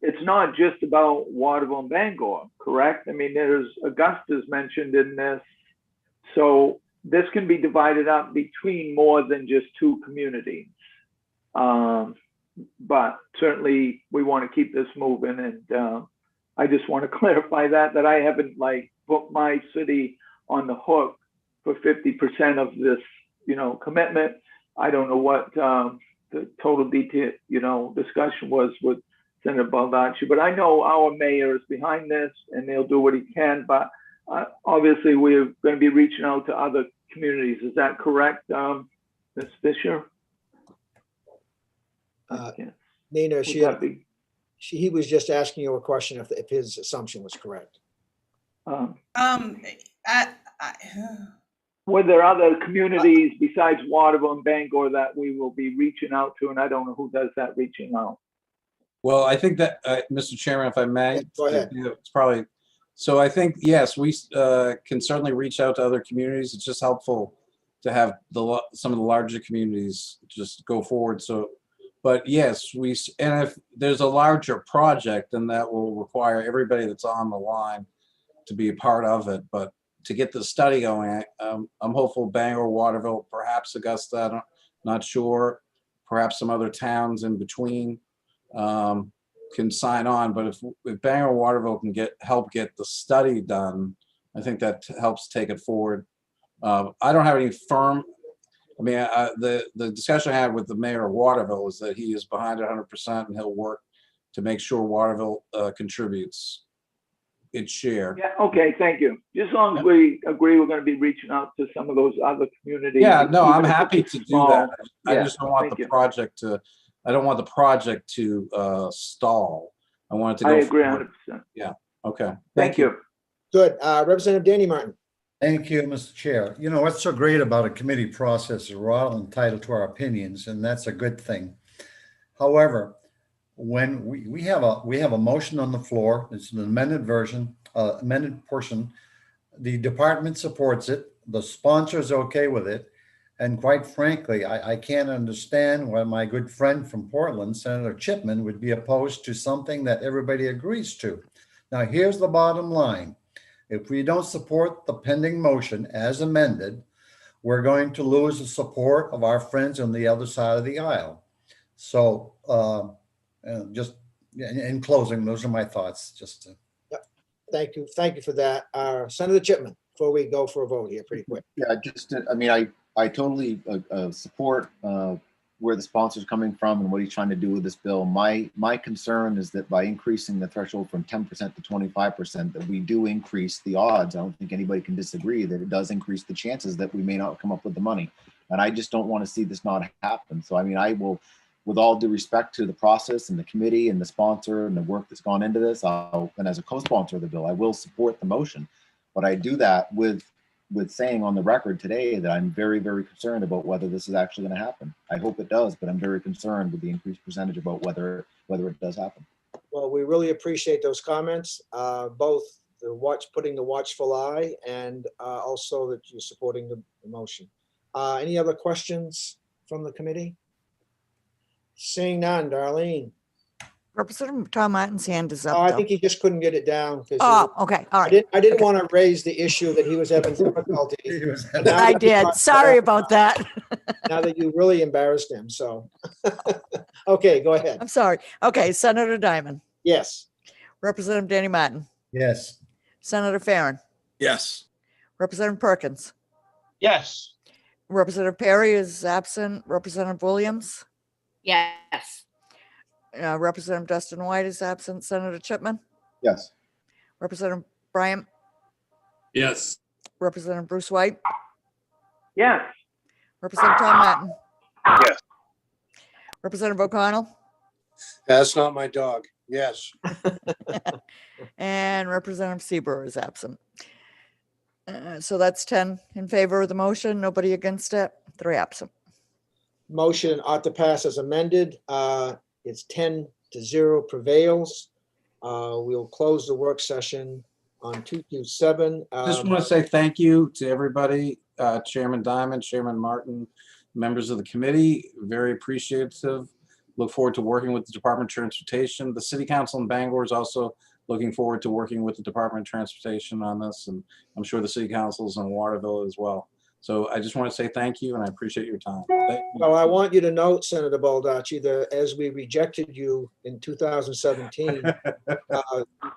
it's not just about Waterville and Bangor, correct? I mean, there's Augusta's mentioned in this. So this can be divided up between more than just 2 communities. But certainly we want to keep this moving, and I just want to clarify that I haven't put my city on the hook for 50% of this, commitment. I don't know what the total detail, discussion was with Senator Baldacci, but I know our mayor is behind this and they'll do what he can. But obviously, we're going to be reaching out to other communities. Is that correct, Ms. Fisher? Nina, Would that be- he was just asking you a question if his assumption was correct. Were there other communities besides Waterville and Bangor that we will be reaching out to? And I don't know who does that reaching out. Well, I think that, Mr. Chairman, if I may. Go ahead. It's probably, so I think, yes, we can certainly reach out to other communities. It's just helpful to have some of the larger communities just go forward. So, but yes, and if there's a larger project, then that will require everybody that's on the line to be a part of it. But to get the study going, I'm hopeful Bangor, Waterville, perhaps Augusta, I'm not sure, perhaps some other towns in between can sign on. But if Bangor, Waterville can help get the study done, I think that helps take it forward. I don't have any firm, the discussion I had with the mayor of Waterville is that he is behind 100% and he'll work to make sure Waterville contributes its share. Yeah, okay, thank you. Just as long as we agree we're going to be reaching out to some of those other communities. Yeah, no, I'm even if happy it's to do small. that. I Yeah, just don't want thank the you. project to, I don't want the project to stall. I want it to I go agree forward. 100%. Yeah, okay. Thank you. Good. Representative Danny Martin. Thank you, Mr. Chair. You know, what's so great about a committee process is we're all entitled to our opinions, and that's a good thing. However, when we have a motion on the floor, it's an amended version, amended portion. The department supports it. The sponsor is okay with it. And quite frankly, I can't understand why my good friend from Portland, Senator Chipman, would be opposed to something that everybody agrees to. Now, here's the bottom line. If we don't support the pending motion as amended, we're going to lose the support of our friends on the other side of the aisle. So just in closing, those are my thoughts. Just to... Yep. Thank you. Thank you for that. Senator Chipman, before we go for a vote here, pretty quick. Yeah, I totally support where the sponsor's coming from and what he's trying to do with this bill. My concern is that by increasing the threshold from 10% to 25%, that we do increase the odds. I don't think anybody can disagree that it does increase the chances that we may not come up with the money. And I just don't want to see this not happen. So, I will, with all due respect to the process and the committee and the sponsor and the work that's gone into this, and as a co-sponsor of the bill, I will support the motion. But I do that with saying on the record today that I'm very, very concerned about whether this is actually going to happen. I hope it does, but I'm very concerned with the increased percentage about whether it does happen. Well, we really appreciate those comments, both putting the watchful eye and also that you're supporting the motion. Any other questions from the committee? Seeing none, Darlene. Representative Tom Martin's hand is up. Oh, I though. think he just couldn't get it down. Oh, okay, all right. I didn't want to raise the issue that he was having difficulty. But now I that you did. brought Sorry that up, about that. Now that you really embarrassed him, so. Okay, go ahead. I'm sorry. Okay, Senator Diamond, Yes. Representative Danny Martin, Yes. Senator Farren, Yes. Representative Perkins, Yes. Representative Perry is absent, Representative Williams, Yes. Representative Dustin White is absent, Senator Chipman, Yes. Representative Bryant, Yes. Representative Bruce White, Yes. Representative Tom Martin, Yes. Representative O'Connell, That's not my dog. Yes. and Representative Seaver is absent. So that's 10 in favor of the motion, nobody against it, 3 absent. Motion ought to pass as amended. It's 10-0 prevails. We'll close the work session on 227. Just want to say thank you to everybody, Chairman Diamond, Chairman Martin, members of the committee, very appreciative. Look forward to working with the Department of Transportation. The City Council in Bangor is also looking forward to working with the Department of Transportation on this, and I'm sure the City Councils in Waterville as well. So I just want to say thank you, and I appreciate your time. Thank you. Well, I want you to note, Senator Baldacci, that as we rejected you in 2017,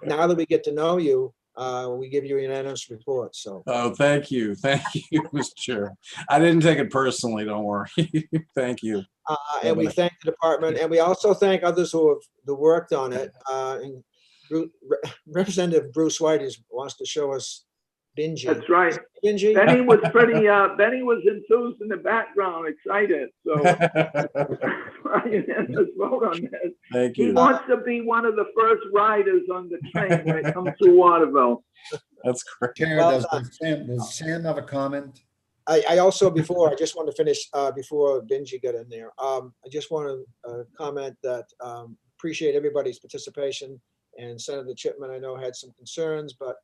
now that we get to know you, we give you a unanimous report, so. Oh, thank you. Thank you, Mr. Chair. I didn't take it personally, don't worry. Thank you. And we thank the department, and we also thank others who have worked on it. And Representative Bruce White wants to show us Benji. That's right. Benji? Benny was Benny was enthused in the background, excited, so. Let's vote on this. Thank He you. wants to be one of the first riders on the train when it comes to Waterville. That's great. Chair, Well does Sam have a comment? I also, I just want to finish, before Benji got in there. I just want to comment that appreciate everybody's participation, and Senator Chipman, I know, had some concerns, but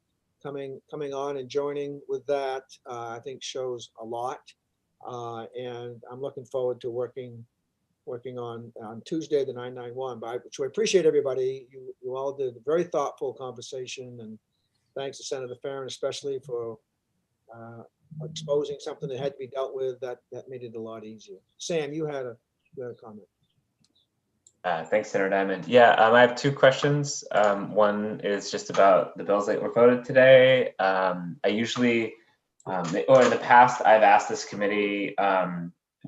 coming on and joining with that, I think shows a lot. And I'm looking forward to working on Tuesday, the 991. So I appreciate everybody. You all did a very thoughtful conversation, and thanks to Senator Farren especially for exposing something that had to be dealt with. That made it a lot easier. Sam, you had a comment. Thanks, Senator Diamond. Yeah, I have two questions. One is just about the bills that were voted today. I usually, or in the past, I've asked this committee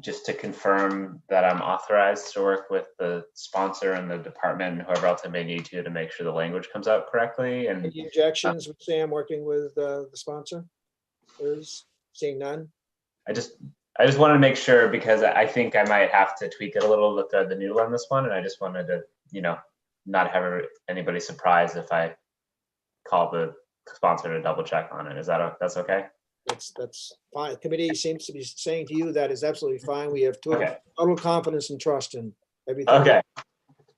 just to confirm that I'm authorized to work with the sponsor and the department and whoever else I may need to make sure the language comes out correctly. And Any objections with Sam working with the sponsor? There's seeing none. I just wanted to make sure, because I think I might have to tweak it a little to thread the needle on this one, and I just wanted to, not have anybody surprised if I call the sponsor to double check on it. That's okay? That's fine. Committee seems to be saying to you that is absolutely fine. We have total confidence and trust in everything. Okay,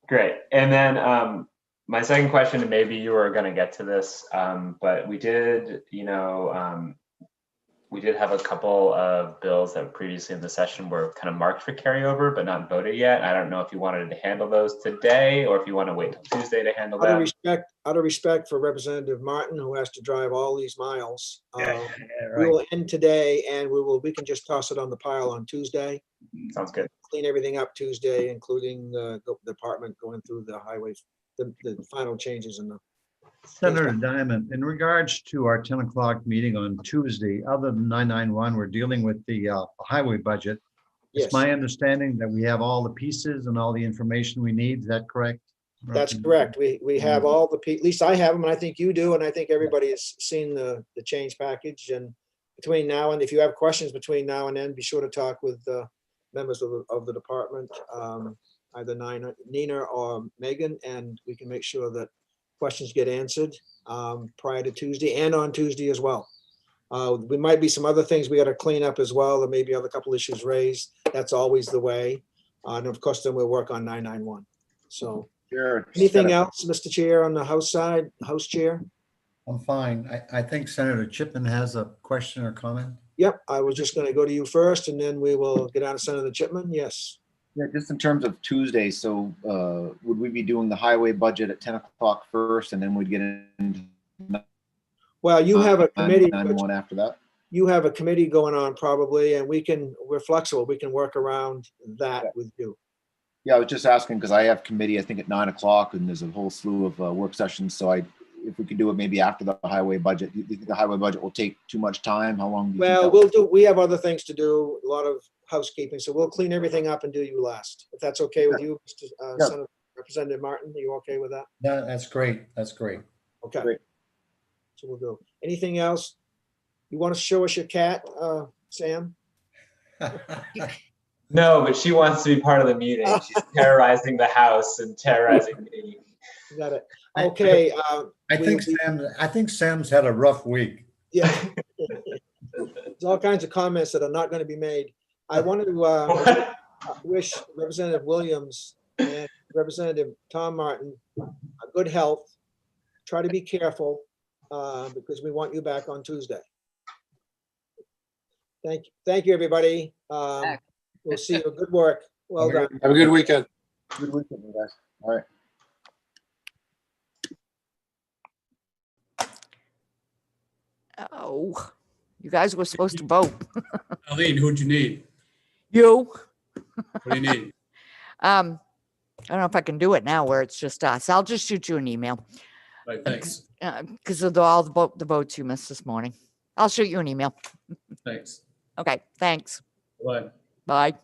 great. And then my second question, and maybe you were going to get to this, but we did, we did have a couple of bills that previously in the session were kind of marked for carryover, but not voted yet. I don't know if you wanted to handle those today or if you want to wait till Tuesday to handle Out them. of respect for Representative Martin, who has to drive all these miles, we Right. will end today, and we can just toss it on the pile on Tuesday. Sounds good. Clean everything up Tuesday, including the department going through the highway, the final changes in the. Senator Diamond, in regards to our 10 o'clock meeting on Tuesday, other than 991, we're dealing with the highway budget. Yes. It's my understanding that we have all the pieces and all the information we need. Is that correct? That's correct. We have all at least I have them, and I think you do, and I think everybody has seen the change package. And between now and, if you have questions between now and then, be sure to talk with members of the department, either Nina or Megan, and we can make sure that questions get answered prior to Tuesday and on Tuesday as well. We might be some other things we got to clean up as well. There may be other couple issues raised. That's always the way. And of course, then we'll work on 991. So Sure. anything else, Mr. Chair, on the House side, House Chair? I'm fine. I think Senator Chipman has a question or comment. Yep, I was just going to go to you first, and then we will get on to Senator Chipman. Yes. Yeah, just in terms of Tuesday, so would we be doing the highway budget at 10 o'clock first, and then we'd get into Well, you have a committee. 911 after that? You have a committee going on probably, and we're flexible. We can work around that with you. Yeah, I was just asking because I have committee, I think at 9 o'clock, and there's a whole slew of work sessions. So if we could do it maybe after the highway budget, do you think the highway budget will take too much time? How long do you think We have other things to do, a lot of housekeeping, so we'll clean everything up and do you last. If that's okay with you, Mr. Senator Representative Martin, are you okay with that? That's great. That's great. Okay. Great. So we'll do. Anything else? You want to show us your cat, Sam? No, but she wants to be part of the meeting. She's terrorizing the house and terrorizing me. Got it. Okay. I think Sam's had a rough week. Yeah. There's all kinds of comments that are not going to be made. I want to wish Representative Williams and Representative Tom Martin good health. Try to be careful because we want you back on Tuesday. Thank you, everybody. We'll see you. Good work. Well done. Have a good weekend. Good weekend, you guys. All right. Oh, you guys were supposed to vote. Eileen, who'd you need? You. What do you need? I don't know if I can do it now where it's just us. I'll just shoot you an email. Right, thanks. because of all the votes you missed this morning. I'll shoot you an email. Thanks. Okay, thanks. Bye. Bye.